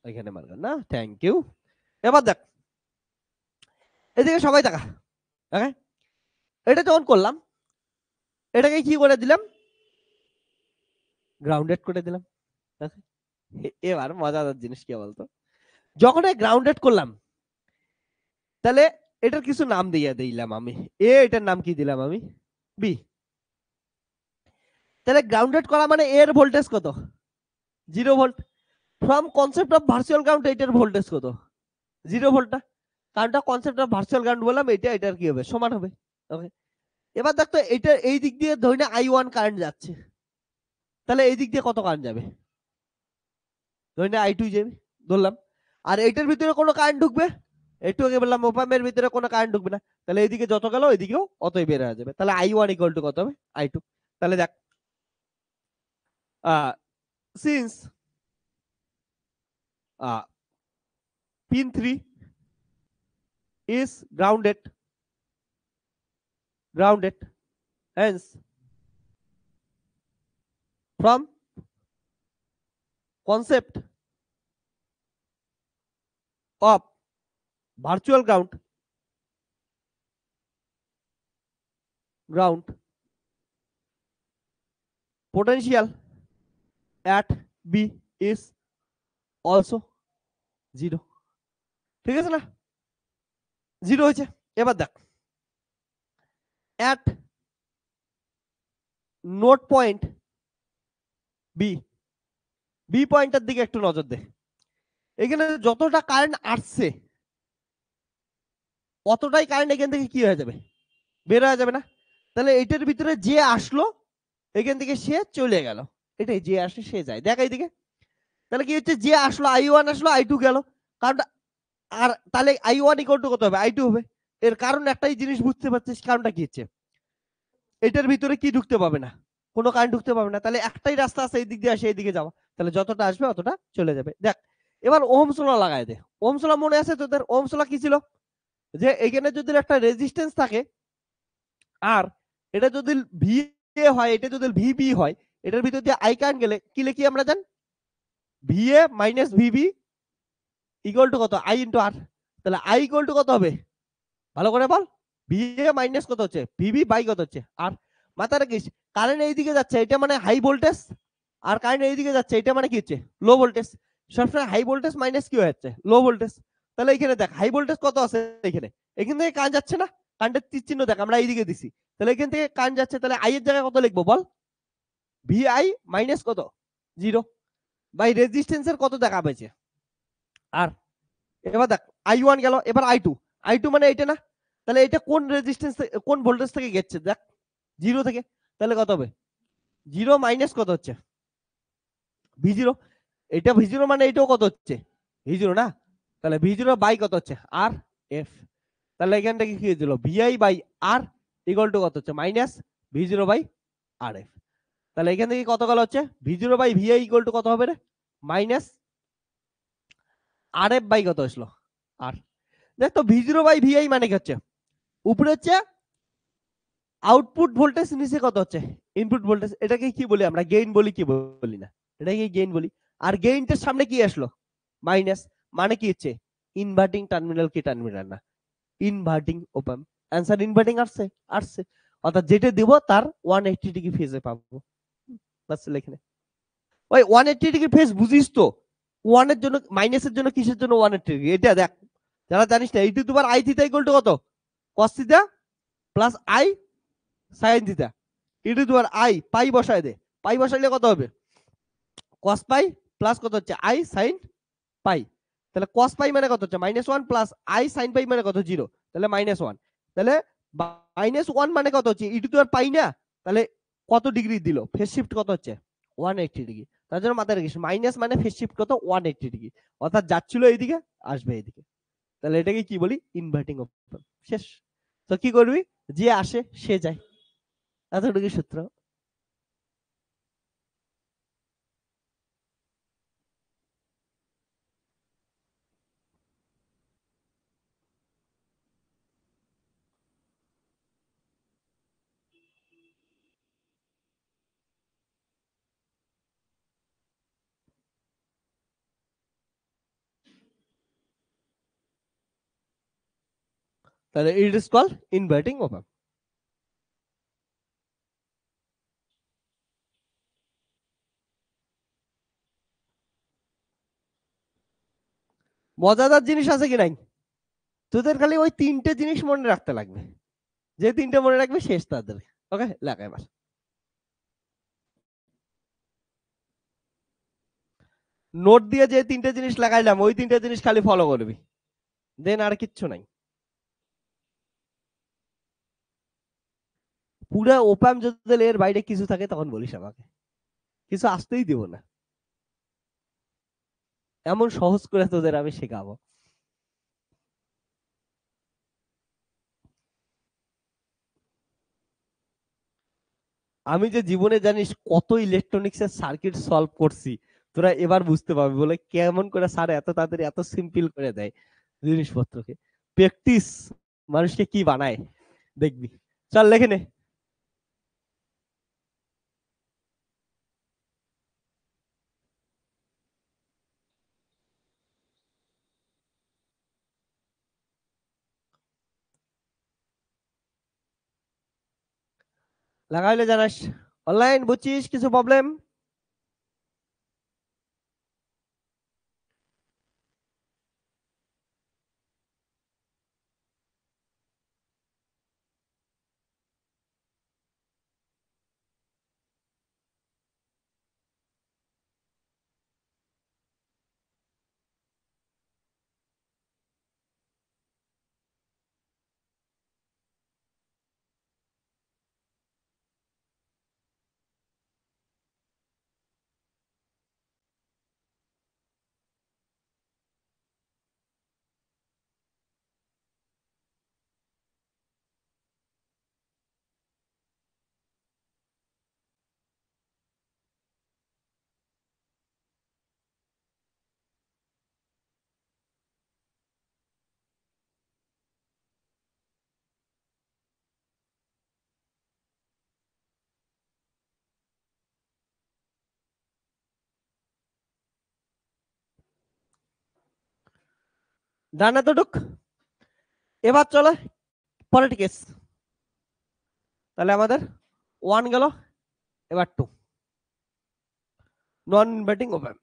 এখানে মার্কার না, থ্যাংক ইউ। এবার দেখ, এদিকে সবাই দেখা। ওকে, এটা যখন করলাম, এটাকে কি করে দিলাম, গ্রাউন্ডেড করে দিলাম। এবার মজাদার জিনিস কি বলতো, যখন গ্রাউন্ডেড করলাম, তাহলে এটার কিছু নাম দিয়ে দিলাম আমি, এ এটার নাম কি দিলাম আমি, বি। তাহলে গ্রাউন্ডেড করা মানে এর ভোল্টেজ কত, 0 volt. From concept of virtual ground এটার ভোল্টেজ কত, 0 ভোল্ট। কারণটা কনসেপ্ট অফ ভার্চুয়াল গ্রাউন্ড বললাম, এটা এটার কি হবে, সমান হবে। ওকে, এবার দেখতো এটা এই দিক দিয়ে ধরে না I1 কারেন্ট যাচ্ছে, তাহলে এই দিক দিয়ে কত কারেন্ট যাবে, ধরে না I2 যাবে ধরলাম। আর এটার ভিতরে কোনো কারেন্ট ঢুকবে, একটু আগে বললাম ওপামের ভিতরে কোনো কারেন্ট ঢুকবে না, তাহলে এইদিকে যত গেল ওইদিকেও অতই বের হয়ে যাবে। তাহলে I1 ইকুয়াল টু কত হবে, I2। তাহলে দেখ, since pin 3 is grounded, hence from concept of virtual ground potential at B is also 0। ঠিক আছে না, 0 হয়েছে। এবার দেখ, at node point B, B পয়েন্টের দিকে একটু নজর দে, এখানে যতটা কারেন্ট আসছে অতটাই কারেন্ট এখান থেকে কি হয়ে যাবে, বের হয়ে যাবে না। তাহলে এটার ভিতরে যে আসলো এখান থেকে সে চলে গেল, এটাই যে আসে সে যায়। দেখ এইদিকে, তাহলে কি হচ্ছে, যে আসলো I1 আসলো, I2 গেল, কারণ আর তাহলে I1 ইকুয়াল টু কত হবে, I2 হবে। এর কারণ একটাই জিনিস বুঝতে পারছিস, কারণটা কি হচ্ছে, এটার ভিতরে কি ঢুকতে পাবে না, কোনো কারেন্ট ঢুকতে পাবে না, তাহলে একটাই রাস্তা আছে এই দিক দিয়ে আসে, এই দিকে যাওয়া, তাহলে যতটা আসবে অতটা চলে যাবে। দেখ এবার ওহমস ল লাগাই দে। ওহমস ল মনে আছে তোদের, ওহমস ল কি ছিল, যে এখানে যদি একটা রেজিস্ট্যান্স থাকে আর এটা যদি ভি এ হয়, এটা যদি ভিবি হয়, এটার ভিতর দিয়ে আই কারেন্ট গেলে কি লিখি আমরা জান, VA minus VB equal to কত, আই ইন্টু আর। তাহলে আই ইকুয়াল টু কত হবে, ভালো করে বল, ভিএ মাইনাস কত হচ্ছে, ভিবি বাই কত হচ্ছে আর। মাথা রাখিস, কারেন্ট এইদিকে যাচ্ছে, এটা মানে হাই ভোল্টেজ, আর কারেন্ট এইদিকে যাচ্ছে, এটা মানে কি হচ্ছে, লো ভোল্টেজ। সবসময় হাই ভোল্টেজ মাইনাস কি হয়ে যাচ্ছে, লো ভোল্টেজ। তাহলে এখানে দেখ হাই ভোল্টেজ কত আছে, এখানে এখান থেকে কারেন্ট যাচ্ছে না, কারেন্টের তীর চিহ্ন দেখ আমরা এইদিকে দিছি, তাহলে এখান থেকে কারেন্ট যাচ্ছে, তাহলে আই এর জায়গায় কত লিখবো বল, ভিআই মাইনাস কত, জিরো, বাই রেজিস্ট্যান্সের কত দেখা পেয়েছে আর। এবার দেখ আই ওয়ান গেল, এবার আই টু, আই টু মানে এটা না, তাহলে এটা কোন রেজিস্ট্যান্স, কোন ভোল্টেজ থেকে গেছে দেখ, জিরো থেকে, তাহলে কত হবে, জিরো মাইনাস কত হচ্ছে, ভি জিরো, এটা ভি জিরো মানে এটাও কত হচ্ছে, ভি জিরো না, তাহলে ভি জিরো বাই কত হচ্ছে, আর এফ। তাহলে এখান থেকে কি হয়েছিল, VI by R equal to কত হচ্ছে, minus V zero by R F. তাহলে এখান থেকে কত গেল হচ্ছে, V zero by VI equal to কত হবে রে, মাইনাস আর এফ বাই কত আসলো, আর। দেখ তো ভি জিরো বাই ভিআই মানে কি হচ্ছে, উপরে হচ্ছে আউটপুট ভোল্টেজ, নিচে কত হচ্ছে, ইনপুট ভোল্টেজ। এটাকে কি বলি আমরা, গেইন বলি কি বলি না, এটাকে গেইন বলি। আর গেইনটার সামনে কি আসলো, মাইনাস, মানে কি হচ্ছে, ইনভার্টিং টার্মিনাল কি টার্মিনাল না, ইনভার্টিং ওপেন, অ্যান্সার ইনভার্টিং আসছে, আসছে, অর্থাৎ যেটা দিব তার 180 ডিগ্রি ফেজে পাবো, বাস এখানে। ওই 180 ডিগ্রি ফেজ বুঝিস তো, ওয়ানের জন্য মাইনাসের জন্য কিসের জন্য 180 ডিগ্রি, এটা দেখ, যারা জানিস না, এইটু তোমার আই থিটা ইকুয়াল টু কত, cos theta plus i sine theta, e to তোমার আই পাই বসায় দে, পাই বসাইলে কত হবে, কস পাই প্লাস কত হচ্ছে, আই সাইন পাই। তাহলে কস পাই মানে কত হচ্ছে, minus one, plus i sine pi মানে কত, জিরো, তাহলে মাইনাস ওয়ান। তাহলে মাইনাস ওয়ান মানে কত হচ্ছে, ইটু তো আর পাই না, তাহলে কত ডিগ্রি দিল, ফেজ শিফট কত হচ্ছে, 180 ডিগ্রি। তার জন্য মাথায় রাখিস, মাইনাস মানে ফেজ শিফট কত, 180 ডিগ্রি, অর্থাৎ যাচ্ছিল এইদিকে আসবে এইদিকে। তাহলে এটাকে কি বলি, ইনভার্টিং ওপেন, শেষ। তো কি করবি, যে আসে সে যায়, এতটুকু সূত্র। তাহলে it is call inverting open. মজাদার জিনিস আছে কি নাই, তোদের খালি ওই তিনটে জিনিস মনে রাখতে লাগবে, যে তিনটে মনে রাখবে শেষ তাদের। ওকে, লেখা এবার, নোট দিয়ে যে তিনটে জিনিস লাগাইলাম, ওই তিনটে জিনিস খালি ফলো করবি, দেন আর কিচ্ছু নাই। পুরো ওপাম যদি এর বাইরে কিছু থাকে তখন বলিস আমাকে, কিছু আসতেই দিব না, এমন সহজ করে তোদের আমি শেখাবো। আমি যে জীবনে জানিস কত ইলেকট্রনিক্স এর সার্কিট সলভ করছি, তোরা এবার বুঝতে পারবি বলে কেমন করে স্যার এত তাড়াতাড়ি এত সিম্পল করে দেয় জিনিসপত্রকে। প্র্যাকটিস মানুষকে কি বানায়, দেখবি। চল লেখে নে, লাগাইলে জানাস। অনলাইন বুঝছিস, কিছু প্রবলেম? ডান এতটুক। এবার চলো পরের কেস। তাহলে আমাদের 1 গেল, এবার 2 নন ইনভার্টিং অপ অ্যাম্প।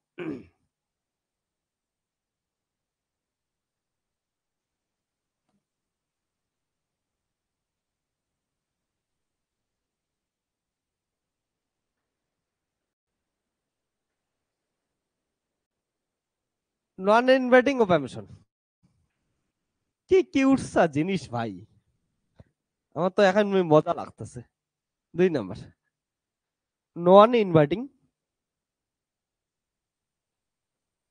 নন ইনভার্টিং অপ অ্যাম্প কি কিউট সা জিনিস ভাই, আমার তো এখন মজা লাগতেছে। 2 নাম্বার নন ইনভার্টিং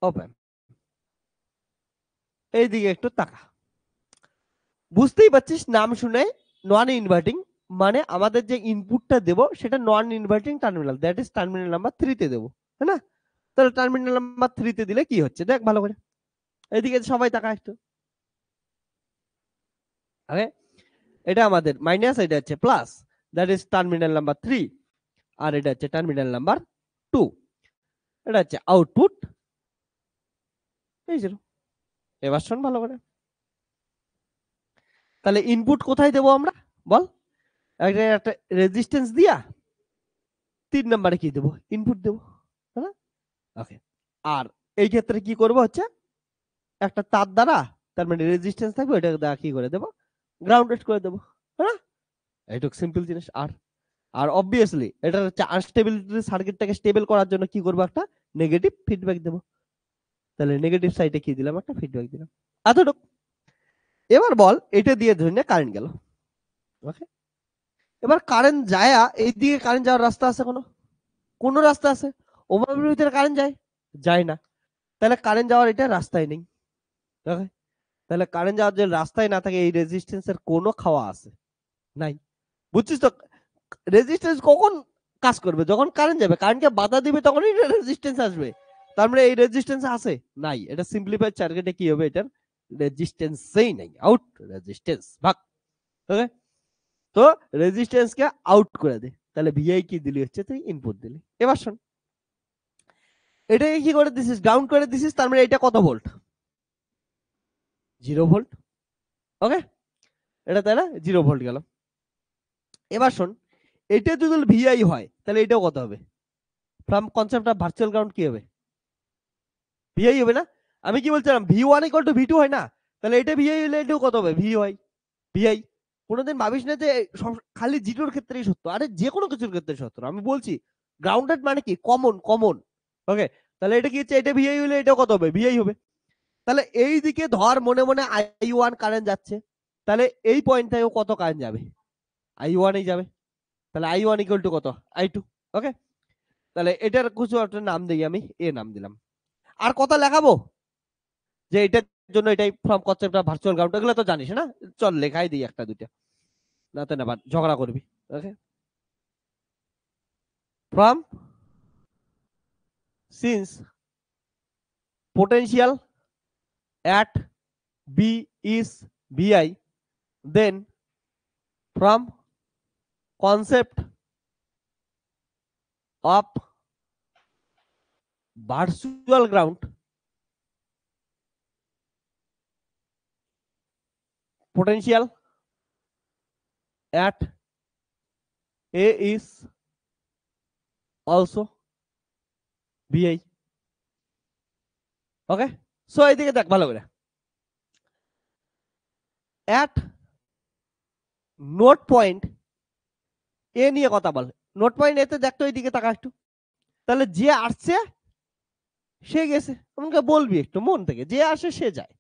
অপ অ্যাম্প। এইদিকে একটু তাকা, বুঝতেই পারছিস নাম শুনে নন ইনভার্টিং মানে আমাদের যে ইনপুটটা দেব সেটা non inverting terminal, that is terminal number 3 তে দেবো, তাই না? তাহলে টার্মিনাল নাম্বার 3 তে দিলে কি হচ্ছে দেখ ভালো করে, এইদিকে সবাই তাকা একটু। ওকে, এটা আমাদের মাইনাস, এটা হচ্ছে plus, that is terminal number 3, আর এটা হচ্ছে টার্মিনাল নাম্বার 2, এটা হচ্ছে আউটপুট এই জিরো। এবার শোন ভালো করে, তাহলে ইনপুট কোথায় দেবো আমরা বল? একটা রেজিস্ট্যান্স দিয়া 3 নম্বরে কি দেবো? ইনপুট দেবো, তাই না? ওকে, আর এই ক্ষেত্রে কি করব হচ্ছে একটা তার দ্বারা, তার মানে রেজিস্ট্যান্স থাকবে, ওটা দ্বারা কি করে দেবো? গ্রাউন্ডেড করে দেবো, তাই না? এইটুক সিম্পল জিনিস। আর আর অবভিয়াসলি এটা চার্জ স্টেবিলিটি সার্কিটটাকে স্টেবল করার জন্য কি করবো? একটা নেগেটিভ ফিডব্যাক দেবো। তাহলে নেগেটিভ সাইডে কি দিলাম? একটা ফিডব্যাক দিলাম, এতটুক। এবার বল এটা দিয়ে ধরে নে কারেন্ট গেল, ওকে। এবার কারেন্ট যায়, এইদিকে কারেন্ট যাওয়ার রাস্তা আছে? কোন রাস্তা আছে? ওভারভিউর ভিতরে কারেন্ট যায়? যায় না। তাহলে কারেন্ট যাওয়ার এটা রাস্তাই নেই, ওকে। তাহলে কারেন্ট যাওয়ার যে রাস্তায় না থাকে, এই রেজিস্ট্যান্সের কোনো খাওয়া আছে নাই, বুঝছিস তো? রেজিস্ট্যান্স কখন কাজ করবে? যখন কারেন্ট যাবে, কারেন্টকে বাধা দিবে তখনই রেজিস্ট্যান্স আসবে। তার মানে এই রেজিস্ট্যান্স আছে নাই, এটা সিম্পলিফাইড সার্কিটে কি হবে? এটার রেজিস্ট্যান্সই নাই, আউট রেজিস্ট্যান্স ভাগ, ওকে। তো রেজিস্ট্যান্সকে আউট করে দে, তাহলে ভিআই কি দিলি হচ্ছে তুই ইনপুট দিলি। এবার শোন, এটাকে কি করে দিছিস? গ্রাউন্ড করে দিছিস, তার মানে এটা কত ভোল্ট? 0 ভোল্ট, ওকে। এটা তাহলে 0 ভোল্ট গেল। এবার শোন, এটা যদি ভিআই হয় তাহলে এটাও কত হবে? From concept of virtual ground কি হবে? ভিআই হবে না? আমি কি বলছিলাম ভি1 ইকুয়াল টু ভি2 হয় না? তাহলে এটা ভিআই হলে এটাও কত হবে? ভি হয় ভিআই। কোনোদিন ভাবিস না যে খালি জিটোর ক্ষেত্রেই সত্য, আরে যে কোনো কিছুর ক্ষেত্রে সত্য। আমি বলছি গ্রাউন্ডেড মানে কি কমন, ওকে। তাহলে এটা কি হচ্ছে? এটা ভিআই হলে এটাও কত হবে? ভিআই হবে। তাহলে এই দিকে ধর মনে মনে I1 কারেন্ট যাচ্ছে, তাহলে এই পয়েন্টটাও কত কারেন্ট যাবে? I1 এই যাবে। তাহলে I1 ইকুয়াল টু কত? I2, ওকে। তাহলে এটার কিছু একটা নাম দিই, আমি এ নাম দিলাম। আর কথা লেখাবো যে এটার জন্য এটাই from concept of virtual ground, এগুলো তো জানিস না? চল লেখাই দিই একটা দুইটা, না তো না ঝগড়া করবি, okay. From since potential at B is VI, then from concept of virtual ground, potential at A is also VI, okay. So এইদিকে দেখ ভালো করে, at নোট পয়েন্ট এ নিয়ে কথা বল। নোট পয়েন্ট এতে দেখতো, এইদিকে তাকা একটু। তাহলে যে আসছে সে গেছে, আমাকে বলবি একটু মন থেকে, যে আসে সে যায়।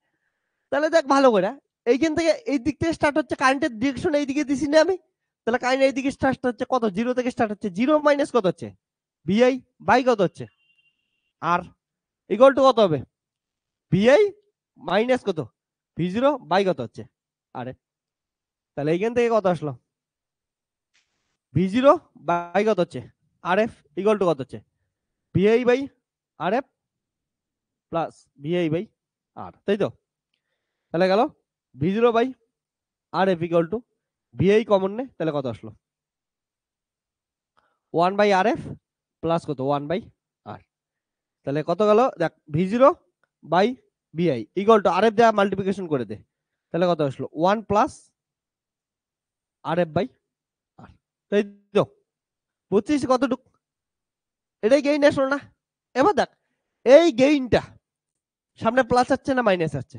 তাহলে দেখ ভালো করে, এইখান থেকে এই দিক থেকে স্টার্ট হচ্ছে, কারেন্টের ডিরেকশন এইদিকে দিছি না আমি? তাহলে কারেন্ট এইদিকে স্টার্ট হচ্ছে কত? 0 থেকে স্টার্ট হচ্ছে। 0 মাইনাস কত হচ্ছে? ভিআই বাই কত হচ্ছে? আর ইকুয়াল টু কত হবে? ভিআই মাইনাস কত? ভি0 বাই কত হচ্ছে? আরে তাহলে এইখান থেকে কত আসলো? ভি0 বাই কত হচ্ছে? আর এফ ইকুয়াল টু কত হচ্ছে? VI by R F plus VI by R, তাই তো? তাহলে গেল ভি0 by R F equal to VI common নে, তাহলে কত আসলো? 1 বাই আর এফ প্লাস কত? 1 বাই আর। তাহলে কত গেল দেখ, ভি0 বাই বিআই ইকুয়াল টু আরএফ দেওয়া মাল্টিপ্লিকেশন করে দে, তাহলে কত আসলো 1 প্লাস আরএফ বাই আর। তাই তো বুঝছিস কতটুকু? এটাই গেইন আসলো না? এবার দেখ এই গেইনটা সামনে প্লাস আসছে না মাইনাস আসছে?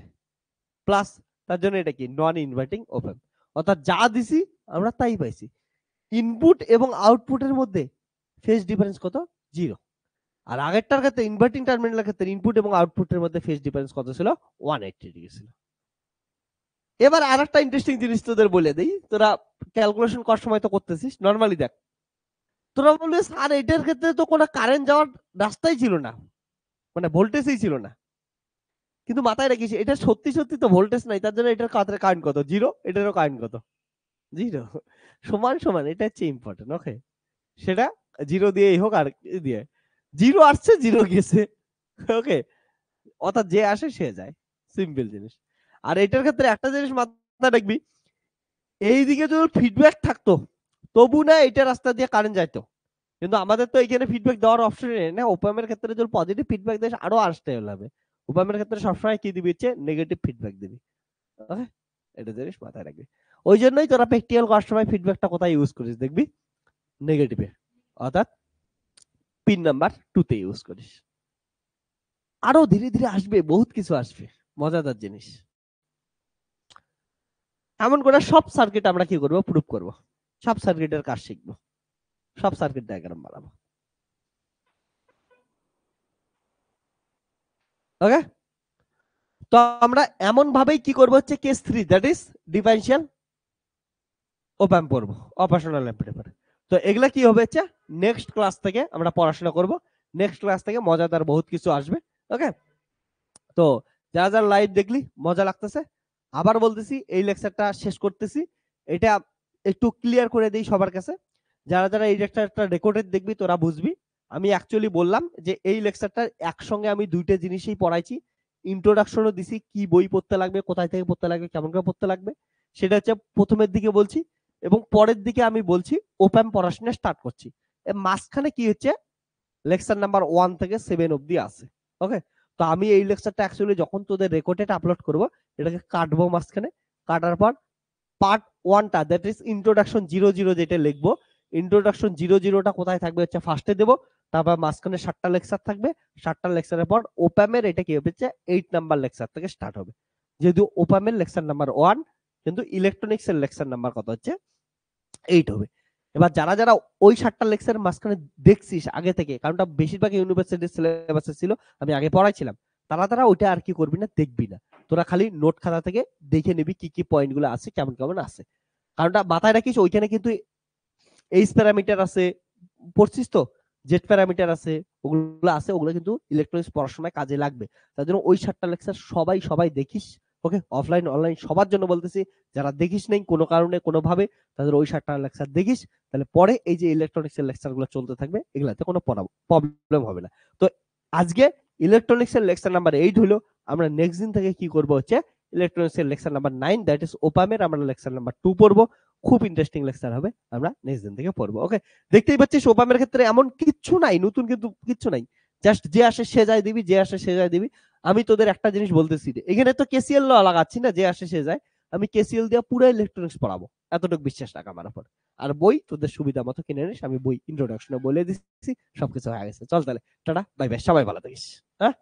প্লাস, তার জন্য এটা কি নন ইনভার্টিং ওপেন, অর্থাৎ যা দিছি আমরা তাই পাইছি। ইনপুট এবং আউটপুটের মধ্যে ফেজ ডিফারেন্স কত? 0। আর আগেরটার ক্ষেত্রে ইনভার্টিং টার্মিনালের ক্ষেত্রে ইনপুট এবং আউটপুটের মধ্যে ফেজ ডিফারেন্স কত ছিল? 180 ডিগ্রি ছিল। এবার আরেকটা ইন্টারেস্টিং জিনিস তোদের বলে দেই, তোরা ক্যালকুলেশন করার সময় তো করতেছিস নরমালি। দেখ তোরা বলবি স্যার এটার ক্ষেত্রে তো কোনো কারেন্ট যাওয়ার রাস্তাই ছিল না, মানে ভোল্টেজই ছিল না। কিন্তু মাথায় রাখিস এটা সত্যি সত্যি তো ভোল্টেজ নাই, তার জন্য এটার কারেন্ট কত? 0। এটারও কারেন্ট কত? 0। সমান সমান, এটা হচ্ছে ইম্পর্টেন্ট। ওকে, সেটা 0 দিয়েই হোক আর দিয়ে 0 আসছে 0 গেছে। ওকে, অর্থাৎ যে আসে সে যায়, সিম্পল জিনিস। আর এটার ক্ষেত্রে একটা জিনিস মাথায় রাখবি, এইদিকে যদি ফিডব্যাক থাকতো তবু না এটা রাস্তা দিয়ে কারেন্ট যাইতো, কিন্তু আমাদের তো এখানে ফিডব্যাক দেওয়ার অপশন নেই না। ওপামের ক্ষেত্রে যদি পজিটিভ ফিডব্যাক দেয় আরো আসতে হবে। ওপামের ক্ষেত্রে সবসময় কি দিবি হচ্ছে নেগেটিভ ফিডব্যাক দিবি। ওকে, এটা জিনিস মাথায় রাখবি। ওই জন্যই তোরা প্র্যাকটিক্যাল করার সময় ফিডব্যাকটা কোথায় ইউজ করিস দেখবি? নেগেটিভে, অর্থাৎ পিন নাম্বার 2 তে ইউজ করিস। আরো ধীরে ধীরে আসবে, বহুত কিছু আসবে, মজাদার জিনিস। এমন করে সব সার্কিট আমরা কি করব? প্রুফ করব, সব সার্কিটের কাজ শিখবো, সব সার্কিট ডায়াগ্রাম বানাবো। ওকে, তো আমরা এমন ভাবেই কি করব হচ্ছে কেস 3, দ্যাট ইজ ডিফারেনশিয়াল অপ অ্যাম্প পড়বো, অপারেশনাল অ্যাম্পলিফায়ার। তো এগুলা কি হবে হচ্ছে নেক্সট ক্লাস থেকে আমরা পড়াশোনা করব। নেক্সট ক্লাস থেকে মজাদার বহুত কিছু আসবে। ওকে, তো যারা যারা লাইভ দেখলি মজা লাগতেছে, আবার বলতেছি এই লেকচারটা শেষ করতেছি, এটা একটু ক্লিয়ার করে দেই সবার কাছে। যারা যারা এই লেকচারটা রেকর্ডেড দেখবি তোরা বুঝবি আমি অ্যাকচুয়ালি বললাম যে এই লেকচারটা একসঙ্গে আমি দুইটা জিনিসই পড়াইছি। ইন্ট্রোডাকশনও দিছি, কি বই পড়তে লাগবে, কোথায় থেকে পড়তে লাগবে, কেমন করে পড়তে লাগবে, সেটা হচ্ছে প্রথমের দিকে বলছি, এবং পরের দিকে আমি বলছি ওপেন পড়াশোনা স্টার্ট করছি। মাঝখানে কি হচ্ছে লেকচার নাম্বার 1 থেকে 7 অবধি আছে। ওকে, তো আমি এই লেকচারটা অ্যাকচুয়ালি যখন তোদের রেকর্ডেড আপলোড করব এটাকে কাটবো মাঝখানে, কাটার পর পার্ট 1টা দ্যাট ইজ ইন্ট্রোডাকশন 00 যেটা লিখবো, ইন্ট্রোডাকশন 00টা কোথায় থাকবে হচ্ছে ফার্স্টে দেবো, তারপর মাঝখানে 7টা লেকচার থাকবে, 7টা লেকচারের পর ওপ্যামের এটা কি হবে 8 নাম্বার লেকচার থেকে স্টার্ট হবে। যেহেতু ওপ্যামের লেকচার নাম্বার 1, কিন্তু ইলেকট্রনিক্স এর লেকচার নাম্বার কত হচ্ছে 8 হবে। এবার যারা যারা ওই 7টা লেকচারের মাঝখানে দেখছিস আগে থেকে, কারণটা বেশিরভাগ ইউনিভার্সিটির সিলেবাসে ছিল, আমি আগে পড়াইছিলাম, তারা তারা ওইটা আর কি করবি না, দেখবি না, তোরা খালি নোট খাতা থেকে দেখে নিবি কি কি পয়েন্ট গুলো আছে, কেমন কেমন আছে। কারণটা মাথায় রাখিস ওইখানে কিন্তু এইচ প্যারামিটার আছে, পড়ছিস তো, জেড প্যারামিটার আছে, ওগুলো আছে, ওগুলো কিন্তু ইলেকট্রনিক্স পড়ার সময় কাজে লাগবে। তার জন্য ওই 7টা লেকচার সবাই সবাই দেখিস। ওকে, অফলাইন অনলাইন সবার জন্য বলতেছি, যারা দেখিস নেই কোনো কারণে কোনোভাবে, তাদের ওই 7টা লেকচার দেখিস, তাহলে পরে এই যে ইলেকট্রনিক্স এর লেকচার গুলো চলতে থাকবে, এগুলাতে কোনো প্রবলেম হবে না। তো আজকে ইলেকট্রনিক্স এর লেকচার নাম্বার 8 হলো। আমরা নেক্সট দিন থেকে কি করব হচ্ছে ইলেকট্রনিক্স এর লেকচার নাম্বার 9 দ্যাট ইজ ওপামের আমরা লেকচার নাম্বার 2 পড়বো। খুব ইন্টারেস্টিং লেকচার হবে, আমরা নেক্সট দিন থেকে পড়বো। ওকে, দেখতেই পাচ্ছিস ওপামের ক্ষেত্রে এমন কিচ্ছু নাই নতুন, কিন্তু কিচ্ছু নাই, জাস্ট যে আসে সে যায় দিবি, যে আসে সে যায় দিবি। আমি তোদের একটা জিনিস বলতেছি, এখানে তো কেসিএল ল লাগাচ্ছি না, যে আসে সে যায়, আমি কেসিএল দিয়ে পুরো ইলেকট্রনিক্স পড়াবো, এতটুকু বিশ্বাস রাখ আমার উপর। আর বই তোদের সুবিধা মতো কিনে নিস, আমি বই ইন্ট্রোডাকশনে বলে দিচ্ছি, সবকিছু হয়ে গেছে। চল তাহলে, টাটা বাই বাই, সবাই ভালো থাকিস। হ্যাঁ।